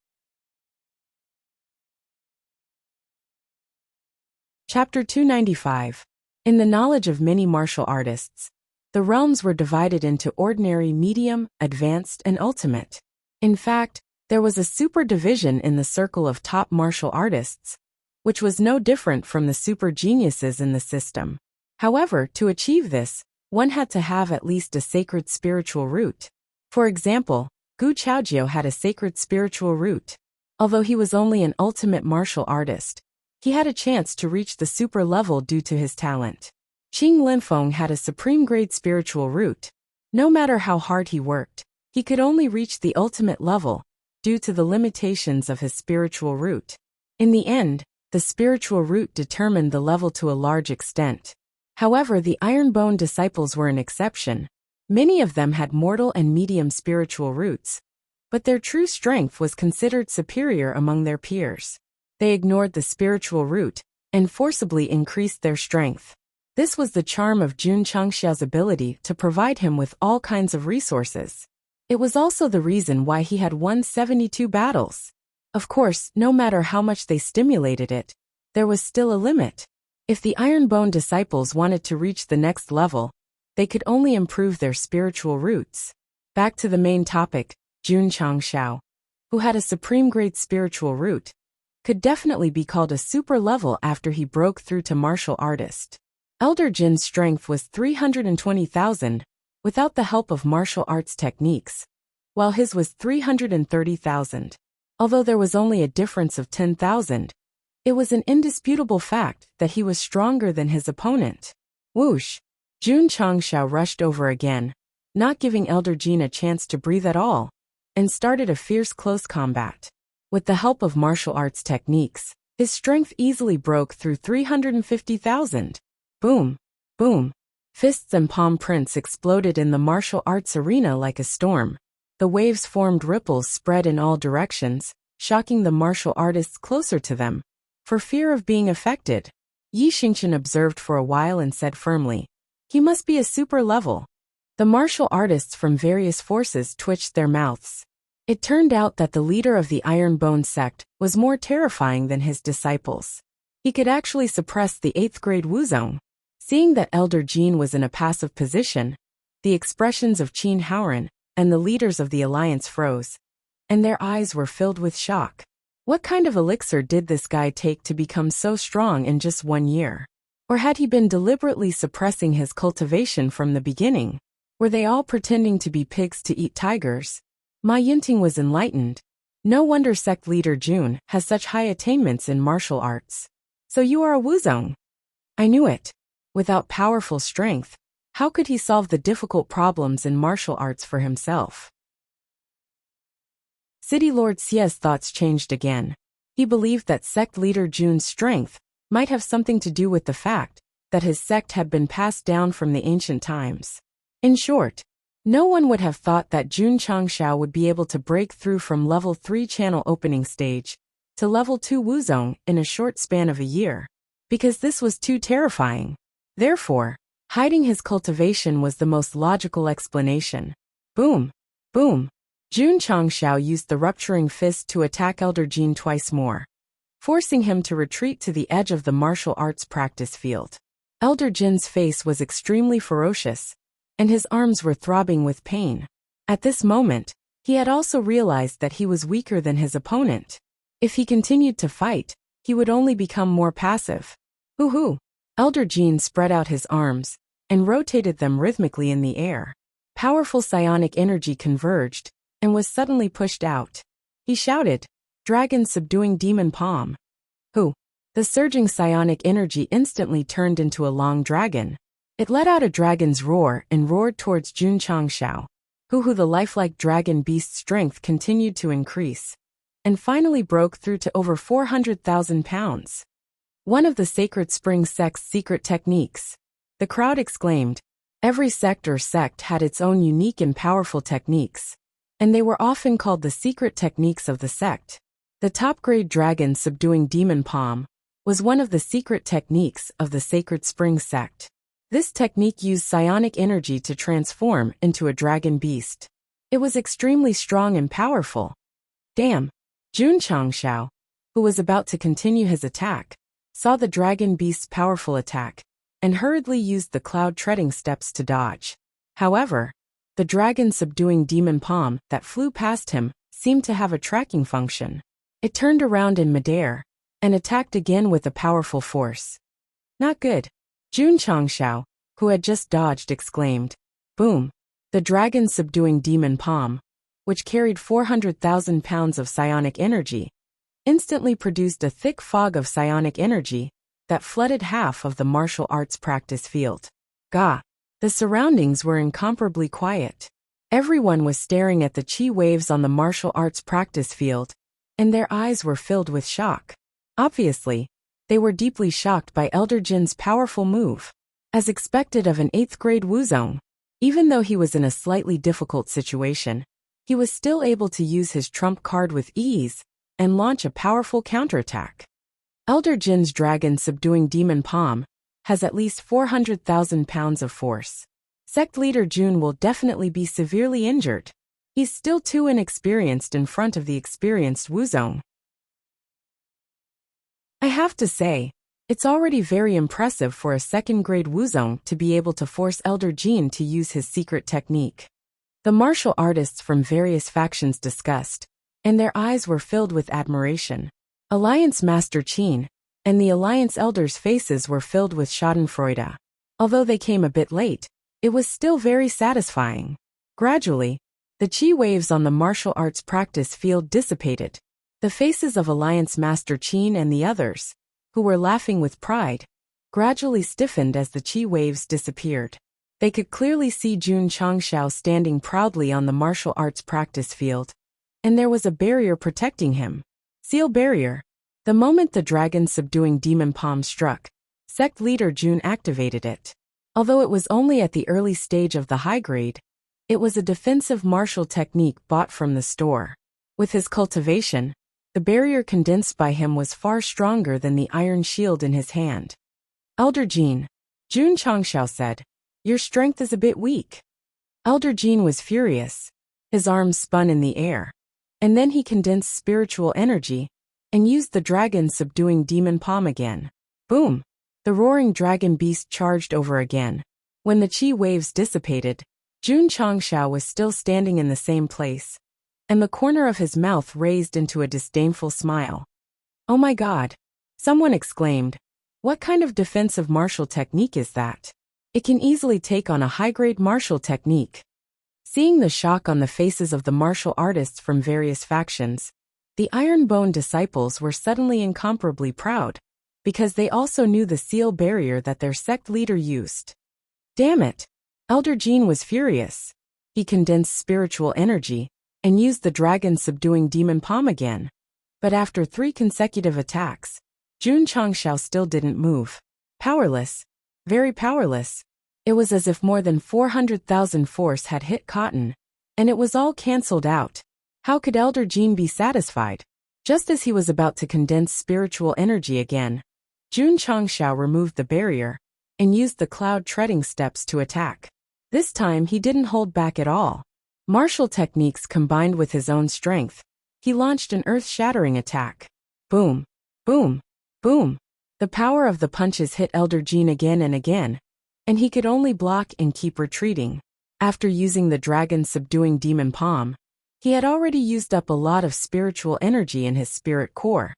Chapter 295. In the knowledge of many martial artists, the realms were divided into ordinary, medium, advanced, and ultimate. In fact, there was a super division in the circle of top martial artists, which was no different from the super geniuses in the system. However, to achieve this, one had to have at least a sacred spiritual root. For example, Gu Chaojiu had a sacred spiritual root. Although he was only an ultimate martial artist, he had a chance to reach the super level due to his talent. Qing Linfeng had a supreme grade spiritual root. No matter how hard he worked, he could only reach the ultimate level due to the limitations of his spiritual root. In the end, the spiritual root determined the level to a large extent. However, the Ironbone disciples were an exception. Many of them had mortal and medium spiritual roots, but their true strength was considered superior among their peers. They ignored the spiritual root and forcibly increased their strength. This was the charm of Jun Changxiao's ability to provide him with all kinds of resources. It was also the reason why he had won 72 battles. Of course, no matter how much they stimulated it, there was still a limit. If the Ironbone disciples wanted to reach the next level, they could only improve their spiritual roots. Back to the main topic, Jun Changxiao, who had a supreme grade spiritual root, could definitely be called a super level after he broke through to martial artist. Elder Jin's strength was 320,000, without the help of martial arts techniques, while his was 330,000. Although there was only a difference of 10,000, it was an indisputable fact that he was stronger than his opponent. Whoosh! Jun Changxiao rushed over again, not giving Elder Jin a chance to breathe at all, and started a fierce close combat. With the help of martial arts techniques, his strength easily broke through 350,000. Boom! Boom! Fists and palm prints exploded in the martial arts arena like a storm. The waves formed ripples spread in all directions, shocking the martial artists closer to them. For fear of being affected, Yi Xingqian observed for a while and said firmly, "He must be a super level." The martial artists from various forces twitched their mouths. It turned out that the leader of the Ironbone sect was more terrifying than his disciples. He could actually suppress the 8th grade Wuzong. Seeing that Elder Jin was in a passive position, the expressions of Qin Haoran and the leaders of the alliance froze, and their eyes were filled with shock. What kind of elixir did this guy take to become so strong in just 1 year? Or had he been deliberately suppressing his cultivation from the beginning? Were they all pretending to be pigs to eat tigers? Ma Yinting was enlightened. No wonder sect leader Jun has such high attainments in martial arts. So you are a Wuzong? I knew it. Without powerful strength, how could he solve the difficult problems in martial arts for himself? City Lord Xia's thoughts changed again. He believed that sect leader Jun's strength might have something to do with the fact that his sect had been passed down from the ancient times. In short, no one would have thought that Jun Changxiao would be able to break through from level 3 channel opening stage to level 2 Wuzong in a short span of a year, because this was too terrifying. Therefore, hiding his cultivation was the most logical explanation. Boom! Boom! Jun Changxiao used the rupturing fist to attack Elder Jin twice more, forcing him to retreat to the edge of the martial arts practice field. Elder Jin's face was extremely ferocious, and his arms were throbbing with pain. At this moment, he had also realized that he was weaker than his opponent. If he continued to fight, he would only become more passive. Hoo-hoo! Elder Jin spread out his arms and rotated them rhythmically in the air. Powerful psionic energy converged and was suddenly pushed out. He shouted, "Dragon subduing demon palm." Who? The surging psionic energy instantly turned into a long dragon. It let out a dragon's roar and roared towards Jun Changshao, who the lifelike dragon beast's strength continued to increase, and finally broke through to over 400,000 pounds. One of the Sacred Spring Sect's secret techniques. The crowd exclaimed. Every sect had its own unique and powerful techniques, and they were often called the secret techniques of the sect. The top-grade dragon subduing demon palm was one of the secret techniques of the Sacred Spring Sect. This technique used psionic energy to transform into a dragon beast. It was extremely strong and powerful. Damn! Jun Changshao, who was about to continue his attack, saw the dragon beast's powerful attack, and hurriedly used the cloud treading steps to dodge. However, the dragon subduing demon palm that flew past him seemed to have a tracking function. It turned around in midair and attacked again with a powerful force. Not good. Jun Changshao, who had just dodged, exclaimed. Boom! The dragon subduing demon palm, which carried 400,000 pounds of psionic energy, instantly produced a thick fog of psionic energy that flooded half of the martial arts practice field. Gah! The surroundings were incomparably quiet. Everyone was staring at the chi waves on the martial arts practice field, and their eyes were filled with shock. Obviously, they were deeply shocked by Elder Jin's powerful move. As expected of an 8th grade Wuzong, even though he was in a slightly difficult situation, he was still able to use his trump card with ease and launch a powerful counterattack. Elder Jin's dragon subduing demon palm has at least 400,000 pounds of force. Sect leader Jun will definitely be severely injured. He's still too inexperienced in front of the experienced Wuzong. I have to say, it's already very impressive for a 2nd grade Wuzong to be able to force Elder Jin to use his secret technique. The martial artists from various factions discussed, and their eyes were filled with admiration. Alliance Master Qin and the Alliance Elders' faces were filled with schadenfreude. Although they came a bit late, it was still very satisfying. Gradually, the chi waves on the martial arts practice field dissipated. The faces of Alliance Master Qin and the others, who were laughing with pride, gradually stiffened as the chi waves disappeared. They could clearly see Jun Changshao standing proudly on the martial arts practice field, and there was a barrier protecting him. Seal barrier. The moment the dragon subduing demon palm struck, Sect leader Jun activated it. Although it was only at the early stage of the high grade, it was a defensive martial technique bought from the store. With his cultivation, the barrier condensed by him was far stronger than the iron shield in his hand. Elder Jin, Jun Changshao said, your strength is a bit weak. Elder Jin was furious. His arms spun in the air, and then he condensed spiritual energy and used the dragon subduing demon palm again. Boom! The roaring dragon beast charged over again. When the chi waves dissipated, Jun Changshao was still standing in the same place, and the corner of his mouth raised into a disdainful smile. Oh my god! Someone exclaimed. What kind of defensive martial technique is that? It can easily take on a high-grade martial technique. Seeing the shock on the faces of the martial artists from various factions, the Ironbone disciples were suddenly incomparably proud, because they also knew the seal barrier that their sect leader used. Damn it! Elder Jin was furious. He condensed spiritual energy and used the dragon subduing demon palm again. But after 3 consecutive attacks, Jun Changshao still didn't move. Powerless. Very powerless. It was as if more than 400,000 force had hit cotton, and it was all cancelled out. How could Elder Jin be satisfied? Just as he was about to condense spiritual energy again, Jun Changshao removed the barrier and used the cloud treading steps to attack. This time he didn't hold back at all. Martial techniques combined with his own strength, he launched an earth-shattering attack. Boom! Boom! Boom! The power of the punches hit Elder Jin again and again, and he could only block and keep retreating. After using the dragon subduing demon palm, he had already used up a lot of spiritual energy in his spirit core,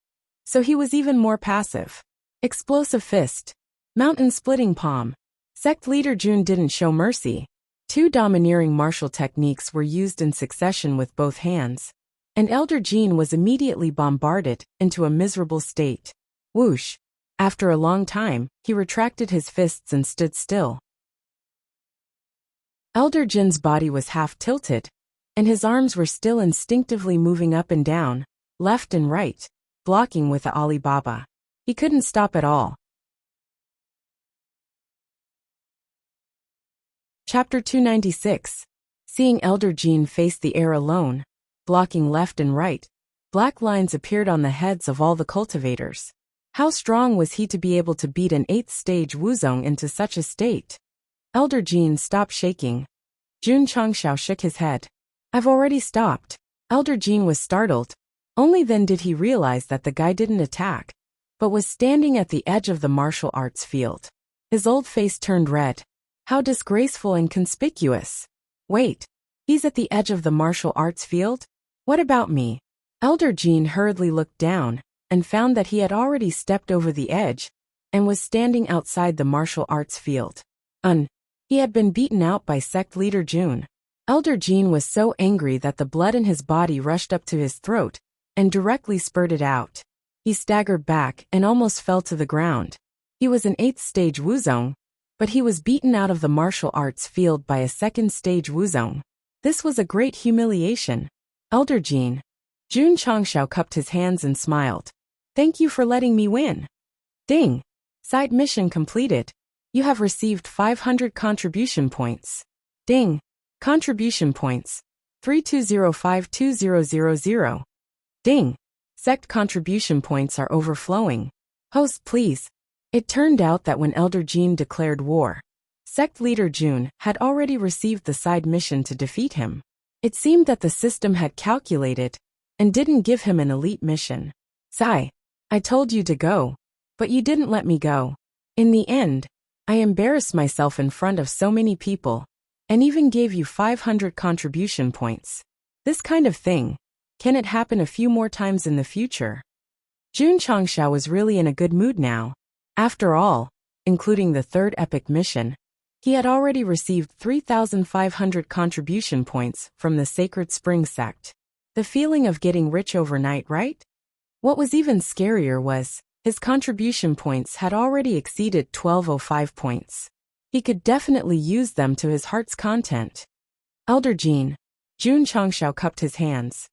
so he was even more passive. Explosive fist. Mountain splitting palm. Sect leader Jun didn't show mercy. 2 domineering martial techniques were used in succession with both hands, and Elder Jin was immediately bombarded into a miserable state. Whoosh! After a long time, he retracted his fists and stood still. Elder Jin's body was half tilted, and his arms were still instinctively moving up and down, left and right, blocking with the Alibaba. He couldn't stop at all. Chapter 296. Seeing Elder Jin face the air alone, blocking left and right, black lines appeared on the heads of all the cultivators. How strong was he to be able to beat an 8th stage Wuzong into such a state? Elder Jin stopped shaking. Jun Changshao shook his head. I've already stopped. Elder Jin was startled. Only then did he realize that the guy didn't attack, but was standing at the edge of the martial arts field. His old face turned red. How disgraceful and conspicuous. Wait, he's at the edge of the martial arts field? What about me? Elder Jin hurriedly looked down and found that he had already stepped over the edge and was standing outside the martial arts field. He had been beaten out by Sect leader Jun. Elder Jin was so angry that the blood in his body rushed up to his throat and directly spurted out. He staggered back and almost fell to the ground. He was an 8th stage Wuzong, but he was beaten out of the martial arts field by a 2nd stage Wuzong. This was a great humiliation. Elder Jin. Jun Changshao cupped his hands and smiled. Thank you for letting me win. Ding! Side mission completed. You have received 500 contribution points. Ding! Contribution points. 32052000. Ding! Sect contribution points are overflowing. Host please. It turned out that when Elder Jin declared war, Sect leader Jun had already received the side mission to defeat him. It seemed that the system had calculated and didn't give him an elite mission. Sigh. I told you to go, but you didn't let me go. In the end, I embarrassed myself in front of so many people, and even gave you 500 contribution points. This kind of thing, can it happen a few more times in the future? Jun Changshao was really in a good mood now. After all, including the 3rd epic mission, he had already received 3,500 contribution points from the Sacred Spring Sect. The feeling of getting rich overnight, right? What was even scarier was, his contribution points had already exceeded 1205 points. He could definitely use them to his heart's content. Elder Jin. Jun Changshao cupped his hands.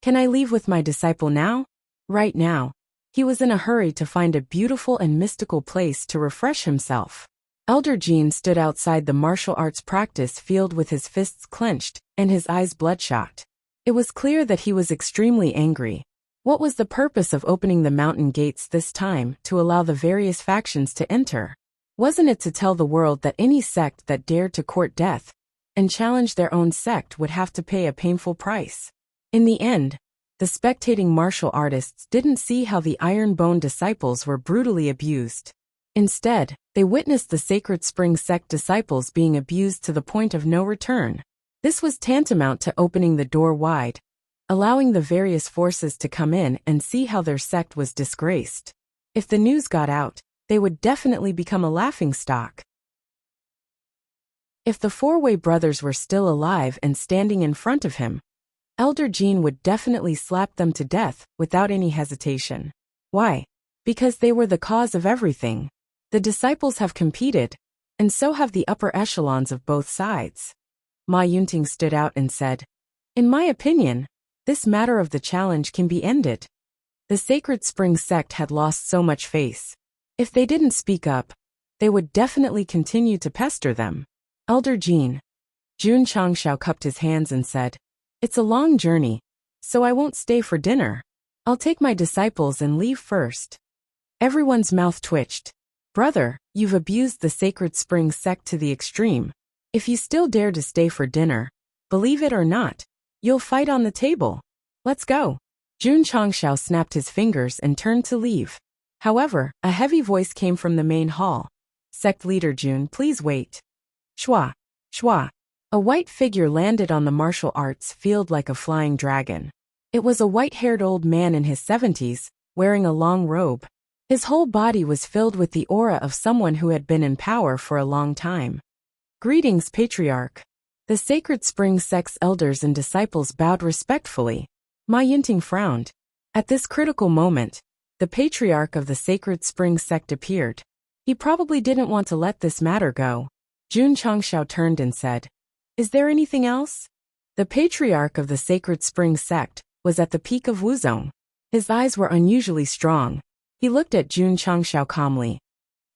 Can I leave with my disciple now? Right now. He was in a hurry to find a beautiful and mystical place to refresh himself. Elder Jin stood outside the martial arts practice field with his fists clenched and his eyes bloodshot. It was clear that he was extremely angry. What was the purpose of opening the mountain gates this time to allow the various factions to enter? Wasn't it to tell the world that any sect that dared to court death and challenge their own sect would have to pay a painful price? In the end, the spectating martial artists didn't see how the iron-boned disciples were brutally abused. Instead, they witnessed the Sacred Spring Sect disciples being abused to the point of no return. This was tantamount to opening the door wide, allowing the various forces to come in and see how their sect was disgraced. If the news got out, they would definitely become a laughingstock. If the Four-Way brothers were still alive and standing in front of him, Elder Jin would definitely slap them to death without any hesitation. Why? Because they were the cause of everything. The disciples have competed, and so have the upper echelons of both sides. Ma Yunting stood out and said, in my opinion, this matter of the challenge can be ended. The Sacred Spring Sect had lost so much face. If they didn't speak up, they would definitely continue to pester them. Elder Jin. Jun Changshao cupped his hands and said, it's a long journey, so I won't stay for dinner. I'll take my disciples and leave first. Everyone's mouth twitched. Brother, you've abused the Sacred Spring Sect to the extreme. If you still dare to stay for dinner, believe it or not, you'll fight on the table. Let's go. Jun Changshao snapped his fingers and turned to leave. However, a heavy voice came from the main hall. Sect leader Jun, please wait. Shwa. Shwa. A white figure landed on the martial arts field like a flying dragon. It was a white-haired old man in his 70s, wearing a long robe. His whole body was filled with the aura of someone who had been in power for a long time. Greetings, Patriarch. The Sacred Spring Sect's elders and disciples bowed respectfully. Ma Yunting frowned. At this critical moment, the patriarch of the Sacred Spring Sect appeared. He probably didn't want to let this matter go. Jun Changxiao turned and said, "Is there anything else?" The patriarch of the Sacred Spring Sect was at the peak of Wuzong. His eyes were unusually strong. He looked at Jun Changxiao calmly.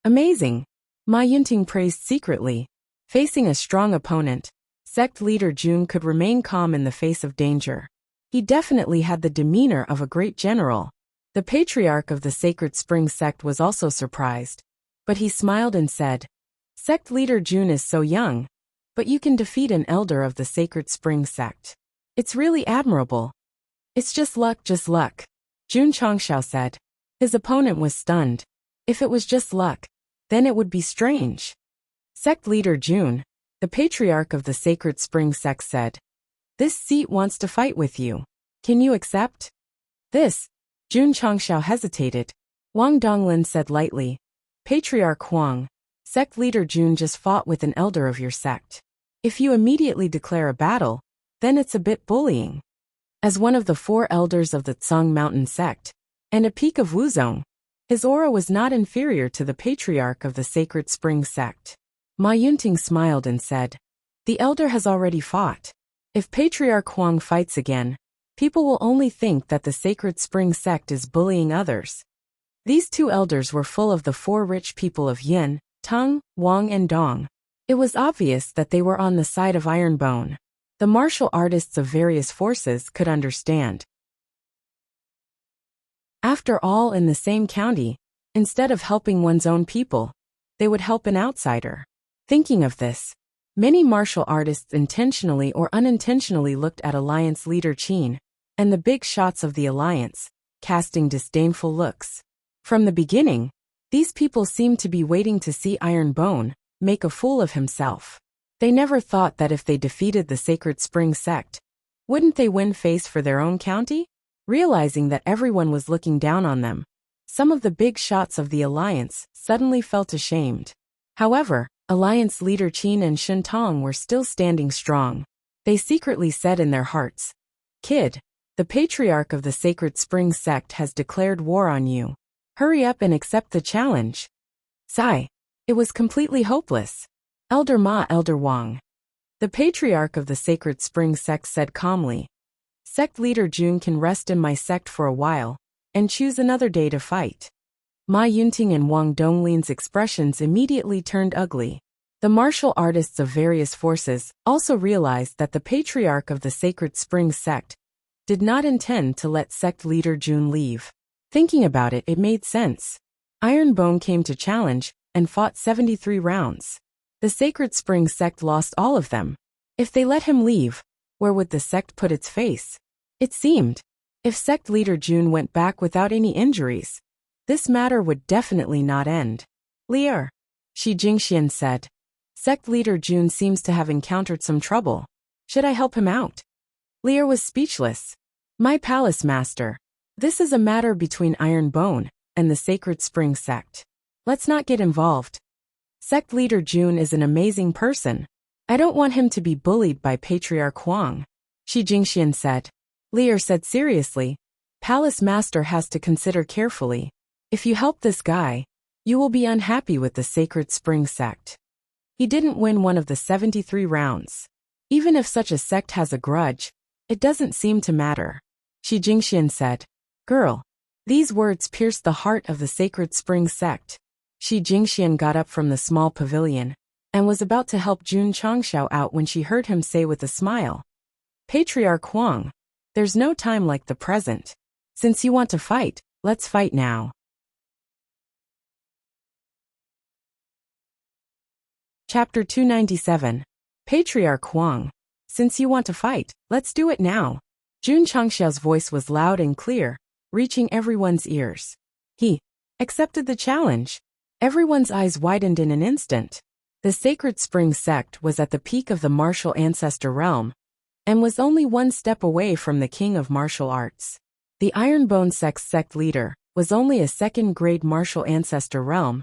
"Amazing," Ma Yunting praised secretly. Facing a strong opponent, sect leader Jun could remain calm in the face of danger. He definitely had the demeanor of a great general. The patriarch of the Sacred Spring Sect was also surprised, but he smiled and said, "Sect leader Jun is so young, but you can defeat an elder of the Sacred Spring Sect. It's really admirable." "It's just luck, just luck," Jun Changxiao said. His opponent was stunned. If it was just luck, then it would be strange. Sect leader Jun, the patriarch of the Sacred Spring Sect, said, "This seat wants to fight with you. Can you accept?" "This?" Jun Changxiao hesitated. Wang Donglin said lightly, "Patriarch Huang, sect leader Jun just fought with an elder of your sect. If you immediately declare a battle, then it's a bit bullying." As one of the 4 elders of the Tsang Mountain sect, and a peak of Wuzong, his aura was not inferior to the patriarch of the Sacred Spring Sect. Ma Yunting smiled and said, "The elder has already fought. If Patriarch Huang fights again, people will only think that the Sacred Spring Sect is bullying others." These 2 elders were full of the 4 rich people of Yin, Tang, Wang and Dong. It was obvious that they were on the side of Ironbone. The martial artists of various forces could understand. After all, in the same county, instead of helping one's own people, they would help an outsider. Thinking of this, many martial artists intentionally or unintentionally looked at Alliance leader Qin and the big shots of the Alliance, casting disdainful looks. From the beginning, these people seemed to be waiting to see Ironbone make a fool of himself. They never thought that if they defeated the Sacred Spring Sect, wouldn't they win face for their own county? Realizing that everyone was looking down on them, some of the big shots of the Alliance suddenly felt ashamed. However, Alliance leader Qin and Shentong were still standing strong. They secretly said in their hearts, "Kid, the patriarch of the Sacred Spring Sect has declared war on you. Hurry up and accept the challenge." Sigh. It was completely hopeless. Elder Ma, Elder Wang. The patriarch of the Sacred Spring Sect said calmly, "Sect leader Jun can rest in my sect for a while, and choose another day to fight." Ma Yunting and Wang Donglin's expressions immediately turned ugly. The martial artists of various forces also realized that the patriarch of the Sacred Spring Sect did not intend to let sect leader Jun leave. Thinking about it, it made sense. Ironbone came to challenge and fought 73 rounds. The Sacred Spring Sect lost all of them. If they let him leave, where would the sect put its face? It seemed, if sect leader Jun went back without any injuries, this matter would definitely not end. "Leer," Shi Jingxian said, "Sect leader Jun seems to have encountered some trouble. Should I help him out?" Leer was speechless. "My palace master, this is a matter between Ironbone and the Sacred Spring Sect. Let's not get involved. Sect leader Jun is an amazing person. I don't want him to be bullied by Patriarch Huang," Shi Jingxian said. Leer said seriously, "Palace master has to consider carefully. If you help this guy, you will be unhappy with the Sacred Spring Sect. He didn't win one of the 73 rounds. Even if such a sect has a grudge, it doesn't seem to matter." Shi Jingxian said, "Girl." These words pierced the heart of the Sacred Spring Sect. Shi Jingxian got up from the small pavilion and was about to help Jun Changxiao out when she heard him say with a smile, "Patriarch Huang, there's no time like the present. Since you want to fight, let's fight now." Chapter 297. Patriarch Huang, since you want to fight, let's do it now. Jun Changxiao's voice was loud and clear, reaching everyone's ears. He accepted the challenge. Everyone's eyes widened in an instant. The Sacred Spring Sect was at the peak of the martial ancestor realm, and was only one step away from the king of martial arts. The Ironbone Sect's sect leader was only a second-grade martial ancestor realm,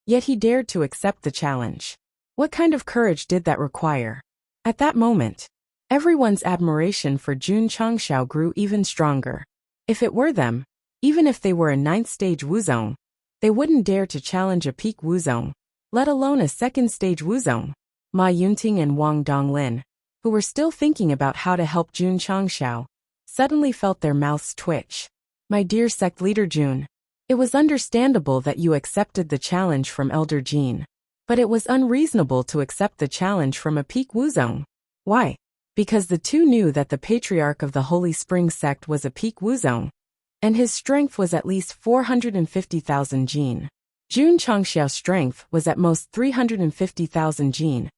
yet he dared to accept the challenge. What kind of courage did that require? At that moment, everyone's admiration for Jun Changxiao grew even stronger. If it were them, Even if they were a 9th stage Wuzong, they wouldn't dare to challenge a peak Wuzong, let alone a 2nd stage Wuzong. Ma Yunting and Wang Donglin, who were still thinking about how to help Jun Changxiao, suddenly felt their mouths twitch. My dear sect leader Jun, it was understandable that you accepted the challenge from Elder Jin. But it was unreasonable to accept the challenge from a peak Wuzong. Why? Because the two knew that the patriarch of the Holy Spring Sect was a peak Wuzong, and his strength was at least 450,000 jin. Jun Changxiao's strength was at most 350,000 jin,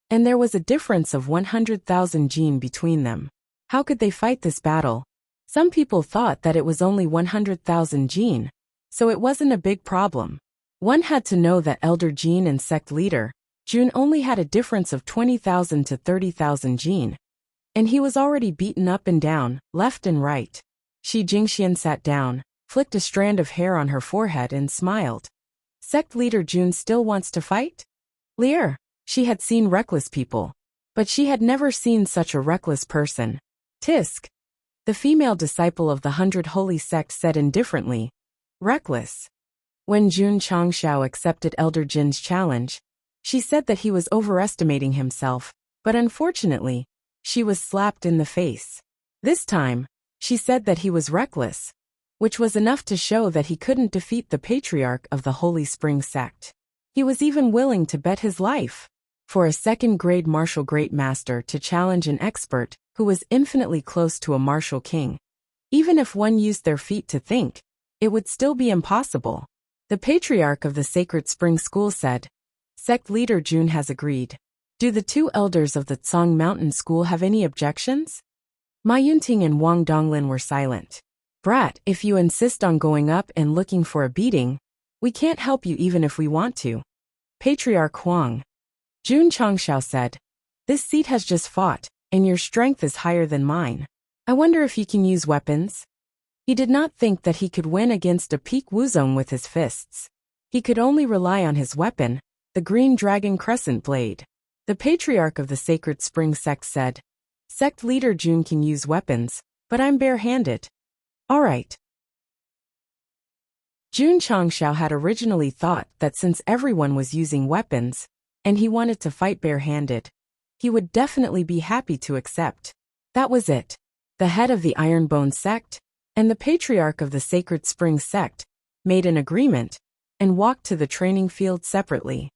and there was a difference of 100,000 jin between them. How could they fight this battle? Some people thought that it was only 100,000 jin, so it wasn't a big problem. One had to know that Elder Jin and sect leader, Jun only had a difference of 20,000 to 30,000 jin, and he was already beaten up and down, left and right. Shi Jingxian sat down, flicked a strand of hair on her forehead and smiled. Sect leader Jun still wants to fight? Lear, she had seen reckless people, but she had never seen such a reckless person. Tisk. The female disciple of the 100 Holy Sect said indifferently. Reckless. When Jun Changxiao accepted Elder Jin's challenge, she said that he was overestimating himself, but unfortunately, she was slapped in the face. This time, she said that he was reckless, which was enough to show that he couldn't defeat the patriarch of the Holy Spring Sect. He was even willing to bet his life for a 2nd-grade martial great master to challenge an expert who was infinitely close to a martial king. Even if one used their feet to think, it would still be impossible. The patriarch of the Sacred Spring School said, Sect leader Jun has agreed. Do the two elders of the Tsang Mountain School have any objections? Ma Yunting and Wang Donglin were silent. Brat, if you insist on going up and looking for a beating, we can't help you even if we want to. Patriarch Huang. Jun Changxiao said, this seat has just fought, and your strength is higher than mine. I wonder if you can use weapons? He did not think that he could win against a peak Wuzong with his fists. He could only rely on his weapon, the green dragon crescent blade. The patriarch of the Sacred Spring Sect said, Sect leader Jun can use weapons, but I'm bare-handed. All right. Jun Changxiao had originally thought that since everyone was using weapons, and he wanted to fight bare-handed, he would definitely be happy to accept. That was it. The head of the Ironbone Sect, and the patriarch of the Sacred Spring Sect, made an agreement, and walked to the training field separately.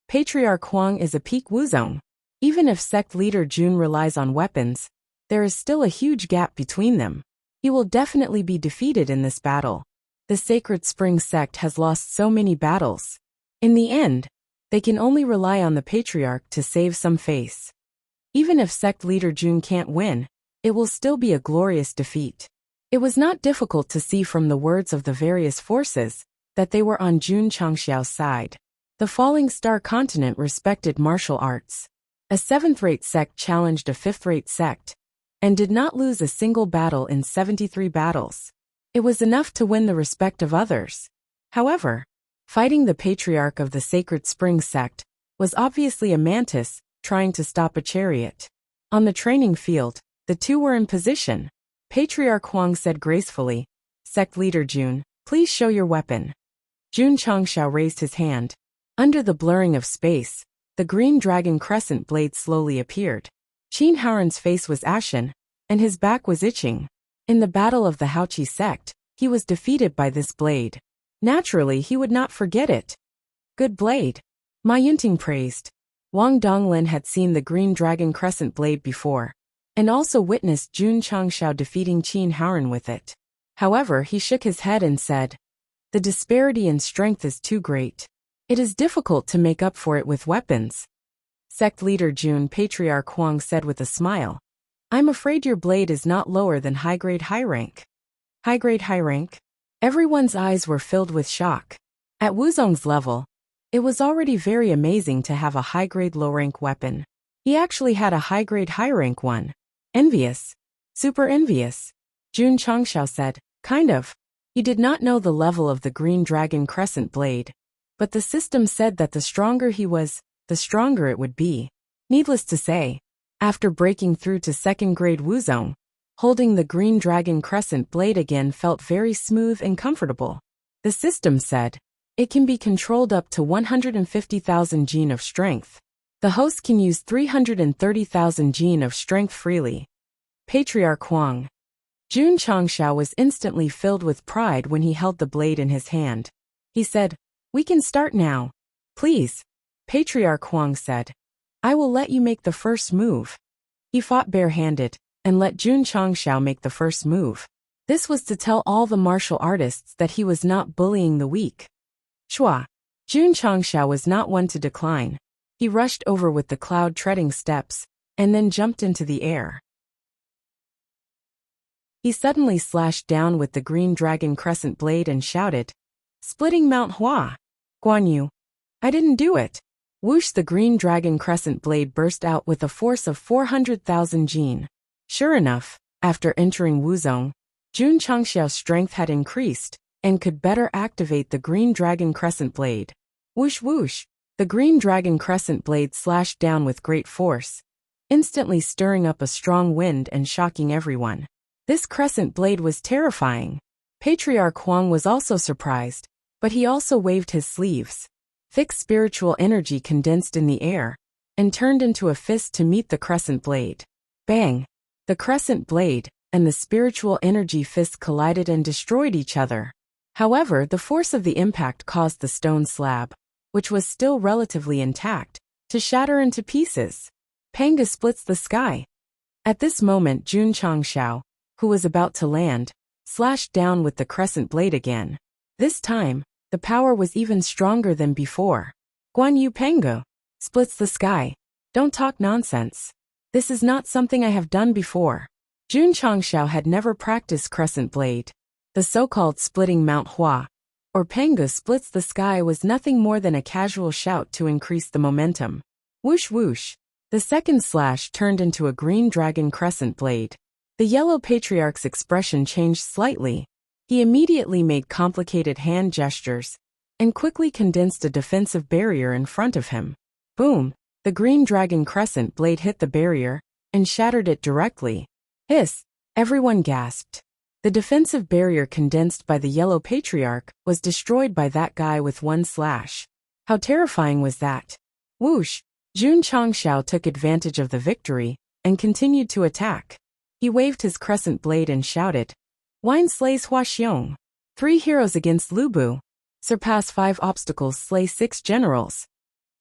Patriarch Huang is a peak Wuzong. Even if sect leader Jun relies on weapons, there is still a huge gap between them. He will definitely be defeated in this battle. The Sacred Spring Sect has lost so many battles. In the end, they can only rely on the patriarch to save some face. Even if sect leader Jun can't win, it will still be a glorious defeat. It was not difficult to see from the words of the various forces that they were on Jun Changxiao's side. The Falling Star Continent respected martial arts. A 7th-rate sect challenged a 5th-rate sect, and did not lose a single battle in 73 battles. It was enough to win the respect of others. However, fighting the patriarch of the Sacred Spring Sect was obviously a mantis trying to stop a chariot. On the training field, the two were in position. Patriarch Huang said gracefully, Sect leader Jun, please show your weapon. Jun Changxiao raised his hand. Under the blurring of space, the green dragon crescent blade slowly appeared. Qin Haoran's face was ashen, and his back was itching. In the battle of the Haoqi sect, he was defeated by this blade. Naturally, he would not forget it. Good blade. Ma Yunting praised. Wang Donglin had seen the green dragon crescent blade before, and also witnessed Jun Changxiao defeating Qin Haoran with it. However, he shook his head and said, the disparity in strength is too great. It is difficult to make up for it with weapons. Sect leader Jun Patriarch Huang said with a smile, I'm afraid your blade is not lower than high-grade high rank. High-grade high rank? Everyone's eyes were filled with shock. At Wuzong's level, it was already very amazing to have a high-grade low-rank weapon. He actually had a high-grade high-rank one. Envious. Super envious. Jun Changxiao said, kind of. He did not know the level of the green dragon crescent blade, but the system said that the stronger he was, the stronger it would be. Needless to say, after breaking through to 2nd-grade Wuzong, Holding the green dragon crescent blade again felt very smooth and comfortable. The system said, it can be controlled up to 150,000 gene of strength. The host can use 330,000 gene of strength freely. Patriarch Huang. Jun Changshao was instantly filled with pride when he held the blade in his hand. He said, we can start now. Please. Patriarch Huang said, I will let you make the first move. He fought barehanded and let Jun Changshao make the first move. This was to tell all the martial artists that he was not bullying the weak. Shua. Jun Changshao was not one to decline. He rushed over with the cloud-treading steps, and then jumped into the air. He suddenly slashed down with the green dragon crescent blade and shouted, splitting Mount Hua. Guan Yu. I didn't do it. Whoosh! The green dragon crescent blade burst out with a force of 400,000 gene. Sure enough, after entering Wuzong, Jun Changshao's strength had increased, and could better activate the green dragon crescent blade. Whoosh whoosh! The green dragon crescent blade slashed down with great force, instantly stirring up a strong wind and shocking everyone. This crescent blade was terrifying. Patriarch Huang was also surprised, but he also waved his sleeves. Thick spiritual energy condensed in the air, and turned into a fist to meet the crescent blade. Bang! The crescent blade and the spiritual energy fist collided and destroyed each other. However, the force of the impact caused the stone slab, which was still relatively intact, to shatter into pieces. Panga splits the sky. At this moment Jun Changshao, who was about to land, slashed down with the crescent blade again. This time, the power was even stronger than before. Guan Yu Panga splits the sky. Don't talk nonsense. This is not something I have done before. Jun Changshao had never practiced crescent blade. The so-called splitting Mount Hua, or Panga splits the sky, was nothing more than a casual shout to increase the momentum. Whoosh whoosh! The second slash turned into a green dragon crescent blade. The yellow patriarch's expression changed slightly. He immediately made complicated hand gestures, and quickly condensed a defensive barrier in front of him. Boom! The green dragon crescent blade hit the barrier, and shattered it directly. Hiss! Everyone gasped. The defensive barrier condensed by the yellow patriarch was destroyed by that guy with one slash. How terrifying was that? Whoosh! Jun Changshao took advantage of the victory, and continued to attack. He waved his crescent blade and shouted, Wine slays Hua Xiong. 3 heroes against Lubu. Surpass 5 obstacles, slay 6 generals.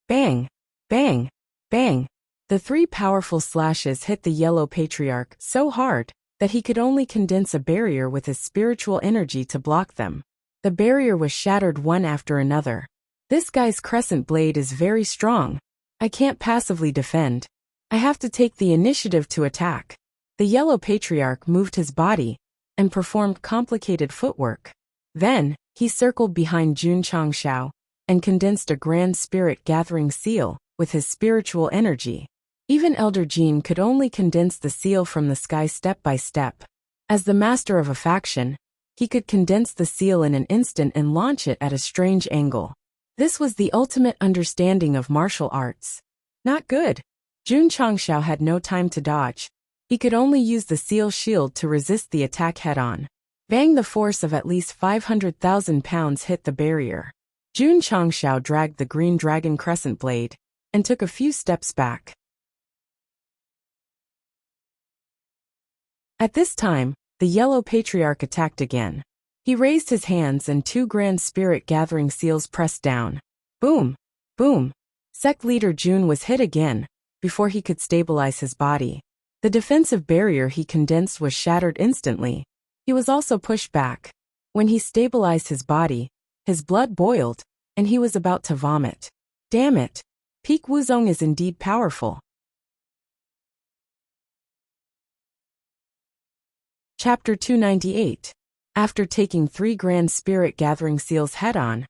Bang! Bang! Bang! The 3 powerful slashes hit the yellow patriarch so hard that he could only condense a barrier with his spiritual energy to block them. The barrier was shattered one after another. This guy's crescent blade is very strong. I can't passively defend. I have to take the initiative to attack. The yellow patriarch moved his body and performed complicated footwork. Then, he circled behind Jun Changshao and condensed a grand spirit gathering seal with his spiritual energy. Even Elder Jin could only condense the seal from the sky step by step. As the master of a faction, he could condense the seal in an instant and launch it at a strange angle. This was the ultimate understanding of martial arts. Not good. Jun Changshao had no time to dodge. He could only use the seal shield to resist the attack head-on. Bang! The force of at least 500,000 pounds hit the barrier. Jun Changshao dragged the green dragon crescent blade and took a few steps back. At this time, the yellow patriarch attacked again. He raised his hands and 2 grand spirit gathering seals pressed down. Boom! Boom! Sect leader Jun was hit again, before he could stabilize his body. The defensive barrier he condensed was shattered instantly. He was also pushed back. When he stabilized his body, his blood boiled, and he was about to vomit. Damn it! Peak Wuzong is indeed powerful. Chapter 298. After taking 3 grand spirit gathering seals head-on,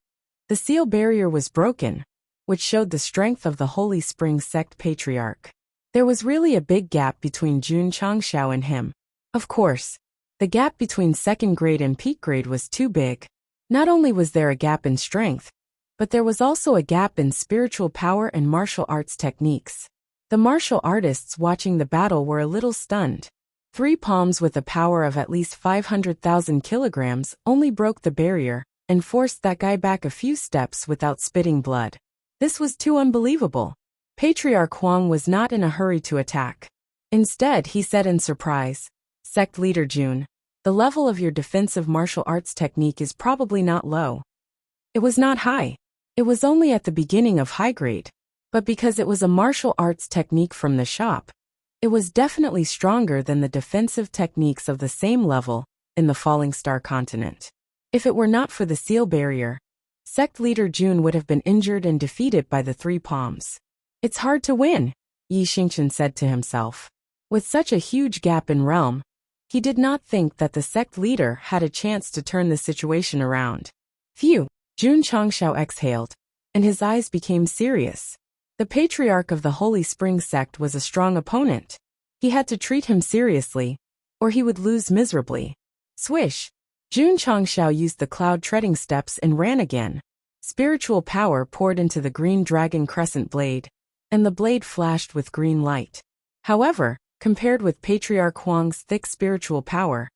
the seal barrier was broken, which showed the strength of the Holy Spring Sect Patriarch. There was really a big gap between Jun Changshao and him. Of course, the gap between second grade and peak grade was too big. Not only was there a gap in strength, but there was also a gap in spiritual power and martial arts techniques. The martial artists watching the battle were a little stunned. Three palms with a power of at least 500,000 kilograms only broke the barrier and forced that guy back a few steps without spitting blood. This was too unbelievable. Patriarch Huang was not in a hurry to attack. Instead, he said in surprise, "Sect leader Jun, the level of your defensive martial arts technique is probably not low." It was not high. It was only at the beginning of high grade. But because it was a martial arts technique from the shop, it was definitely stronger than the defensive techniques of the same level in the Falling Star continent. If it were not for the seal barrier, Sect leader Jun would have been injured and defeated by the three palms. It's hard to win, Yi Xingchen said to himself. With such a huge gap in realm, he did not think that the sect leader had a chance to turn the situation around. Phew, Jun Changshao exhaled, and his eyes became serious. The patriarch of the Holy Spring sect was a strong opponent. He had to treat him seriously, or he would lose miserably. Swish! Jun Changshao used the cloud treading steps and ran again. Spiritual power poured into the green dragon crescent blade, and the blade flashed with green light. However, compared with Patriarch Huang's thick spiritual power,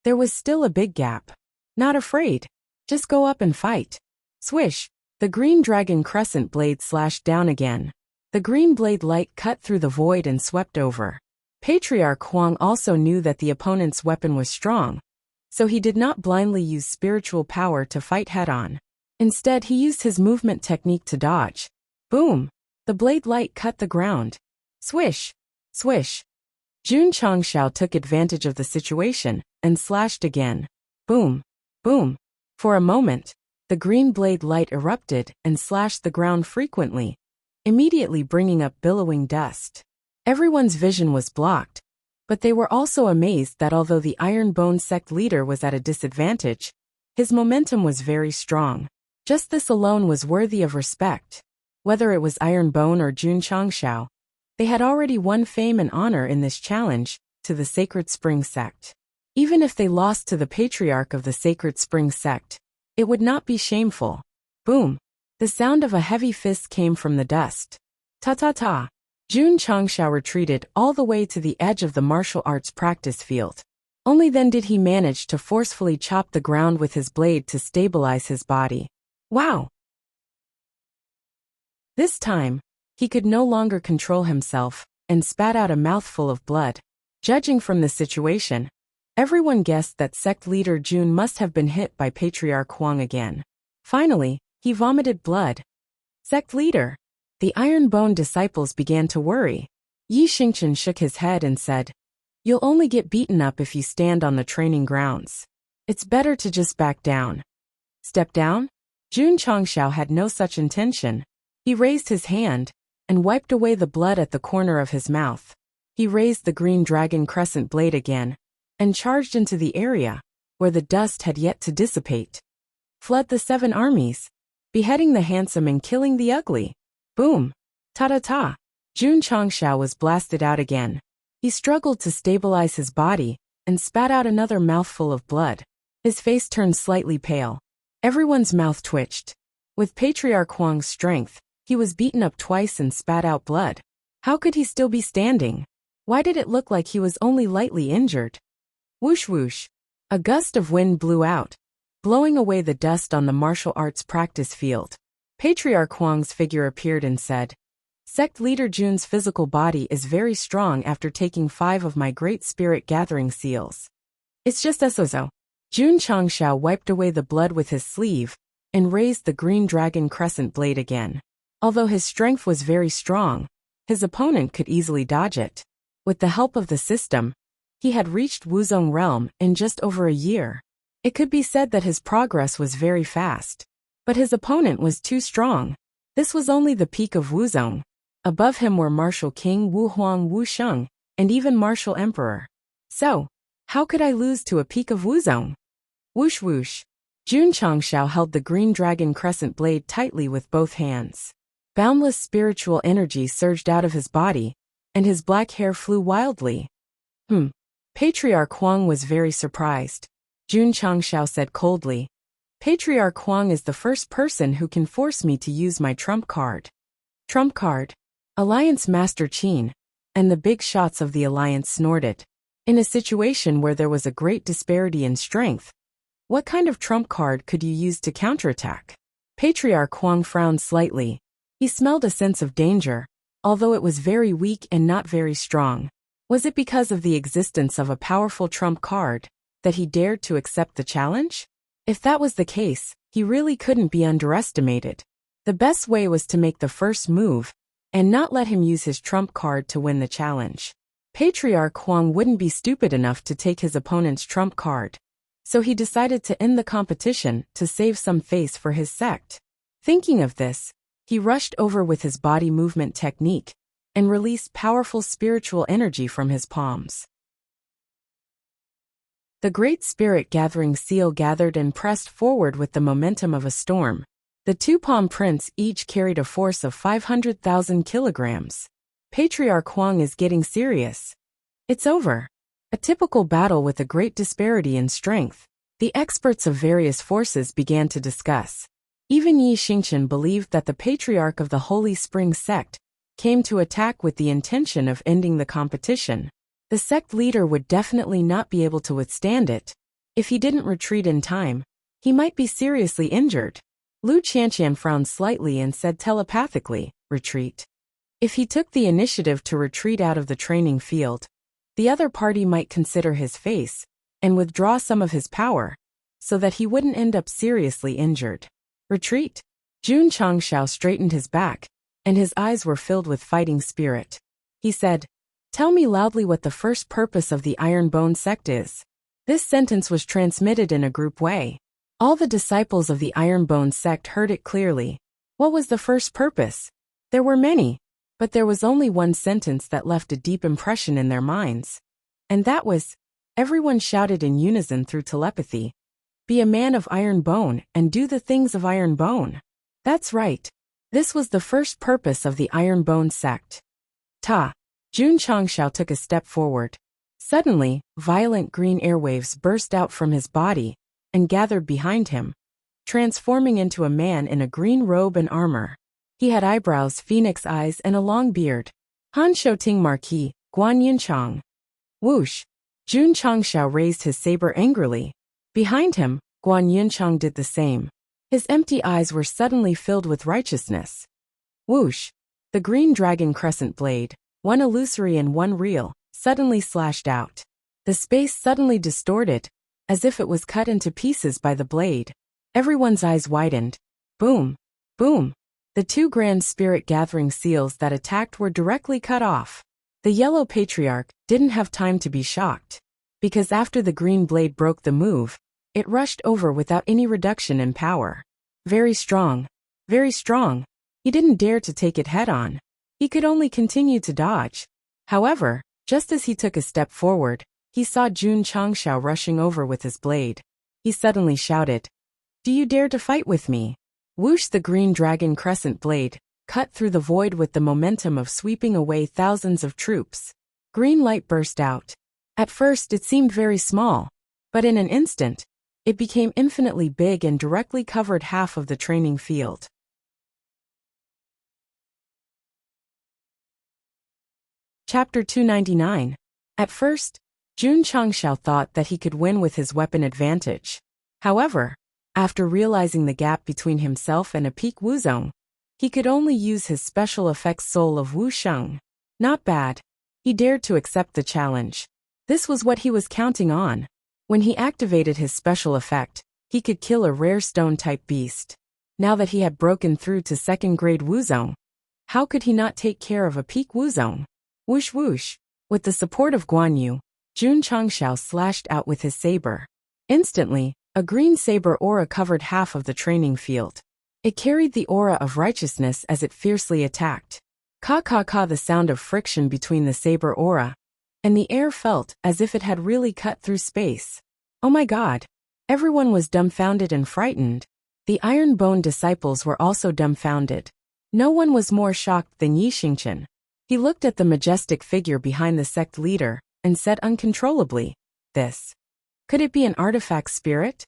there was still a big gap. Not afraid. Just go up and fight. Swish! The green dragon crescent blade slashed down again. The green blade light cut through the void and swept over. Patriarch Huang also knew that the opponent's weapon was strong, so he did not blindly use spiritual power to fight head-on. Instead, he used his movement technique to dodge. Boom! The blade light cut the ground. Swish! Swish! Jun Changshao took advantage of the situation and slashed again. Boom! Boom! For a moment, the green blade light erupted and slashed the ground frequently, immediately bringing up billowing dust. Everyone's vision was blocked, but they were also amazed that although the Iron Bone sect leader was at a disadvantage, his momentum was very strong. Just this alone was worthy of respect. Whether it was Iron Bone or Jun Changshao, they had already won fame and honor in this challenge to the Sacred Spring sect. Even if they lost to the patriarch of the Sacred Spring sect, it would not be shameful. Boom! The sound of a heavy fist came from the dust. Ta-ta-ta! Jun Changshao retreated all the way to the edge of the martial arts practice field. Only then did he manage to forcefully chop the ground with his blade to stabilize his body. Wow! This time, he could no longer control himself and spat out a mouthful of blood. Judging from the situation, everyone guessed that sect leader Jun must have been hit by Patriarch Huang again. Finally, he vomited blood. Sect leader! The Iron Bone disciples began to worry. Yi Xingchen shook his head and said, "You'll only get beaten up if you stand on the training grounds. It's better to just back down." Step down? Jun Changshao had no such intention. He raised his hand and wiped away the blood at the corner of his mouth. He raised the green dragon crescent blade again and charged into the area where the dust had yet to dissipate. Fled the 7 armies, beheading the handsome and killing the ugly. Boom! Ta-ta-ta! Jun Changshao was blasted out again. He struggled to stabilize his body and spat out another mouthful of blood. His face turned slightly pale. Everyone's mouth twitched. With Patriarch Huang's strength, he was beaten up twice and spat out blood. How could he still be standing? Why did it look like he was only lightly injured? Whoosh whoosh! A gust of wind blew out, blowing away the dust on the martial arts practice field. Patriarch Huang's figure appeared and said, "Sect leader Jun's physical body is very strong after taking 5 of my Great Spirit Gathering seals. It's just so." Jun Changshao wiped away the blood with his sleeve and raised the green dragon crescent blade again. Although his strength was very strong, his opponent could easily dodge it. With the help of the system, he had reached Wuzong realm in just over a year. It could be said that his progress was very fast. But his opponent was too strong. This was only the peak of Wuzong. Above him were Martial King Wu Huang Wu Sheng, and even Martial Emperor. So, how could I lose to a peak of Wuzong? Whoosh whoosh! Jun Changshao held the green dragon crescent blade tightly with both hands. Boundless spiritual energy surged out of his body, and his black hair flew wildly. Patriarch Huang was very surprised. Jun Changshao said coldly, "Patriarch Huang is the first person who can force me to use my trump card." Trump card? Alliance Master Qin, and the big shots of the Alliance snorted. In a situation where there was a great disparity in strength, what kind of trump card could you use to counterattack? Patriarch Huang frowned slightly. He smelled a sense of danger, although it was very weak and not very strong. Was it because of the existence of a powerful trump card that he dared to accept the challenge? If that was the case, he really couldn't be underestimated. The best way was to make the first move and not let him use his trump card to win the challenge. Patriarch Huang wouldn't be stupid enough to take his opponent's trump card, so he decided to end the competition to save some face for his sect. Thinking of this, he rushed over with his body movement technique and released powerful spiritual energy from his palms. The Great Spirit Gathering Seal gathered and pressed forward with the momentum of a storm. The two palm prints each carried a force of 500,000 kilograms. Patriarch Huang is getting serious. It's over. A typical battle with a great disparity in strength. The experts of various forces began to discuss. Even Yi Xingqian believed that the Patriarch of the Holy Spring Sect came to attack with the intention of ending the competition. The sect leader would definitely not be able to withstand it. If he didn't retreat in time, he might be seriously injured. Lu Qianqian frowned slightly and said telepathically, "Retreat." If he took the initiative to retreat out of the training field, the other party might consider his face and withdraw some of his power, so that he wouldn't end up seriously injured. Retreat? Jun Changshao straightened his back, and his eyes were filled with fighting spirit. He said, "Tell me loudly what the first purpose of the Iron Bone sect is." This sentence was transmitted in a group way. All the disciples of the Iron Bone sect heard it clearly. What was the first purpose? There were many, but there was only one sentence that left a deep impression in their minds. And that was, everyone shouted in unison through telepathy, "Be a man of iron bone and do the things of iron bone." That's right. This was the first purpose of the Iron Bone sect. Ta! Jun Changshao took a step forward. Suddenly, violent green airwaves burst out from his body and gathered behind him, transforming into a man in a green robe and armor. He had eyebrows, phoenix eyes, and a long beard. Han Shouting Marquis, Guan Yinchang. Whoosh! Jun Changshao raised his saber angrily. Behind him, Guan Yinchang did the same. His empty eyes were suddenly filled with righteousness. Whoosh! The green dragon crescent blade, one illusory and one real, suddenly slashed out. The space suddenly distorted, as if it was cut into pieces by the blade. Everyone's eyes widened. Boom! Boom! The two grand spirit gathering seals that attacked were directly cut off. The Yellow Patriarch didn't have time to be shocked, because after the green blade broke the move, it rushed over without any reduction in power. Very strong. Very strong. He didn't dare to take it head-on. He could only continue to dodge. However, just as he took a step forward, he saw Jun Changshao rushing over with his blade. He suddenly shouted, "Do you dare to fight with me?" Whoosh! The green dragon crescent blade cut through the void with the momentum of sweeping away thousands of troops. Green light burst out. At first it seemed very small, but in an instant, it became infinitely big and directly covered half of the training field. Chapter 299. At first, Jun Changshao thought that he could win with his weapon advantage. However, after realizing the gap between himself and a peak Wuzong, he could only use his special effects Soul of Wusheng. Not bad. He dared to accept the challenge. This was what he was counting on. When he activated his special effect, he could kill a rare stone-type beast. Now that he had broken through to second-grade Wuzong, how could he not take care of a peak Wuzong? Whoosh whoosh! With the support of Guan Yu, Jun Changshao slashed out with his saber. Instantly, a green saber aura covered half of the training field. It carried the aura of righteousness as it fiercely attacked. Ka, the sound of friction between the saber aura, and the air felt as if it had really cut through space. Oh my god! Everyone was dumbfounded and frightened. The Iron Bone disciples were also dumbfounded. No one was more shocked than Yi Xingqian. He looked at the majestic figure behind the sect leader and said uncontrollably, "This. Could it be an artifact spirit?"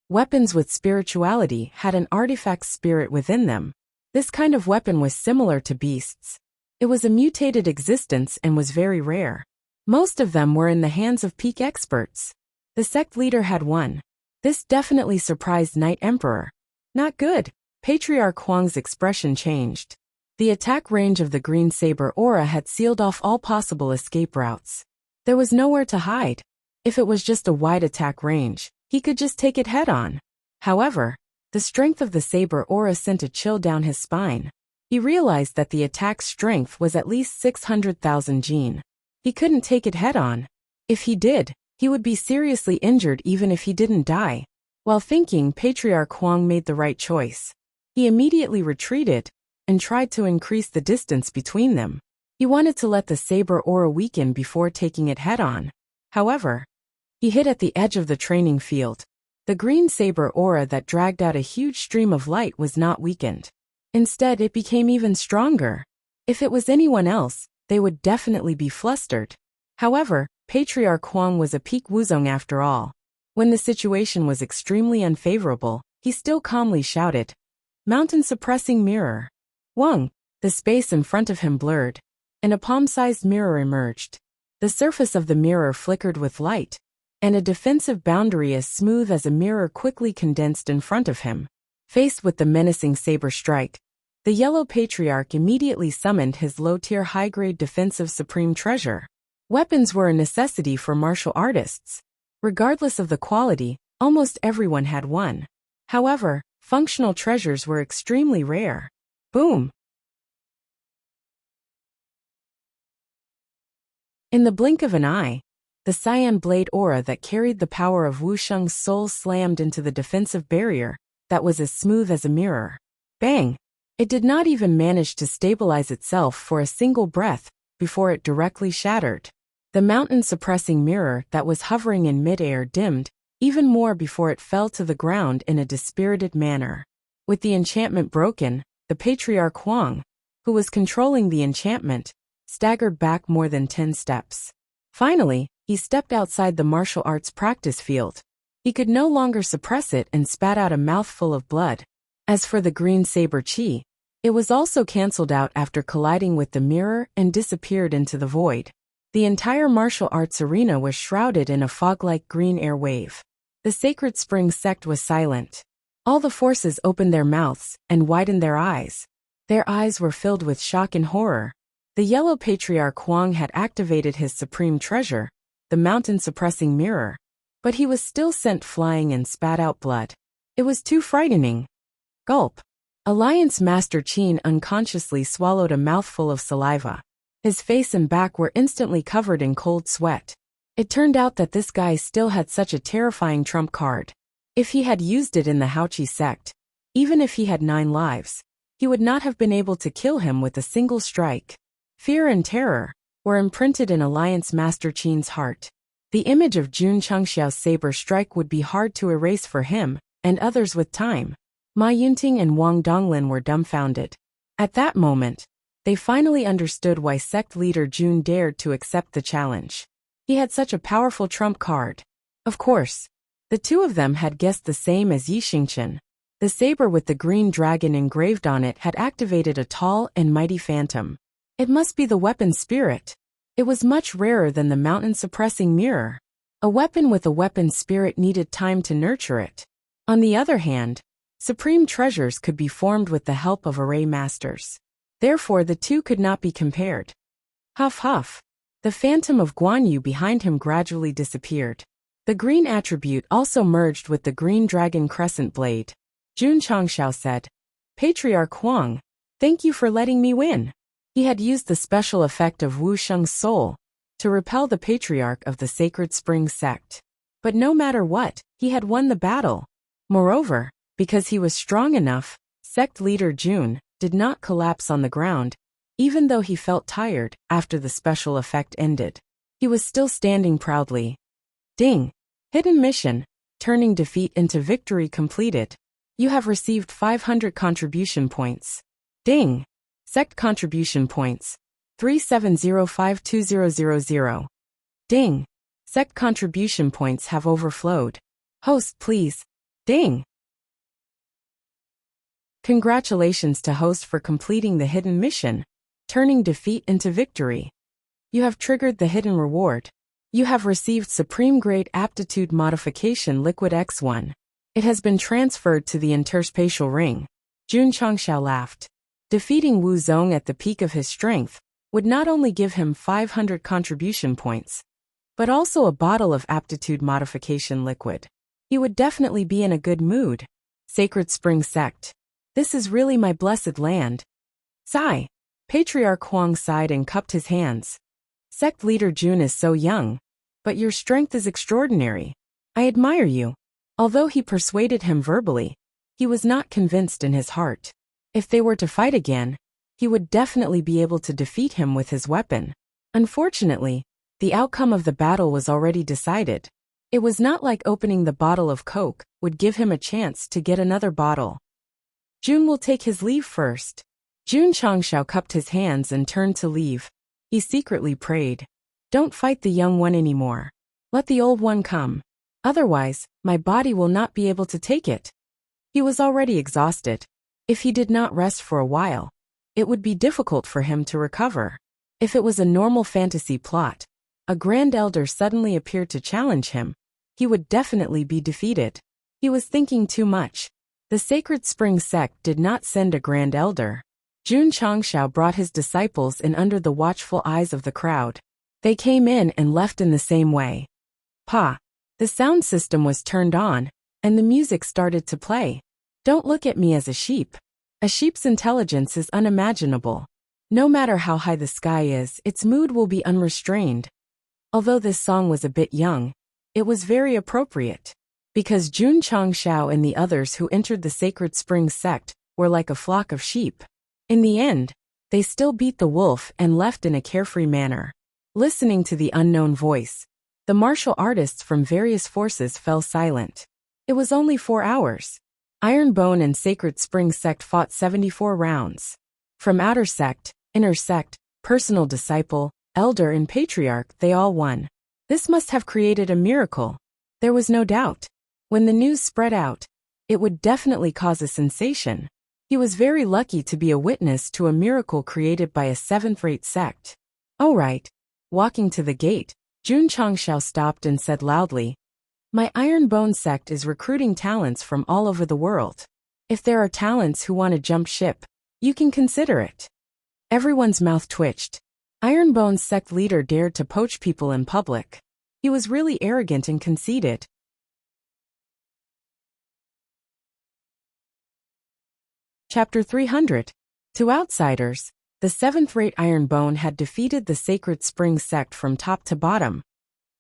Weapons with spirituality had an artifact spirit within them. This kind of weapon was similar to beasts. It was a mutated existence and was very rare. Most of them were in the hands of peak experts. The sect leader had won. This definitely surprised Knight Emperor. Not good. Patriarch Huang's expression changed. The attack range of the green saber aura had sealed off all possible escape routes. There was nowhere to hide. If it was just a wide attack range, he could just take it head-on. However, the strength of the saber aura sent a chill down his spine. He realized that the attack's strength was at least 600,000 jin. He couldn't take it head-on. If he did, he would be seriously injured even if he didn't die. While thinking, Patriarch Huang made the right choice. He immediately retreated and tried to increase the distance between them. He wanted to let the saber aura weaken before taking it head-on. However, he hit at the edge of the training field. The green saber aura that dragged out a huge stream of light was not weakened. Instead, it became even stronger. If it was anyone else, they would definitely be flustered. However, Patriarch Huang was a peak Wuzong after all. When the situation was extremely unfavorable, he still calmly shouted, "Mountain suppressing mirror." Wang, the space in front of him blurred, and a palm-sized mirror emerged. The surface of the mirror flickered with light, and a defensive boundary as smooth as a mirror quickly condensed in front of him. Faced with the menacing saber strike, the Yellow Patriarch immediately summoned his low-tier high-grade defensive supreme treasure. Weapons were a necessity for martial artists. Regardless of the quality, almost everyone had one. However, functional treasures were extremely rare. Boom! In the blink of an eye, the cyan blade aura that carried the power of Wuxia's soul slammed into the defensive barrier that was as smooth as a mirror. Bang! It did not even manage to stabilize itself for a single breath before it directly shattered. The mountain-suppressing mirror that was hovering in midair dimmed even more before it fell to the ground in a dispirited manner. With the enchantment broken, the Patriarch Huang, who was controlling the enchantment, staggered back more than 10 steps. Finally, he stepped outside the martial arts practice field. He could no longer suppress it and spat out a mouthful of blood. As for the green saber chi, it was also cancelled out after colliding with the mirror and disappeared into the void. The entire martial arts arena was shrouded in a fog-like green air wave. The Sacred Spring Sect was silent. All the forces opened their mouths and widened their eyes. Their eyes were filled with shock and horror. The Yellow Patriarch Huang had activated his supreme treasure, the mountain-suppressing mirror, but he was still sent flying and spat out blood. It was too frightening. Gulp. Alliance Master Qin unconsciously swallowed a mouthful of saliva. His face and back were instantly covered in cold sweat. It turned out that this guy still had such a terrifying trump card. If he had used it in the Haoqi sect, even if he had 9 lives, he would not have been able to kill him with a single strike. Fear and terror were imprinted in Alliance Master Qin's heart. The image of Jun Chengxiao's saber strike would be hard to erase for him and others with time. Ma Yunting and Wang Donglin were dumbfounded. At that moment, they finally understood why sect leader Jun dared to accept the challenge. He had such a powerful trump card. Of course, the two of them had guessed the same as Yi Xingchen. The saber with the green dragon engraved on it had activated a tall and mighty phantom. It must be the weapon spirit. It was much rarer than the mountain-suppressing mirror. A weapon with a weapon spirit needed time to nurture it. On the other hand, supreme treasures could be formed with the help of array masters. Therefore, the two could not be compared. Huff huff. The phantom of Guan Yu behind him gradually disappeared. The green attribute also merged with the green dragon crescent blade. Jun Chengxiao said, "Patriarch Huang, thank you for letting me win." He had used the special effect of Wuxia's soul to repel the Patriarch of the Sacred Spring Sect. But no matter what, he had won the battle. Moreover, because he was strong enough, sect leader Jun did not collapse on the ground, even though he felt tired after the special effect ended. He was still standing proudly. Ding! Hidden mission, turning defeat into victory completed. You have received 500 contribution points. Ding! Sect contribution points, 37052000. Ding! Sect contribution points have overflowed. Host, please. Ding! Congratulations to host for completing the hidden mission, turning defeat into victory. You have triggered the hidden reward. You have received Supreme Grade Aptitude Modification Liquid X1. It has been transferred to the interspatial ring. Jun Changxiao laughed. Defeating Wu Zong at the peak of his strength would not only give him 500 contribution points, but also a bottle of aptitude modification liquid. He would definitely be in a good mood. Sacred Spring Sect. This is really my blessed land. Sigh. Patriarch Huang sighed and cupped his hands. Sect leader Jun is so young, but your strength is extraordinary. I admire you. Although he persuaded him verbally, he was not convinced in his heart. If they were to fight again, he would definitely be able to defeat him with his weapon. Unfortunately, the outcome of the battle was already decided. It was not like opening the bottle of Coke would give him a chance to get another bottle. Jun will take his leave first. Jun Changxiao cupped his hands and turned to leave. He secretly prayed. Don't fight the young one anymore. Let the old one come. Otherwise, my body will not be able to take it. He was already exhausted. If he did not rest for a while, it would be difficult for him to recover. If it was a normal fantasy plot, a Grand Elder suddenly appeared to challenge him, he would definitely be defeated. He was thinking too much. The Sacred Spring Sect did not send a Grand Elder. Jun Changxiao brought his disciples in under the watchful eyes of the crowd. They came in and left in the same way. Pa! The sound system was turned on, and the music started to play. Don't look at me as a sheep. A sheep's intelligence is unimaginable. No matter how high the sky is, its mood will be unrestrained. Although this song was a bit young, it was very appropriate. Because Jun Changxiao and the others who entered the Sacred Spring Sect were like a flock of sheep. In the end, they still beat the wolf and left in a carefree manner. Listening to the unknown voice, the martial artists from various forces fell silent. It was only 4 hours. Ironbone and Sacred Spring Sect fought 74 rounds. From Outer Sect, Inner Sect, Personal Disciple, Elder and Patriarch, they all won. This must have created a miracle. There was no doubt. When the news spread out, it would definitely cause a sensation. He was very lucky to be a witness to a miracle created by a 7th-rate sect. Oh right. Walking to the gate, Jun Changxiao stopped and said loudly, My Ironbone Sect is recruiting talents from all over the world. If there are talents who want to jump ship, you can consider it. Everyone's mouth twitched. Ironbone's sect leader dared to poach people in public. He was really arrogant and conceited. Chapter 300. To outsiders, the 7th-rate Ironbone had defeated the Sacred Spring Sect from top to bottom,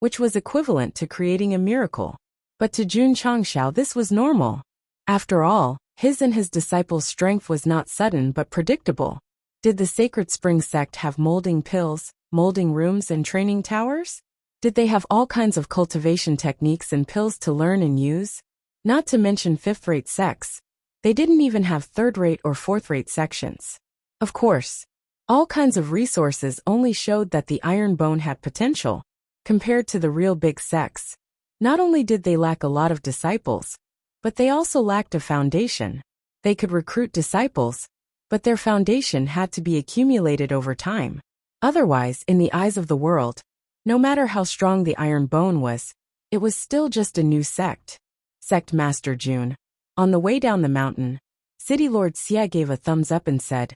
which was equivalent to creating a miracle. But to Jun Changxiao this was normal. After all, his and his disciples' strength was not sudden but predictable. Did the Sacred Spring Sect have molding pills, molding rooms and training towers? Did they have all kinds of cultivation techniques and pills to learn and use? Not to mention 5th-rate sects. They didn't even have 3rd-rate or 4th-rate sections. Of course, all kinds of resources only showed that the Ironbone had potential. Compared to the real big sects, not only did they lack a lot of disciples, but they also lacked a foundation. They could recruit disciples, but their foundation had to be accumulated over time. Otherwise, in the eyes of the world, no matter how strong the Ironbone was, it was still just a new sect. Sect Master Jun. On the way down the mountain, City Lord Xia gave a thumbs up and said,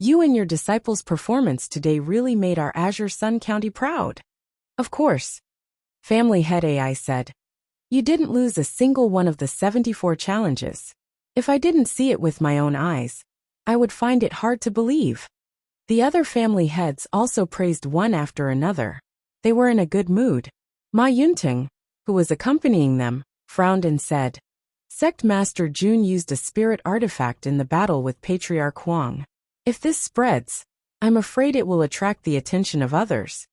You and your disciples' performance today really made our Azure Sun County proud. Of course. Family Head AI said, You didn't lose a single one of the 74 challenges. If I didn't see it with my own eyes, I would find it hard to believe. The other family heads also praised one after another. They were in a good mood. Ma Yunting, who was accompanying them, frowned and said, Sect Master Jun used a spirit artifact in the battle with Patriarch Huang. If this spreads, I'm afraid it will attract the attention of others.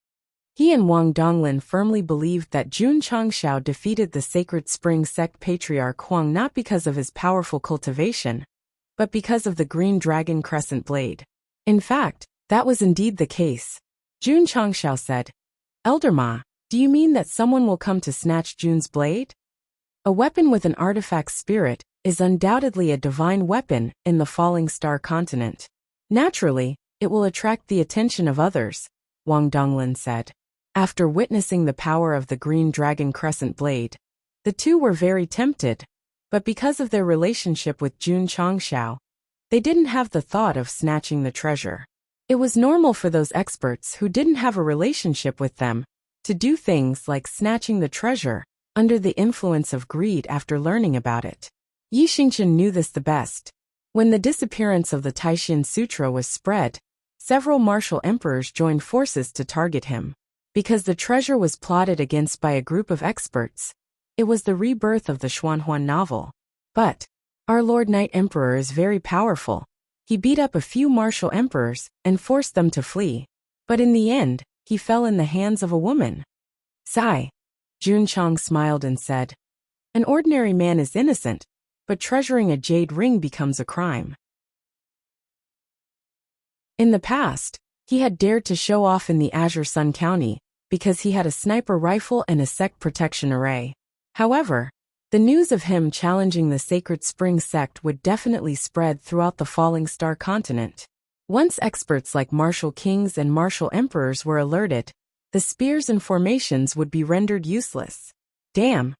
He and Wang Donglin firmly believed that Jun Changxiao defeated the Sacred Spring Sect Patriarch Huang not because of his powerful cultivation, but because of the Green Dragon Crescent Blade. In fact, that was indeed the case. Jun Changxiao said, Elder Ma, do you mean that someone will come to snatch Jun's blade? A weapon with an artifact spirit is undoubtedly a divine weapon in the Falling Star continent. Naturally, it will attract the attention of others, Wang Donglin said. After witnessing the power of the green dragon crescent blade, the two were very tempted, but because of their relationship with Jun Changxiao, they didn't have the thought of snatching the treasure. It was normal for those experts who didn't have a relationship with them to do things like snatching the treasure under the influence of greed after learning about it. Yi Xingchen knew this the best. When the disappearance of the Taixin Sutra was spread, several martial emperors joined forces to target him. Because the treasure was plotted against by a group of experts, it was the rebirth of the Xuanhuan novel. But our Lord Knight Emperor is very powerful. He beat up a few martial emperors and forced them to flee. But in the end, he fell in the hands of a woman. Sigh. Jun Chang smiled and said, an ordinary man is innocent, but treasuring a jade ring becomes a crime. In the past, he had dared to show off in the Azure Sun County because he had a sniper rifle and a Sect protection array. However, the news of him challenging the Sacred Spring Sect would definitely spread throughout the Falling Star continent. Once experts like martial kings and martial emperors were alerted, the spears and formations would be rendered useless. Damn.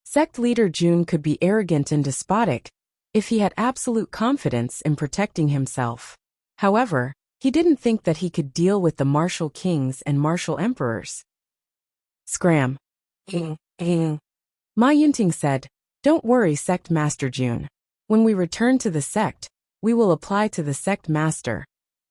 Sect leader Jun could be arrogant and despotic if he had absolute confidence in protecting himself. However, he didn't think that he could deal with the martial kings and martial emperors. Scram. Ma Yunting said, don't worry, Sect Master Jun. When we return to the sect, we will apply to the Sect Master,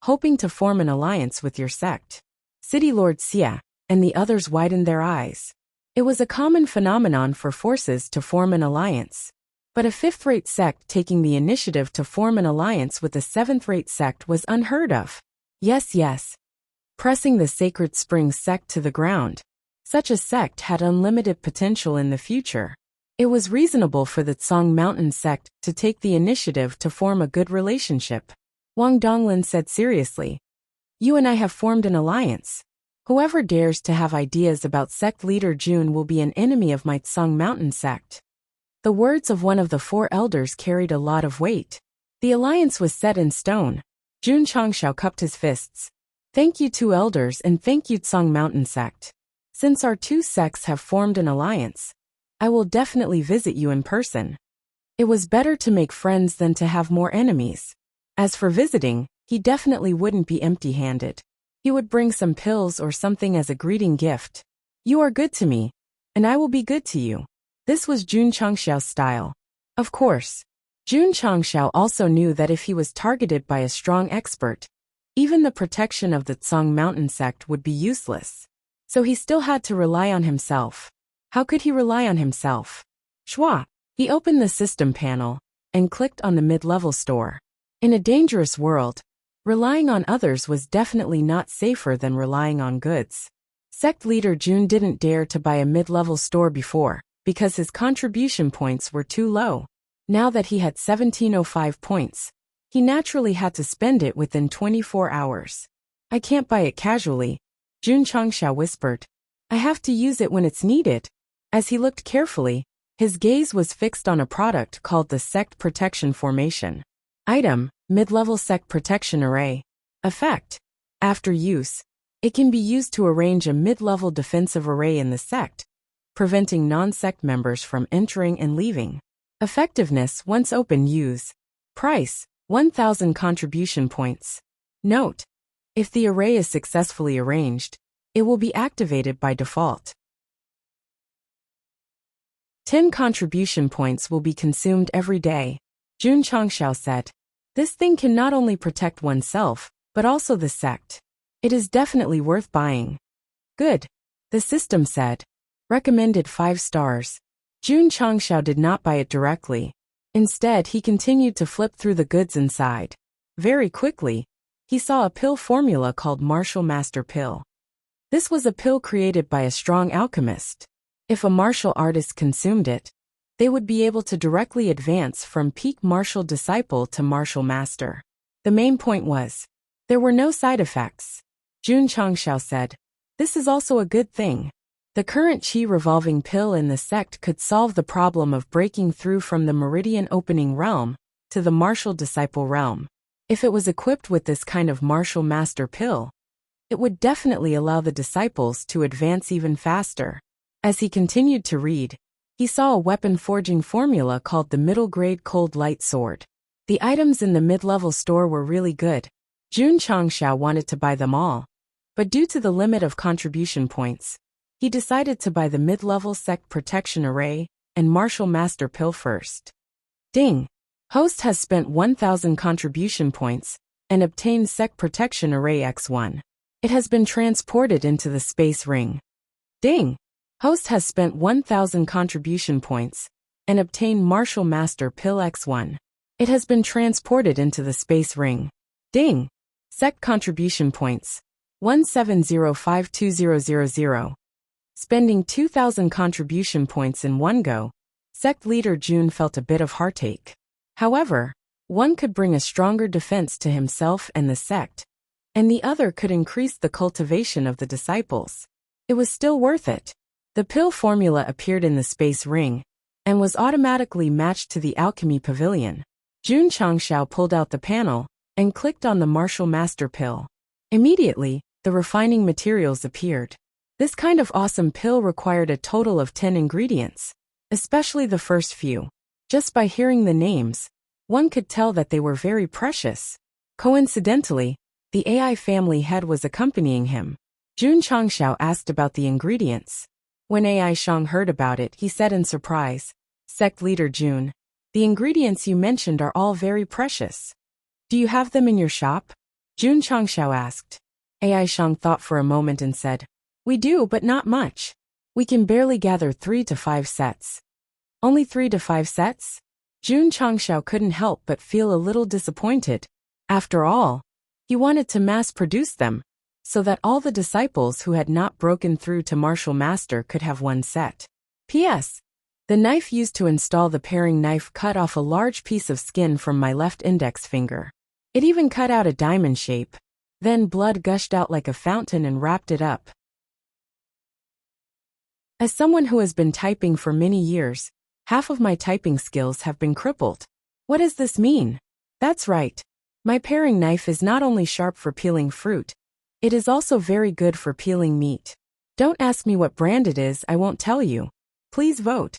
hoping to form an alliance with your sect. City Lord Xia and the others widened their eyes. It was a common phenomenon for forces to form an alliance. But a fifth-rate sect taking the initiative to form an alliance with a seventh-rate sect was unheard of. Yes. Pressing the Sacred Spring Sect to the ground. Such a sect had unlimited potential in the future. It was reasonable for the Tsang Mountain sect to take the initiative to form a good relationship. Wang Donglin said seriously, you and I have formed an alliance. Whoever dares to have ideas about sect leader Jun will be an enemy of my Tsang Mountain sect. The words of one of the four elders carried a lot of weight. The alliance was set in stone. Jun Changxiao cupped his fists. Thank you, two elders, and thank you, Tsang Mountain sect. Since our two sects have formed an alliance, I will definitely visit you in person. It was better to make friends than to have more enemies. As for visiting, he definitely wouldn't be empty-handed. He would bring some pills or something as a greeting gift. You are good to me, and I will be good to you. This was Jun Changxiao's style. Of course, Jun Changxiao also knew that if he was targeted by a strong expert, even the protection of the Tsang Mountain sect would be useless. So he still had to rely on himself. How could he rely on himself? Schwa. He opened the system panel and clicked on the mid-level store. In a dangerous world, relying on others was definitely not safer than relying on goods. Sect leader Jun didn't dare to buy a mid-level store before, because his contribution points were too low. Now that he had 1705 points, he naturally had to spend it within 24 hours. I can't buy it casually, Jun Changxiao whispered. I have to use it when it's needed. As he looked carefully, his gaze was fixed on a product called the Sect Protection Formation. Item, Mid-Level Sect Protection Array. Effect. After use, it can be used to arrange a mid-level defensive array in the sect, preventing non-sect members from entering and leaving. Effectiveness once open use. Price, 1,000 contribution points. Note: if the array is successfully arranged, it will be activated by default. 10 contribution points will be consumed every day, Jun Changxiao said. This thing can not only protect oneself, but also the sect. It is definitely worth buying. Good, the system said. Recommended 5 stars. Jun Changxiao did not buy it directly. Instead, he continued to flip through the goods inside. Very quickly, he saw a pill formula called Martial Master Pill. This was a pill created by a strong alchemist. If a martial artist consumed it, they would be able to directly advance from peak martial disciple to martial master. The main point was, there were no side effects. Jun Changxiao said, this is also a good thing. The current Qi revolving pill in the sect could solve the problem of breaking through from the Meridian Opening Realm to the Martial Disciple Realm. If it was equipped with this kind of Martial Master Pill, It would definitely allow the disciples to advance even faster. As he continued to read, he saw a weapon forging formula called the middle-grade cold light sword. The items in the mid-level store were really good. Jun Changshao wanted to buy them all, but due to the limit of contribution points, he decided to buy the mid-level Sect Protection Array and Martial Master Pill first. Ding! Host has spent 1,000 contribution points and obtained Sect Protection Array X1. It has been transported into the space ring. Ding! Host has spent 1,000 contribution points and obtained Martial Master Pill X1. It has been transported into the space ring. Ding! Sect contribution points 170520000. Spending 2,000 contribution points in one go, Sect leader Jun felt a bit of heartache. However, one could bring a stronger defense to himself and the sect, and the other could increase the cultivation of the disciples. It was still worth it. The pill formula appeared in the space ring and was automatically matched to the alchemy pavilion. Jun Changshao pulled out the panel and clicked on the Martial Master pill. Immediately, the refining materials appeared. This kind of awesome pill required a total of 10 ingredients, especially the first few. Just by hearing the names, one could tell that they were very precious. Coincidentally, the AI family head was accompanying him. Jun Changshao asked about the ingredients. When AI Shang heard about it, he said in surprise, "Sect leader Jun, the ingredients you mentioned are all very precious. Do you have them in your shop?" Jun Changshao asked. AI Shang thought for a moment and said, "We do, but not much. We can barely gather 3 to 5 sets." Only 3 to 5 sets? Jun Changshao couldn't help but feel a little disappointed. After all, he wanted to mass-produce them, so that all the disciples who had not broken through to Martial Master could have one set. P.S. The knife used to install the paring knife cut off a large piece of skin from my left index finger. It even cut out a diamond shape. Then blood gushed out like a fountain and wrapped it up. As someone who has been typing for many years, half of my typing skills have been crippled. What does this mean? That's right. My paring knife is not only sharp for peeling fruit, it is also very good for peeling meat. Don't ask me what brand it is, I won't tell you. Please vote.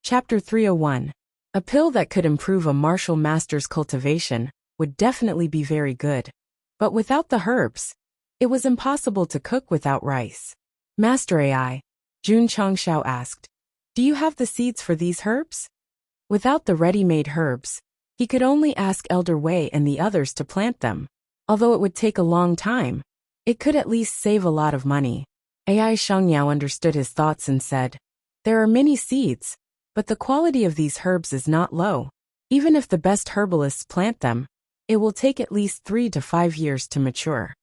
Chapter 301. A pill that could improve a martial master's cultivation would definitely be very good. But without the herbs, it was impossible to cook without rice. Master AI, Jun Changshao asked, "Do you have the seeds for these herbs?" Without the ready-made herbs, he could only ask Elder Wei and the others to plant them. Although it would take a long time, it could at least save a lot of money. AI Shangyao understood his thoughts and said, "There are many seeds, but the quality of these herbs is not low. Even if the best herbalists plant them, it will take at least 3 to 5 years to mature."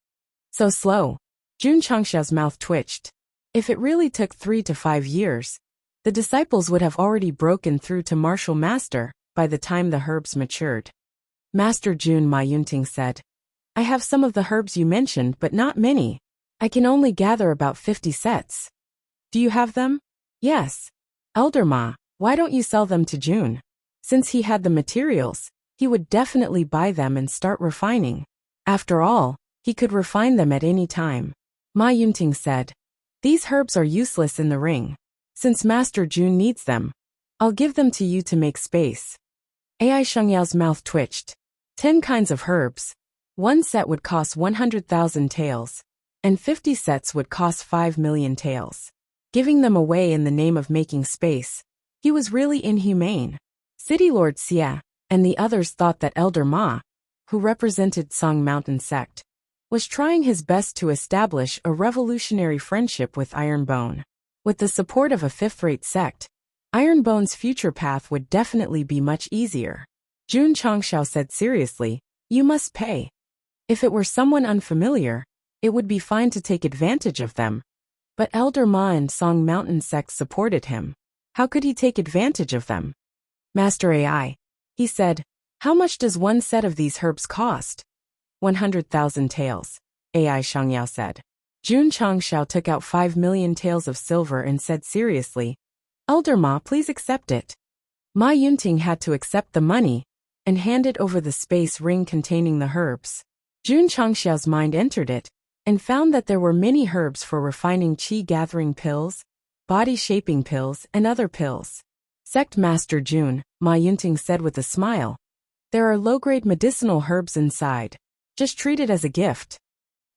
So slow. Jun Changshao's mouth twitched. If it really took 3 to 5 years, the disciples would have already broken through to Martial Master by the time the herbs matured. Master Jun Ma Yunting said, "I have some of the herbs you mentioned, but not many. I can only gather about 50 sets. Do you have them?" "Yes." "Elder Ma, why don't you sell them to Jun? Since he had the materials, he would definitely buy them and start refining. After all, he could refine them at any time." Ma Yunting said, "These herbs are useless in the ring. Since Master Jun needs them, I'll give them to you to make space." AI Shengyao's mouth twitched. 10 kinds of herbs. One set would cost 100,000 taels, and 50 sets would cost 5 million taels. Giving them away in the name of making space, he was really inhumane. City Lord Xia and the others thought that Elder Ma, who represented Song Mountain Sect, was trying his best to establish a revolutionary friendship with Ironbone. With the support of a fifth-rate sect, Ironbone's future path would definitely be much easier. Jun Changshao said seriously, "You must pay." If it were someone unfamiliar, it would be fine to take advantage of them. But Elder Ma and Song Mountain Sect supported him. How could he take advantage of them? "Master AI," he said, "how much does one set of these herbs cost?" 100,000 taels, AI Shangyao said. Jun Changshao took out 5 million taels of silver and said seriously, "Elder Ma, please accept it." Ma Yunting had to accept the money and handed over the space ring containing the herbs. Jun Changxiao's mind entered it, and found that there were many herbs for refining qi-gathering pills, body-shaping pills, and other pills. Sect Master Jun, Ma Yunting said with a smile, "There are low-grade medicinal herbs inside. Just treat it as a gift."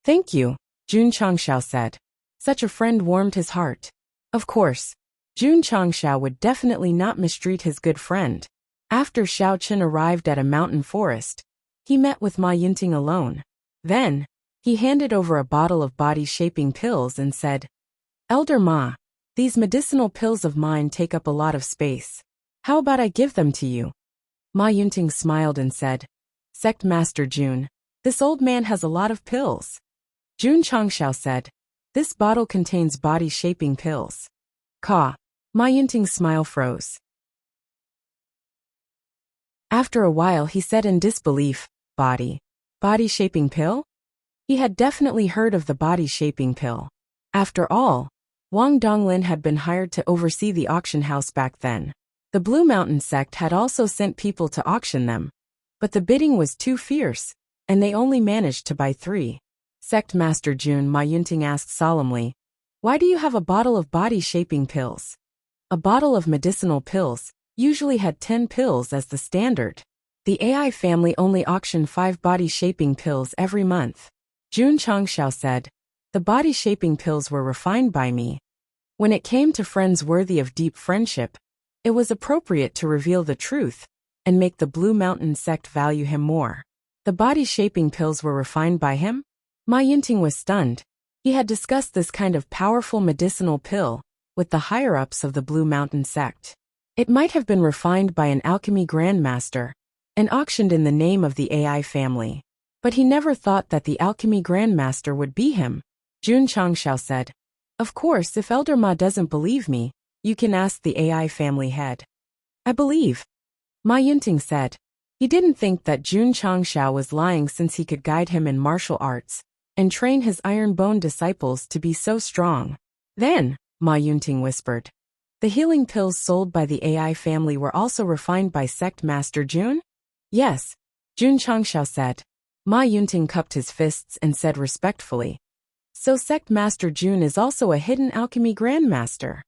"Thank you," Jun Changxiao said. Such a friend warmed his heart. Of course, Jun Changxiao would definitely not mistreat his good friend. After Xiao Chen arrived at a mountain forest, he met with Ma Yunting alone. Then, he handed over a bottle of body-shaping pills and said, "Elder Ma, these medicinal pills of mine take up a lot of space. How about I give them to you?" Ma Yunting smiled and said, "Sect Master Jun, this old man has a lot of pills." Jun Changxiao said, "This bottle contains body-shaping pills." "Ka." Ma Yunting's smile froze. After a while he said in disbelief, Body-shaping pill?" He had definitely heard of the body-shaping pill. After all, Wang Donglin had been hired to oversee the auction house back then. The Blue Mountain Sect had also sent people to auction them, but the bidding was too fierce, and they only managed to buy 3. Sect Master Jun, Ma Yunting asked solemnly, "Why do you have a bottle of body-shaping pills?" A bottle of medicinal pills usually had 10 pills as the standard. The AI family only auctioned 5 body-shaping pills every month. Jun Changxiao said, "The body-shaping pills were refined by me. When it came to friends worthy of deep friendship, it was appropriate to reveal the truth and make the Blue Mountain Sect value him more." The body-shaping pills were refined by him? Ma Yunting was stunned. He had discussed this kind of powerful medicinal pill with the higher-ups of the Blue Mountain Sect. It might have been refined by an alchemy grandmaster and auctioned in the name of the AI family. But he never thought that the alchemy grandmaster would be him. Jun Changxiao said, "Of course, if Elder Ma doesn't believe me, you can ask the AI family head." "I believe," Ma Yunting said. He didn't think that Jun Changxiao was lying since he could guide him in martial arts and train his iron bone disciples to be so strong. "Then," Ma Yunting whispered, "the healing pills sold by the AI family were also refined by Sect Master Jun?" "Yes," Jun Changxiao said. Ma Yunting cupped his fists and said respectfully, "So Sect Master Jun is also a hidden alchemy grandmaster."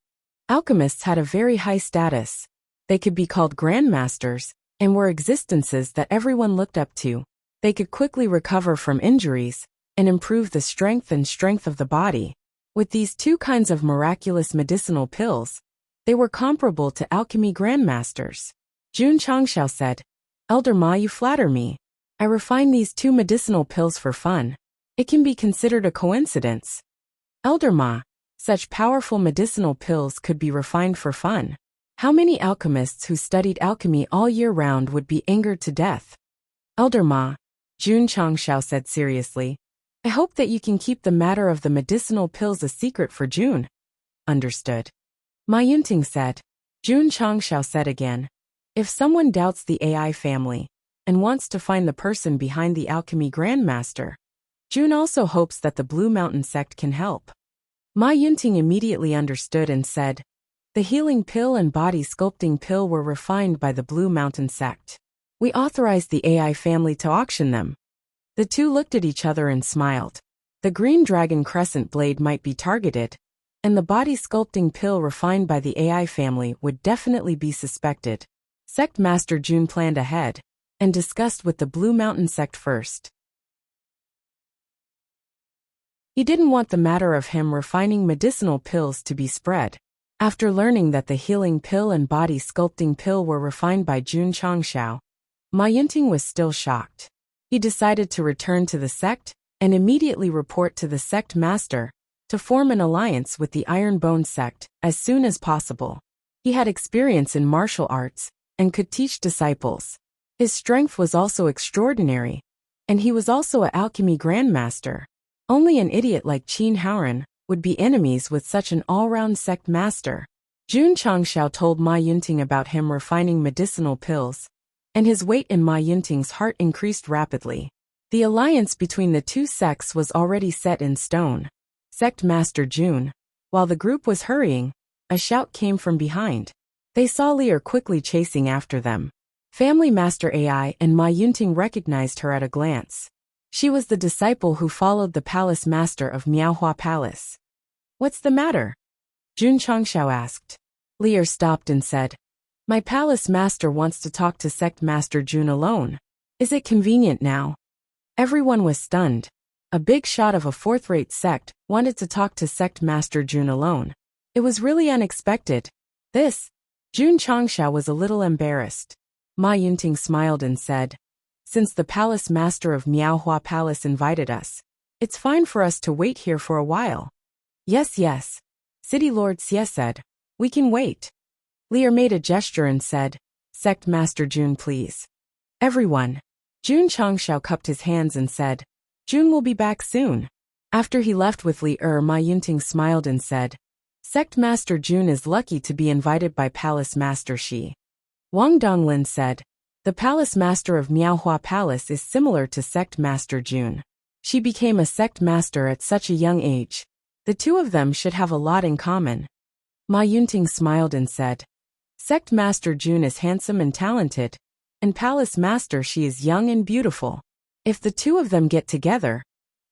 Alchemists had a very high status. They could be called grandmasters, and were existences that everyone looked up to. They could quickly recover from injuries and improve the strength of the body. With these 2 kinds of miraculous medicinal pills, they were comparable to alchemy grandmasters. Jun Changxiao said, "Elder Ma, you flatter me. I refined these 2 medicinal pills for fun. It can be considered a coincidence." "Elder Ma, such powerful medicinal pills could be refined for fun. How many alchemists who studied alchemy all year round would be angered to death?" "Elder Ma," Jun Changxiao said seriously, "I hope that you can keep the matter of the medicinal pills a secret for Jun." "Understood," Ma Yunting said. Jun Changxiao said again, "If someone doubts the AI family and wants to find the person behind the alchemy grandmaster, Jun also hopes that the Blue Mountain Sect can help." Ma Yunting immediately understood and said, "The healing pill and body sculpting pill were refined by the Blue Mountain Sect. We authorized the AI family to auction them." The 2 looked at each other and smiled. The green dragon crescent blade might be targeted, and the body sculpting pill refined by the AI family would definitely be suspected. Sect Master Jun planned ahead and discussed with the Blue Mountain Sect first. He didn't want the matter of him refining medicinal pills to be spread. After learning that the healing pill and body sculpting pill were refined by Jun Changxiao, Ma Yunting was still shocked. He decided to return to the sect and immediately report to the sect master to form an alliance with the Iron Bone Sect as soon as possible. He had experience in martial arts and could teach disciples. His strength was also extraordinary, and he was also an alchemy grandmaster. Only an idiot like Qin Haoren would be enemies with such an all-round sect master. Jun Changxiao told Ma Yunting about him refining medicinal pills, and his weight in Ma Yunting's heart increased rapidly. The alliance between the 2 sects was already set in stone. Sect Master Jun. While the group was hurrying, a shout came from behind. They saw Lear quickly chasing after them. Family Master AI and Ma Yunting recognized her at a glance. She was the disciple who followed the palace master of Miaohua Palace. "What's the matter?" Jun Changshao asked. Li Er stopped and said, "My palace master wants to talk to Sect Master Jun alone. Is it convenient now?" Everyone was stunned. A big shot of a fourth-rate sect wanted to talk to Sect Master Jun alone. It was really unexpected. Jun Changshao was a little embarrassed. Ma Yunting smiled and said, "Since the palace master of Miaohua Palace invited us, it's fine for us to wait here for a while." Yes. City Lord Xie said, "We can wait." Li Er made a gesture and said, "Sect Master Jun, please." Everyone. Jun Changshao cupped his hands and said, "Jun will be back soon." After he left with Li Er, Ma Yunting smiled and said, "Sect Master Jun is lucky to be invited by Palace Master Shi." Wang Donglin said, "The Palace Master of Miaohua Palace is similar to Sect Master Jun. She became a Sect Master at such a young age. The two of them should have a lot in common." Ma Yunting smiled and said, "Sect Master Jun is handsome and talented, and Palace Master Shi is young and beautiful. If the two of them get together,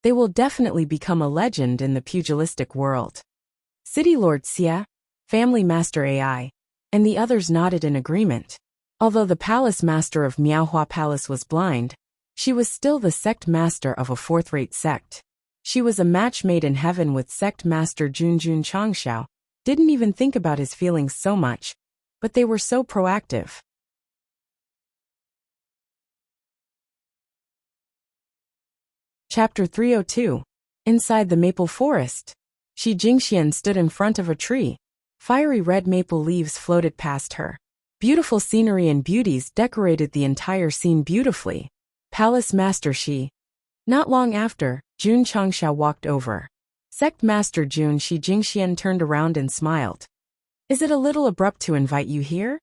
they will definitely become a legend in the pugilistic world." City Lord Xie, Family Master AI, and the others nodded in agreement. Although the Palace Master of Miaohua Palace was blind, she was still the Sect Master of a fourth-rate sect. She was a match made in heaven with Sect Master Jun Changshao, didn't even think about his feelings so much, but they were so proactive. Chapter 302. Inside the Maple Forest. Shi Jingxian stood in front of a tree. Fiery red maple leaves floated past her. Beautiful scenery and beauties decorated the entire scene beautifully. Palace Master Shi. Not long after, Jun Changshao walked over. Sect Master Jun. Shi Jingxian turned around and smiled. "Is it a little abrupt to invite you here?"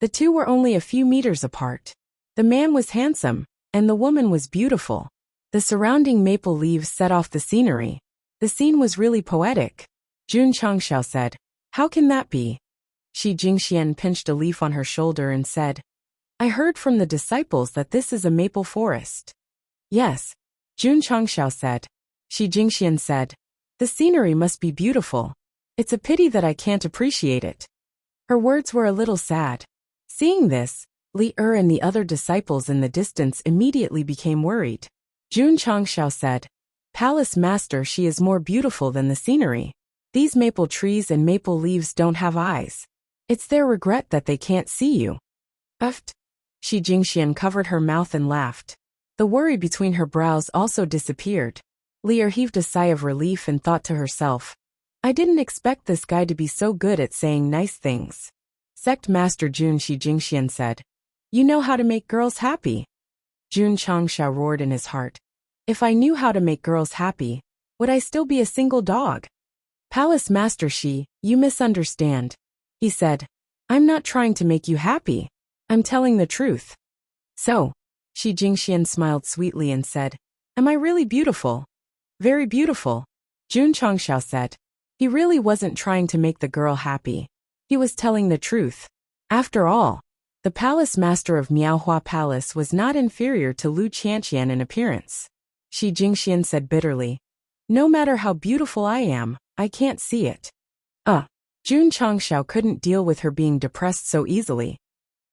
The two were only a few meters apart. The man was handsome, and the woman was beautiful. The surrounding maple leaves set off the scenery. The scene was really poetic. Jun Changshao said, "How can that be?" Shi Jingxian pinched a leaf on her shoulder and said, "I heard from the disciples that this is a maple forest." "Yes," Jun Changshao said. Shi Jingxian said, "The scenery must be beautiful. It's a pity that I can't appreciate it." Her words were a little sad. Seeing this, Li Er and the other disciples in the distance immediately became worried. Jun Changshao said, "Palace Master, she is more beautiful than the scenery. These maple trees and maple leaves don't have eyes. It's their regret that they can't see you." Uft. Shi Jingxian covered her mouth and laughed. The worry between her brows also disappeared. Li Er heaved a sigh of relief and thought to herself, "I didn't expect this guy to be so good at saying nice things." Sect Master Jun. Shi Jingxian said, "You know how to make girls happy." Jun Changshao roared in his heart. "If I knew how to make girls happy, would I still be a single dog?" "Palace Master Shi, you misunderstand," he said. "I'm not trying to make you happy. I'm telling the truth." "So?" Shi Jingxian smiled sweetly and said, "Am I really beautiful?" "Very beautiful," Jun Changshao said. He really wasn't trying to make the girl happy. He was telling the truth. After all, the Palace Master of Miaohua Palace was not inferior to Lu Qianqian in appearance. Shi Jingxian said bitterly, "No matter how beautiful I am, I can't see it." Jun Changshao couldn't deal with her being depressed so easily.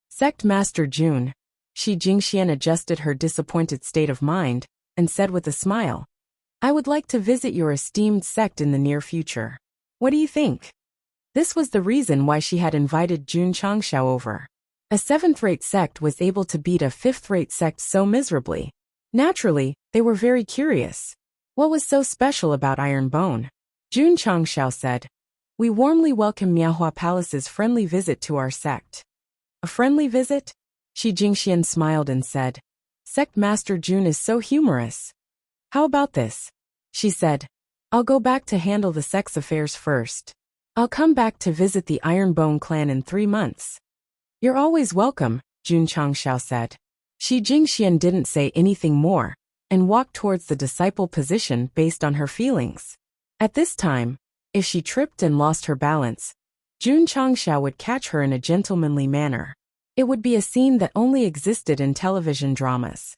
Sect Master Jun. Shi Jingxian adjusted her disappointed state of mind, and said with a smile, "I would like to visit your esteemed sect in the near future. What do you think?" This was the reason why she had invited Jun Changshao over. A seventh-rate sect was able to beat a fifth-rate sect so miserably. Naturally, they were very curious. What was so special about Iron Bone? Jun Changshao said, "We warmly welcome Miaohua Palace's friendly visit to our sect." "A friendly visit?" Shi Jingxian smiled and said, "Sect Master Jun is so humorous." "How about this?" She said, "I'll go back to handle the sect's affairs first. I'll come back to visit the Iron Bone clan in 3 months. "You're always welcome," Jun Changshao said. Shi Jingxian didn't say anything more, and walked towards the disciple position based on her feelings. At this time, if she tripped and lost her balance, Jun Changshao would catch her in a gentlemanly manner. It would be a scene that only existed in television dramas.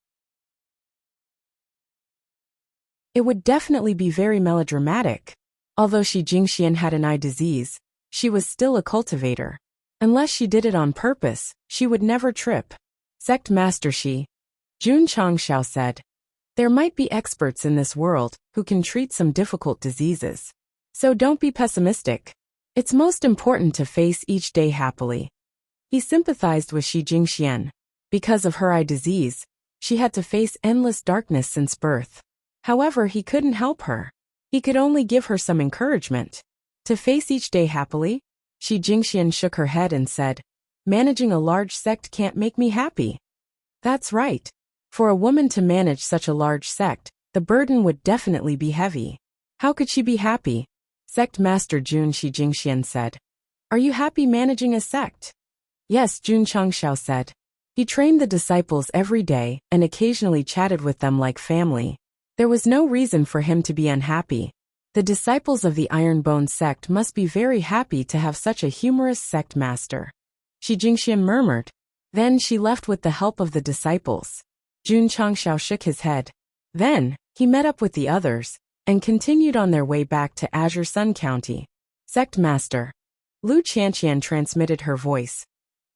It would definitely be very melodramatic. Although Shi Jingxian had an eye disease, she was still a cultivator. Unless she did it on purpose, she would never trip. Sect Master Shi, Jun Changxiao said. There might be experts in this world who can treat some difficult diseases. So don't be pessimistic. It's most important to face each day happily. He sympathized with Shi Jingxian. Because of her eye disease, she had to face endless darkness since birth. However, he couldn't help her. He could only give her some encouragement. To face each day happily? Shi Jingxian shook her head and said, managing a large sect can't make me happy. That's right. For a woman to manage such a large sect, the burden would definitely be heavy. How could she be happy? Sect Master Jun, Shi Jingxian said. Are you happy managing a sect? Yes, Jun Changxiao said. He trained the disciples every day and occasionally chatted with them like family. There was no reason for him to be unhappy. The disciples of the Ironbone sect must be very happy to have such a humorous sect master. Shi Jingxian murmured. Then she left with the help of the disciples. Jun Changxiao shook his head. Then, he met up with the others, and continued on their way back to Azure Sun County. Sect Master. Lu Qianqian transmitted her voice.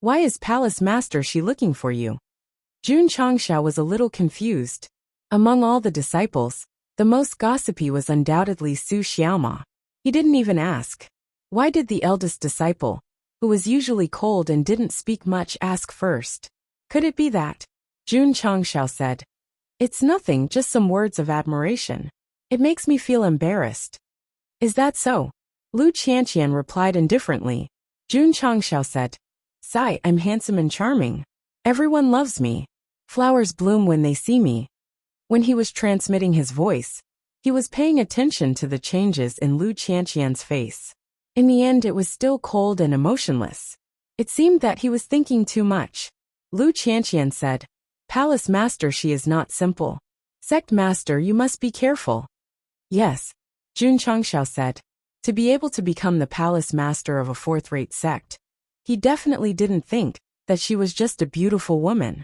Why is Palace Master Shi looking for you? Jun Changxiao was a little confused. Among all the disciples, the most gossipy was undoubtedly Su Xiaoma. He didn't even ask. Why did the eldest disciple, who was usually cold and didn't speak much, ask first? Could it be that? Jun Changxiao said. It's nothing, just some words of admiration. It makes me feel embarrassed. Is that so? Lu Qianqian replied indifferently. Jun Changxiao said. Sigh, I'm handsome and charming. Everyone loves me. Flowers bloom when they see me. When he was transmitting his voice, he was paying attention to the changes in Lu Qianqian's face. In the end, it was still cold and emotionless. It seemed that he was thinking too much. Lu Qianqian said, Palace Master, she is not simple. Sect Master, you must be careful. Yes, Jun Changxiao said. To be able to become the Palace Master of a fourth-rate sect, he definitely didn't think that she was just a beautiful woman.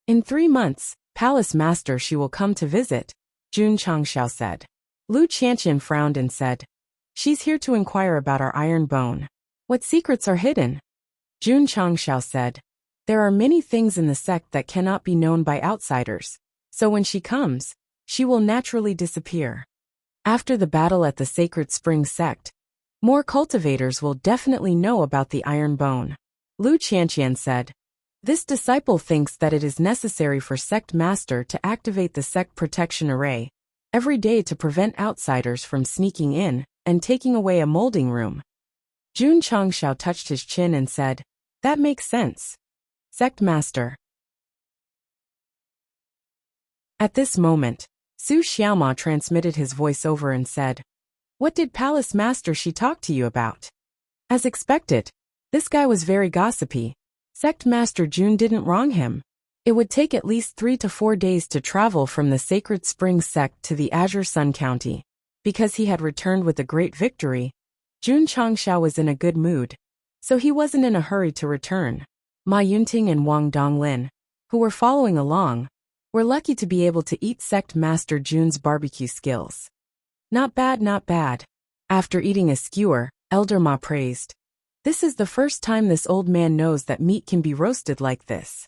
In 3 months, Palace Master she will come to visit, Jun Changxiao said. Lu Qianqian frowned and said, she's here to inquire about our iron bone. What secrets are hidden? Jun Changxiao said, there are many things in the sect that cannot be known by outsiders, so when she comes, she will naturally disappear. After the battle at the Sacred Spring Sect, more cultivators will definitely know about the iron bone. Lu Qianqian said, this disciple thinks that it is necessary for Sect Master to activate the Sect Protection Array every day to prevent outsiders from sneaking in and taking away a molding room. Jun Changxiao touched his chin and said, that makes sense. Sect Master. At this moment, Su Xiaoma transmitted his voice over and said, what did Palace Master she talk to you about? As expected, this guy was very gossipy. Sect Master Jun didn't wrong him. It would take at least 3 to 4 days to travel from the Sacred Spring Sect to the Azure Sun County. Because he had returned with a great victory, Jun Changxiao was in a good mood, so he wasn't in a hurry to return. Ma Yunting and Wang Donglin, who were following along, were lucky to be able to eat Sect Master Jun's barbecue skills. Not bad, not bad. After eating a skewer, Elder Ma praised. This is the first time this old man knows that meat can be roasted like this.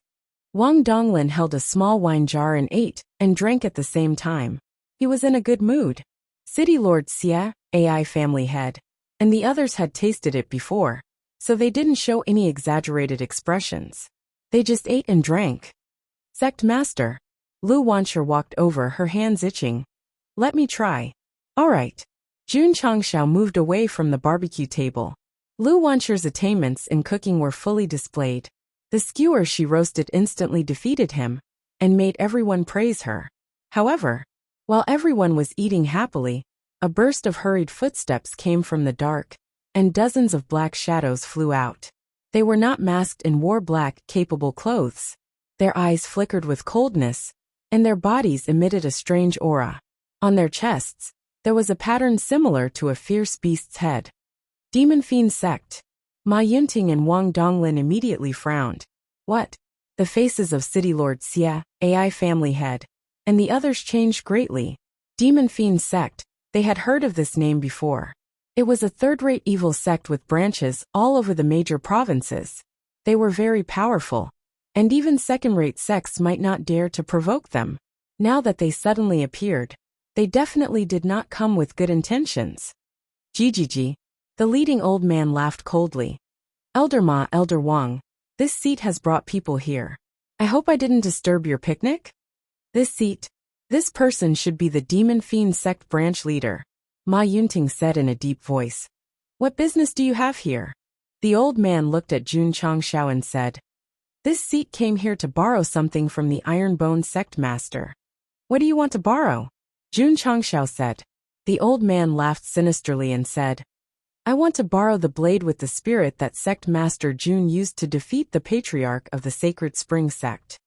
Wang Donglin held a small wine jar and ate and drank at the same time. He was in a good mood. City Lord Xia, AI family head, and the others had tasted it before, so they didn't show any exaggerated expressions. They just ate and drank. Sect Master. Lu Wancher walked over, her hands itching. Let me try. All right. Jun Changxiao moved away from the barbecue table. Lu Wancher's attainments in cooking were fully displayed. The skewer she roasted instantly defeated him and made everyone praise her. However, while everyone was eating happily, a burst of hurried footsteps came from the dark, and dozens of black shadows flew out. They were not masked and wore black, capable clothes. Their eyes flickered with coldness, and their bodies emitted a strange aura. On their chests, there was a pattern similar to a fierce beast's head. Demon Fiend Sect. Ma Yunting and Wang Donglin immediately frowned. What? The faces of City Lord Xia, AI family head, and the others changed greatly. Demon Fiend Sect, they had heard of this name before. It was a third-rate evil sect with branches all over the major provinces. They were very powerful, and even second-rate sects might not dare to provoke them. Now that they suddenly appeared, they definitely did not come with good intentions. Gigi, the leading old man laughed coldly. Elder Ma, Elder Wang, this seat has brought people here. I hope I didn't disturb your picnic? This person should be the Demon Fiend Sect branch leader, Ma Yunting said in a deep voice. What business do you have here? The old man looked at Jun Changshao and said, this seat came here to borrow something from the Ironbone Sect master. What do you want to borrow? Jun Changshao said. The old man laughed sinisterly and said, I want to borrow the blade with the spirit that Sect Master Jun used to defeat the Patriarch of the Sacred Spring Sect.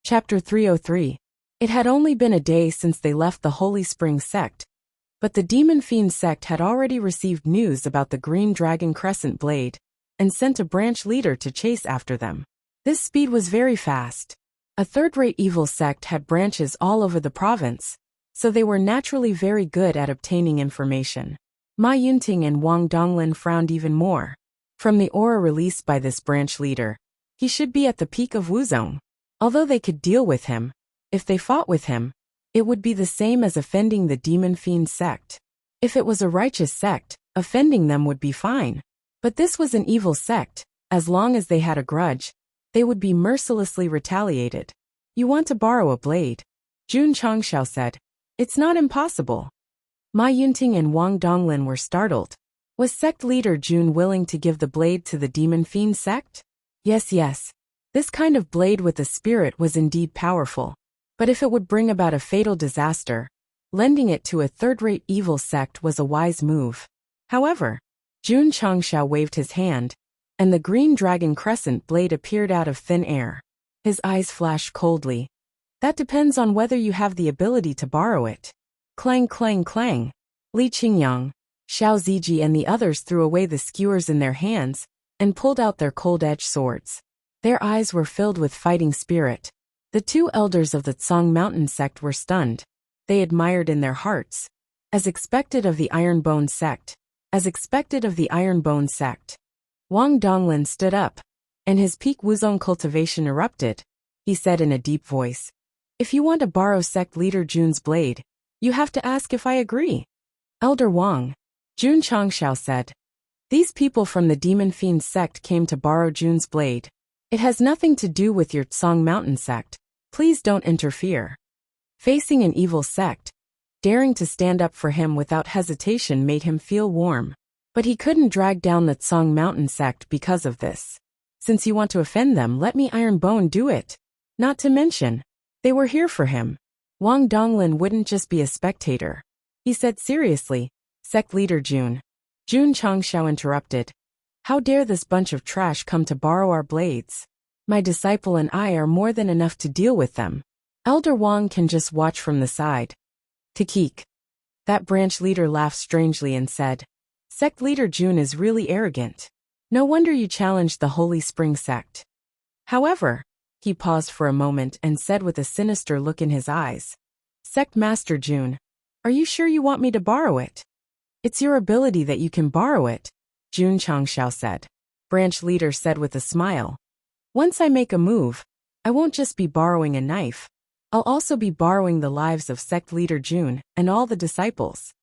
Chapter 303. It had only been a day since they left the Holy Spring Sect, but the Demon Fiend Sect had already received news about the Green Dragon Crescent Blade and sent a branch leader to chase after them. This speed was very fast. A third-rate evil sect had branches all over the province, so they were naturally very good at obtaining information. Ma Yunting and Wang Donglin frowned even more. From the aura released by this branch leader, he should be at the peak of Wuzong. Although they could deal with him, if they fought with him, it would be the same as offending the Demon Fiend Sect. If it was a righteous sect, offending them would be fine. But this was an evil sect. As long as they had a grudge, they would be mercilessly retaliated. You want to borrow a blade? Jun Changshao said. It's not impossible. Ma Yunting and Wang Donglin were startled. Was sect leader Jun willing to give the blade to the Demon Fiend Sect? Yes. This kind of blade with a spirit was indeed powerful. But if it would bring about a fatal disaster, lending it to a third-rate evil sect was a wise move. However, Jun Changshao waved his hand, and the Green Dragon Crescent blade appeared out of thin air. His eyes flashed coldly. That depends on whether you have the ability to borrow it. Clang, clang, clang. Li Qingyang, Xiao Ziji and the others threw away the skewers in their hands and pulled out their cold-edged swords. Their eyes were filled with fighting spirit. The two elders of the Tsang Mountain sect were stunned. They admired in their hearts. As expected of the Ironbone sect. Wang Donglin stood up, and his peak Wuzong cultivation erupted. He said in a deep voice, if you want to borrow sect leader Jun's blade, you have to ask if I agree. Elder Wang, Jun Changshao said. These people from the Demon Fiend Sect came to borrow Jun's blade. It has nothing to do with your Tsang Mountain sect. Please don't interfere. Facing an evil sect, daring to stand up for him without hesitation made him feel warm. But he couldn't drag down the Tsang Mountain sect because of this. Since you want to offend them, let me Ironbone do it. Not to mention, they were here for him. Wang Donglin wouldn't just be a spectator. He said seriously, sect leader Jun. Jun Changshao interrupted. How dare this bunch of trash come to borrow our blades? My disciple and I are more than enough to deal with them. Elder Wang can just watch from the side. Takik. That branch leader laughed strangely and said, Sect leader Jun is really arrogant. No wonder you challenged the Holy Spring Sect. However, he paused for a moment and said with a sinister look in his eyes, Sect Master Jun, are you sure you want me to borrow it? It's your ability that you can borrow it, Jun Changshao said. Branch leader said with a smile. Once I make a move, I won't just be borrowing a knife. I'll also be borrowing the lives of sect leader Jun and all the disciples.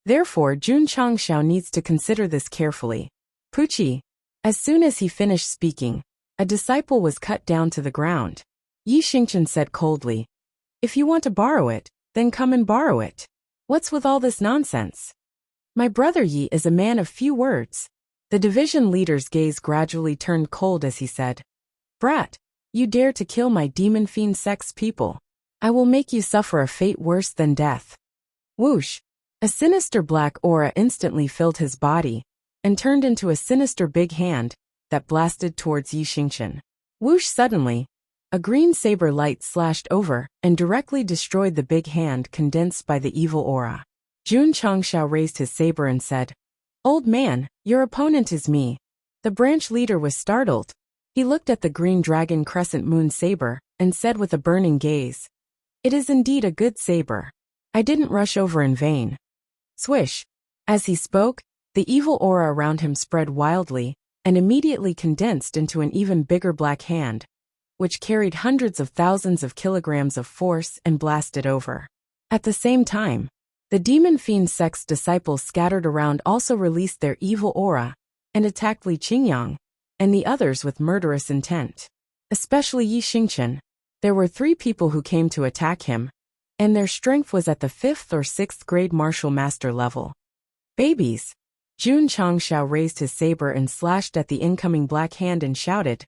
Therefore, Jun Changshao needs to consider this carefully. Puchi. As soon as he finished speaking, a disciple was cut down to the ground. Yi Xingchen said coldly, if you want to borrow it, then come and borrow it. What's with all this nonsense? My brother Yi is a man of few words. The division leader's gaze gradually turned cold as he said, Brat, you dare to kill my Demon Fiend Sect's people. I will make you suffer a fate worse than death. Whoosh! A sinister black aura instantly filled his body and turned into a sinister big hand that blasted towards Yi Xingchen. Whoosh! Suddenly, A green saber light slashed over and directly destroyed the big hand condensed by the evil aura. Jun Changxiao raised his saber and said, "Old man, your opponent is me." The branch leader was startled. He looked at the green dragon crescent moon saber and said with a burning gaze, "It is indeed a good saber. I didn't rush over in vain." Swish! As he spoke, the evil aura around him spread wildly and immediately condensed into an even bigger black hand, which carried hundreds of thousands of kilograms of force and blasted over. At the same time, the demon fiend Sect's disciples scattered around also released their evil aura and attacked Li Qingyang and the others with murderous intent. Especially Yi Xingchen. There were 3 people who came to attack him, and their strength was at the 5th or 6th grade martial master level. Babies! Jun Changxiao raised his saber and slashed at the incoming black hand and shouted,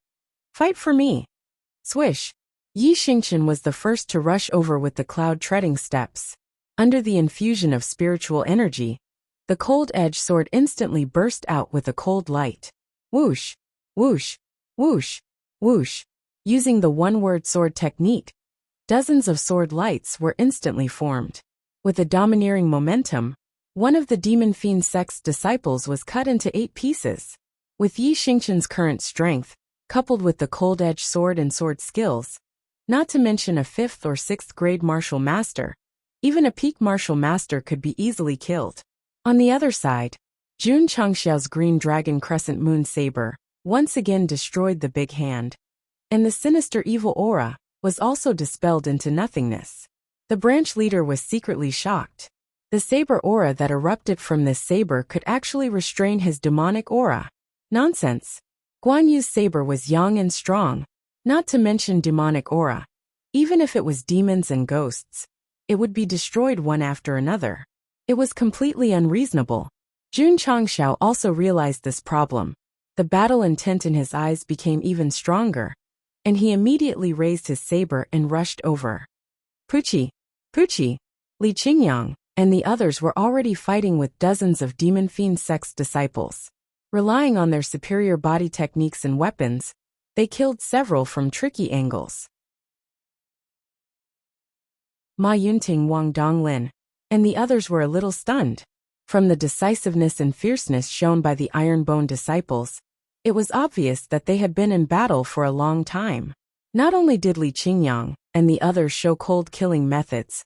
"Fight for me!" Swish! Yi Xingchen was the first to rush over with the cloud-treading steps. Under the infusion of spiritual energy, the cold-edged sword instantly burst out with a cold light. Whoosh! Whoosh! Whoosh! Whoosh! Using the one-word sword technique, dozens of sword lights were instantly formed. With a domineering momentum, one of the demon fiend Sect's disciples was cut into 8 pieces. With Yi Xingchen's current strength, coupled with the cold-edged sword and sword skills, not to mention a 5th or 6th grade martial master, even a peak martial master could be easily killed. On the other side, Jun Changxiao's green dragon crescent moon saber once again destroyed the big hand, and the sinister evil aura was also dispelled into nothingness. The branch leader was secretly shocked. The saber aura that erupted from this saber could actually restrain his demonic aura. Nonsense! Guan Yu's saber was young and strong, not to mention demonic aura. Even if it was demons and ghosts, it would be destroyed one after another. It was completely unreasonable. Jun Changxiao also realized this problem. The battle intent in his eyes became even stronger, and he immediately raised his saber and rushed over. Puchi! Puchi! Li Qingyang and the others were already fighting with dozens of demon fiend Sect's disciples. Relying on their superior body techniques and weapons, they killed several from tricky angles. Ma Yunting, Wang Donglin, and the others were a little stunned. From the decisiveness and fierceness shown by the Ironbone disciples, it was obvious that they had been in battle for a long time. Not only did Li Qingyang and the others show cold-killing methods,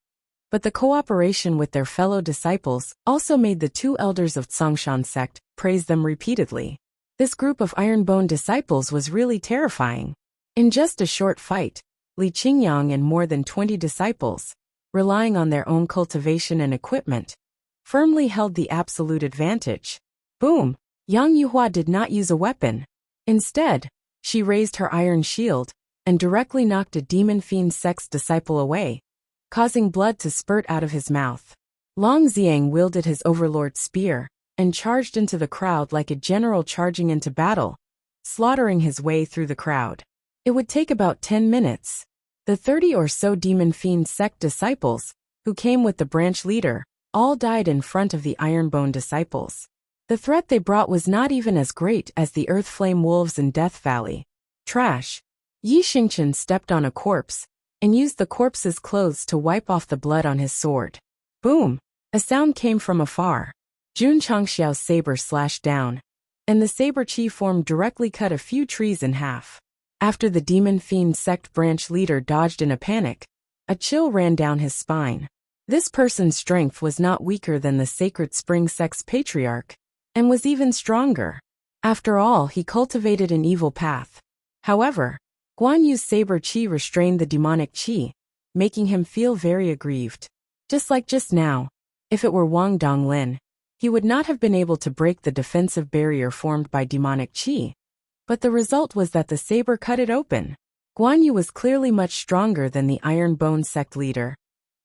but the cooperation with their fellow disciples also made the 2 elders of Tsongshan sect praise them repeatedly. This group of Ironbone disciples was really terrifying. In just a short fight, Li Qingyang and more than 20 disciples, relying on their own cultivation and equipment, firmly held the absolute advantage. Boom! Yang Yuhua did not use a weapon. Instead, she raised her iron shield and directly knocked a demon fiend Sect's disciple away, causing blood to spurt out of his mouth. Long Xiang wielded his overlord spear and charged into the crowd like a general charging into battle, slaughtering his way through the crowd. It would take about 10 minutes. The 30 or so demon fiend Sect disciples, who came with the branch leader, all died in front of the Ironbone disciples. The threat they brought was not even as great as the Earth Flame Wolves in Death Valley. Trash! Yi Xingchen stepped on a corpse and used the corpse's clothes to wipe off the blood on his sword. Boom! A sound came from afar. Jun Changxiao's saber slashed down, and the saber chi form directly cut a few trees in half. After the demon fiend Sect branch leader dodged in a panic, a chill ran down his spine. This person's strength was not weaker than the Sacred Spring Sect's patriarch, and was even stronger. After all, he cultivated an evil path. However, Guan Yu's saber chi restrained the demonic chi, making him feel very aggrieved. Just like just now, if it were Wang Donglin, he would not have been able to break the defensive barrier formed by demonic chi. But the result was that the saber cut it open. Guan Yu was clearly much stronger than the Ironbone sect leader,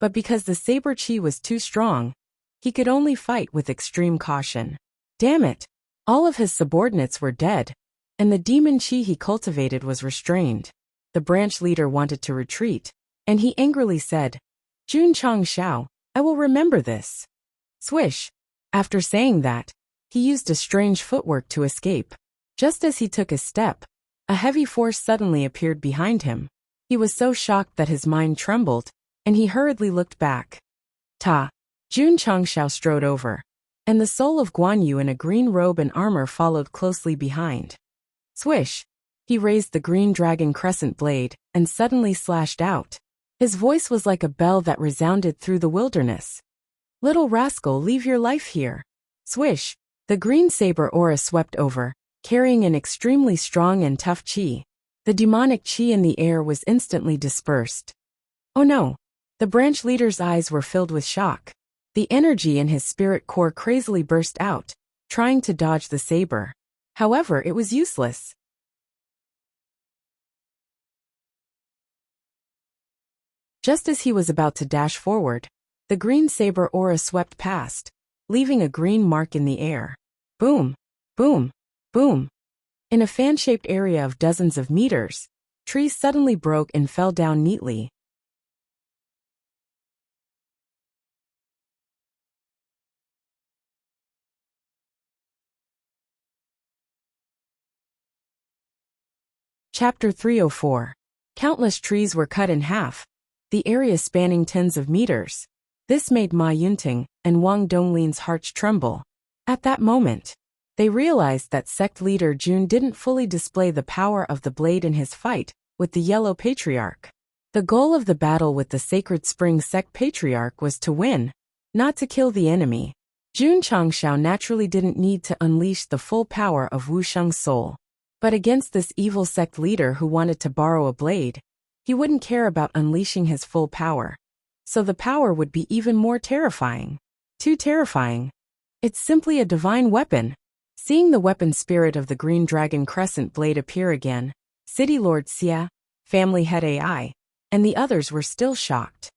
but because the saber chi was too strong, he could only fight with extreme caution. Damn it! All of his subordinates were dead, and the demon chi he cultivated was restrained. The branch leader wanted to retreat, and he angrily said, "Jun Changxiao, I will remember this." Swish! After saying that, he used a strange footwork to escape. Just as he took a step, a heavy force suddenly appeared behind him. He was so shocked that his mind trembled, and he hurriedly looked back. Jun Changshao strode over, and the soul of Guan Yu in a green robe and armor followed closely behind. Swish! He raised the green dragon crescent blade, and suddenly slashed out. His voice was like a bell that resounded through the wilderness. "Little rascal, leave your life here." Swish! The green saber aura swept over, carrying an extremely strong and tough chi. The demonic chi in the air was instantly dispersed. Oh no! The branch leader's eyes were filled with shock. The energy in his spirit core crazily burst out, trying to dodge the saber. However, it was useless. Just as he was about to dash forward, the green saber aura swept past, leaving a green mark in the air. Boom! Boom! Boom! In a fan-shaped area of dozens of meters, trees suddenly broke and fell down neatly. Chapter 304. Countless trees were cut in half, the area spanning tens of meters. This made Ma Yunting and Wang Donglin's hearts tremble. At that moment, they realized that sect leader Jun didn't fully display the power of the blade in his fight with the Yellow Patriarch. The goal of the battle with the Sacred Spring Sect Patriarch was to win, not to kill the enemy. Jun Changshao naturally didn't need to unleash the full power of Wuxia's soul. But against this evil sect leader who wanted to borrow a blade, he wouldn't care about unleashing his full power. So the power would be even more terrifying. Too terrifying. It's simply a divine weapon. Seeing the weapon spirit of the green dragon crescent blade appear again, City Lord Xia, Family Head AI, and the others were still shocked.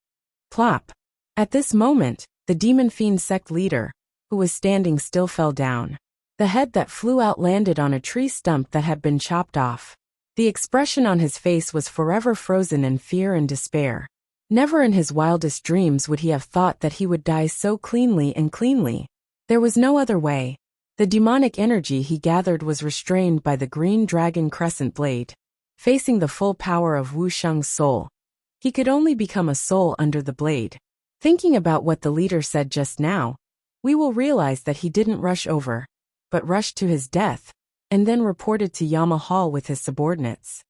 Plop. At this moment, the demon fiend sect leader, who was standing still, fell down. The head that flew out landed on a tree stump that had been chopped off. The expression on his face was forever frozen in fear and despair. Never in his wildest dreams would he have thought that he would die so cleanly and cleanly. There was no other way. The demonic energy he gathered was restrained by the green dragon crescent blade. Facing the full power of Wuxia's soul, he could only become a soul under the blade. Thinking about what the leader said just now, we will realize that he didn't rush over, but rushed to his death, and then reported to Yama Hall with his subordinates.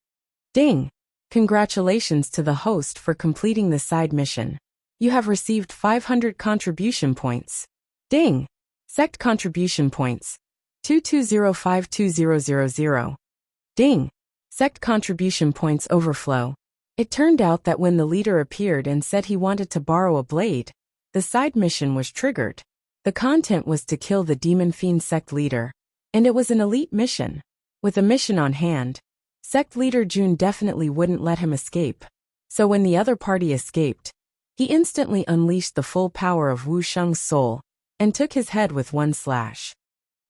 Ding! Congratulations to the host for completing the side mission. You have received 500 contribution points. Ding! Sect contribution points. 220520000. Ding! Sect contribution points overflow. It turned out that when the leader appeared and said he wanted to borrow a blade, the side mission was triggered. The content was to kill the demon fiend sect leader, and it was an elite mission. With a mission on hand, sect leader Jun definitely wouldn't let him escape. So when the other party escaped, he instantly unleashed the full power of Wuxia's soul and took his head with one slash.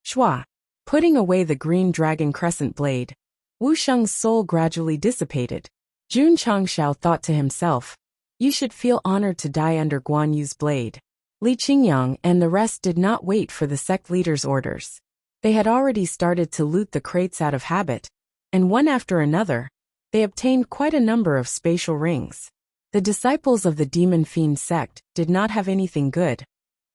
Shwa! Putting away the green dragon crescent blade, Wuxia's soul gradually dissipated. Jun Changshao thought to himself, "You should feel honored to die under Guan Yu's blade." Li Qingyang and the rest did not wait for the sect leader's orders. They had already started to loot the crates out of habit, and one after another, they obtained quite a number of spatial rings. The disciples of the demon fiend sect did not have anything good,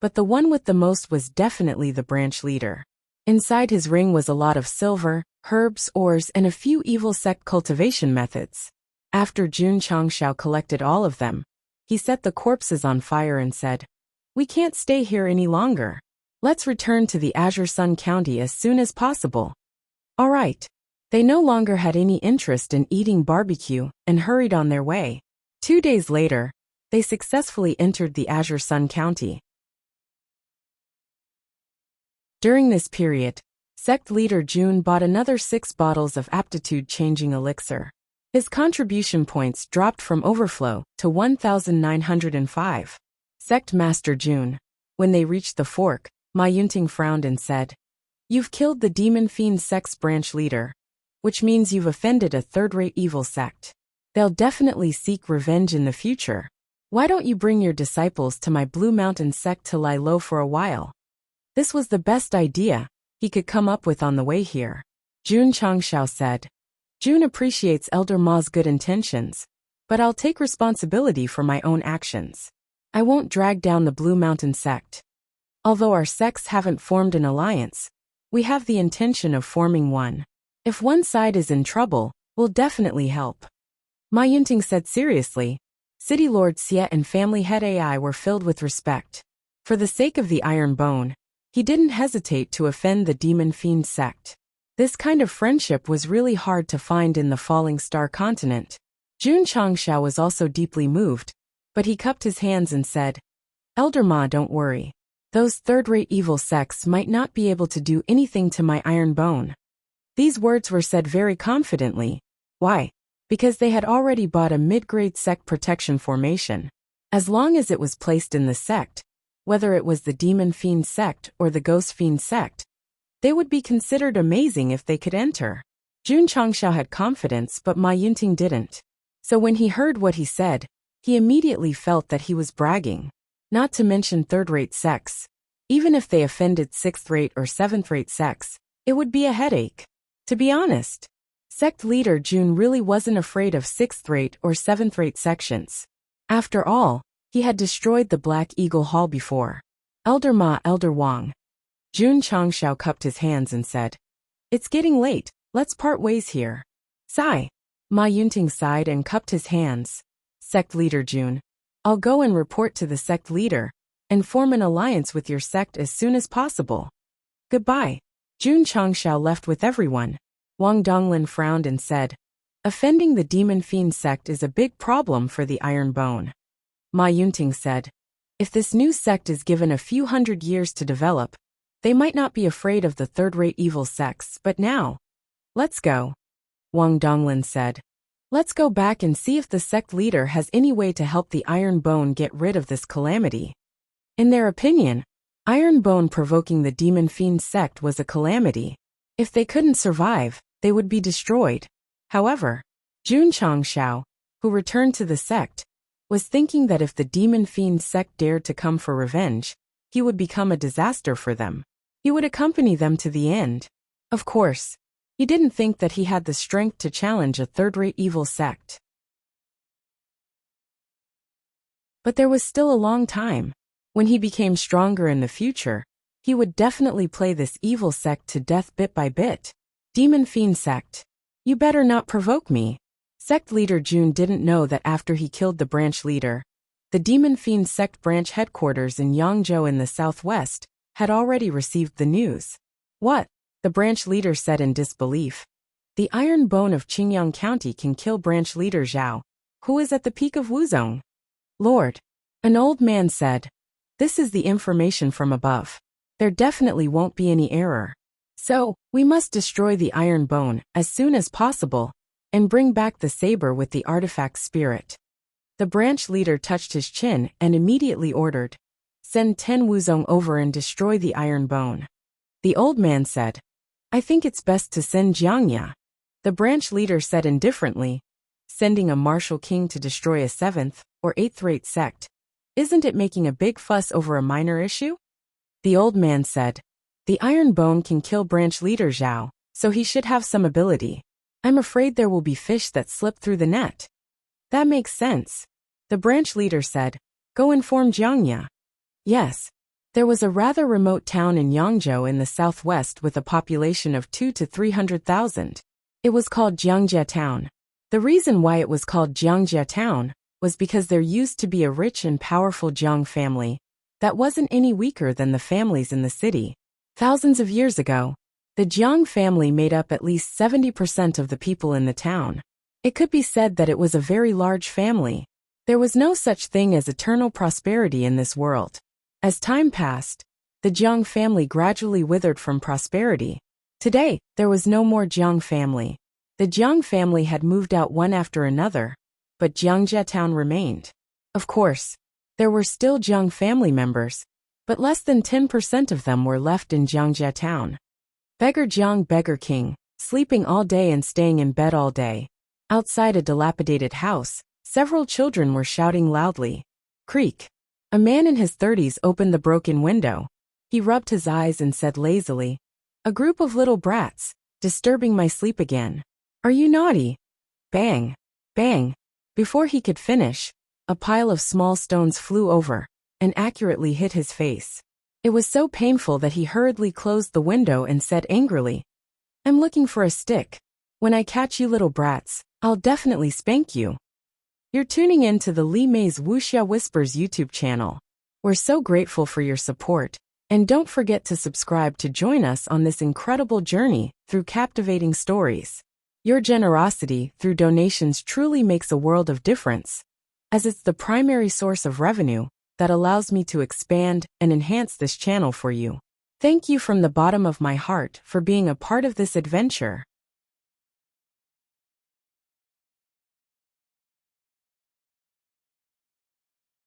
but the one with the most was definitely the branch leader. Inside his ring was a lot of silver, herbs, ores, and a few evil sect cultivation methods. After Jun Changshao collected all of them, he set the corpses on fire and said, "We can't stay here any longer. Let's return to the Azure Sun County as soon as possible." All right. They no longer had any interest in eating barbecue and hurried on their way. 2 days later, they successfully entered the Azure Sun County. During this period, sect leader Jun bought another 6 bottles of aptitude-changing elixir. His contribution points dropped from overflow to 1,905. Sect Master Jun. When they reached the fork, Ma Yunting frowned and said, "You've killed the demon fiend sect's branch leader, which means you've offended a third-rate evil sect. They'll definitely seek revenge in the future. Why don't you bring your disciples to my Blue Mountain sect to lie low for a while?" This was the best idea he could come up with on the way here. Jun Changshao said. Jun appreciates Elder Ma's good intentions, but I'll take responsibility for my own actions. I won't drag down the Blue Mountain Sect. Although our sects haven't formed an alliance, we have the intention of forming one. If one side is in trouble, we'll definitely help. Ma Yunting said seriously. City Lord Xie and family head AI were filled with respect. For the sake of the Iron Bone, he didn't hesitate to offend the Demon Fiend sect. This kind of friendship was really hard to find in the Falling Star continent. Jun Changshao was also deeply moved, but he cupped his hands and said, Elder Ma, don't worry. Those third-rate evil sects might not be able to do anything to my Iron Bone. These words were said very confidently. Why? Because they had already bought a mid-grade sect protection formation. As long as it was placed in the sect, whether it was the Demon Fiend sect or the Ghost Fiend sect, they would be considered amazing if they could enter. Jun Changshao had confidence, but Ma Yunting didn't. So when he heard what he said, he immediately felt that he was bragging. Not to mention third-rate sects. Even if they offended sixth-rate or seventh-rate sects, it would be a headache. To be honest, sect leader Jun really wasn't afraid of sixth-rate or seventh-rate sections. After all, he had destroyed the Black Eagle Hall before. Elder Ma, Elder Wang. Jun Changshao cupped his hands and said, It's getting late, let's part ways here. Sigh. Ma Yunting sighed and cupped his hands. Sect leader Jun, I'll go and report to the sect leader, and form an alliance with your sect as soon as possible. Goodbye. Jun Changshao left with everyone. Wang Donglin frowned and said, Offending the Demon Fiend sect is a big problem for the Iron Bone. Ma Yunting said, If this new sect is given a few hundred years to develop, they might not be afraid of the third-rate evil sects, but now, let's go. Wang Donglin said, Let's go back and see if the sect leader has any way to help the Iron Bone get rid of this calamity. In their opinion, Iron Bone provoking the Demon Fiend sect was a calamity. If they couldn't survive, they would be destroyed. However, Jun Changshao, who returned to the sect, was thinking that if the Demon Fiend sect dared to come for revenge, he would become a disaster for them. He would accompany them to the end. Of course, he didn't think that he had the strength to challenge a third-rate evil sect. But there was still a long time. When he became stronger in the future, he would definitely play this evil sect to death bit by bit. Demon Fiend sect. You better not provoke me. Sect leader Jun didn't know that after he killed the branch leader, the Demon Fiend sect branch headquarters in Yangzhou in the southwest had already received the news. What? The branch leader said in disbelief. The Iron Bone of Qingyang County can kill branch leader Zhao, who is at the peak of Wuzong. Lord. An old man said. This is the information from above. There definitely won't be any error. So, we must destroy the Iron Bone as soon as possible, and bring back the saber with the artifact spirit. The branch leader touched his chin and immediately ordered, Send 10 Wuzong over and destroy the Iron Bone. The old man said, I think it's best to send Jiangya. The branch leader said indifferently, Sending a martial king to destroy a 7th or 8th-rate sect, isn't it making a big fuss over a minor issue? The old man said, The Iron Bone can kill branch leader Zhao, so he should have some ability. I'm afraid there will be fish that slip through the net. That makes sense. The branch leader said, Go inform Jiangya. Yes. There was a rather remote town in Yangzhou in the southwest with a population of 200,000 to 300,000. It was called Jiangjia Town. The reason why it was called Jiangjia Town was because there used to be a rich and powerful Jiang family that wasn't any weaker than the families in the city. Thousands of years ago, the Jiang family made up at least 70% of the people in the town. It could be said that it was a very large family. There was no such thing as eternal prosperity in this world. As time passed, the Jiang family gradually withered from prosperity. Today, there was no more Jiang family. The Jiang family had moved out one after another, but Jiangjia Town remained. Of course, there were still Jiang family members, but less than 10% of them were left in Jiangjia Town. Beggar Jiang Beggar King, sleeping all day and staying in bed all day. Outside a dilapidated house, several children were shouting loudly. Creak. A man in his 30s opened the broken window. He rubbed his eyes and said lazily, A group of little brats, disturbing my sleep again. Are you naughty? Bang. Bang. Before he could finish, a pile of small stones flew over and accurately hit his face. It was so painful that he hurriedly closed the window and said angrily, "I'm looking for a stick. When I catch you little brats, I'll definitely spank you." You're tuning in to the Li Mei's Wuxia Whispers YouTube channel. We're so grateful for your support, and don't forget to subscribe to join us on this incredible journey through captivating stories. Your generosity through donations truly makes a world of difference, as it's the primary source of revenue that allows me to expand and enhance this channel for you. Thank you from the bottom of my heart for being a part of this adventure.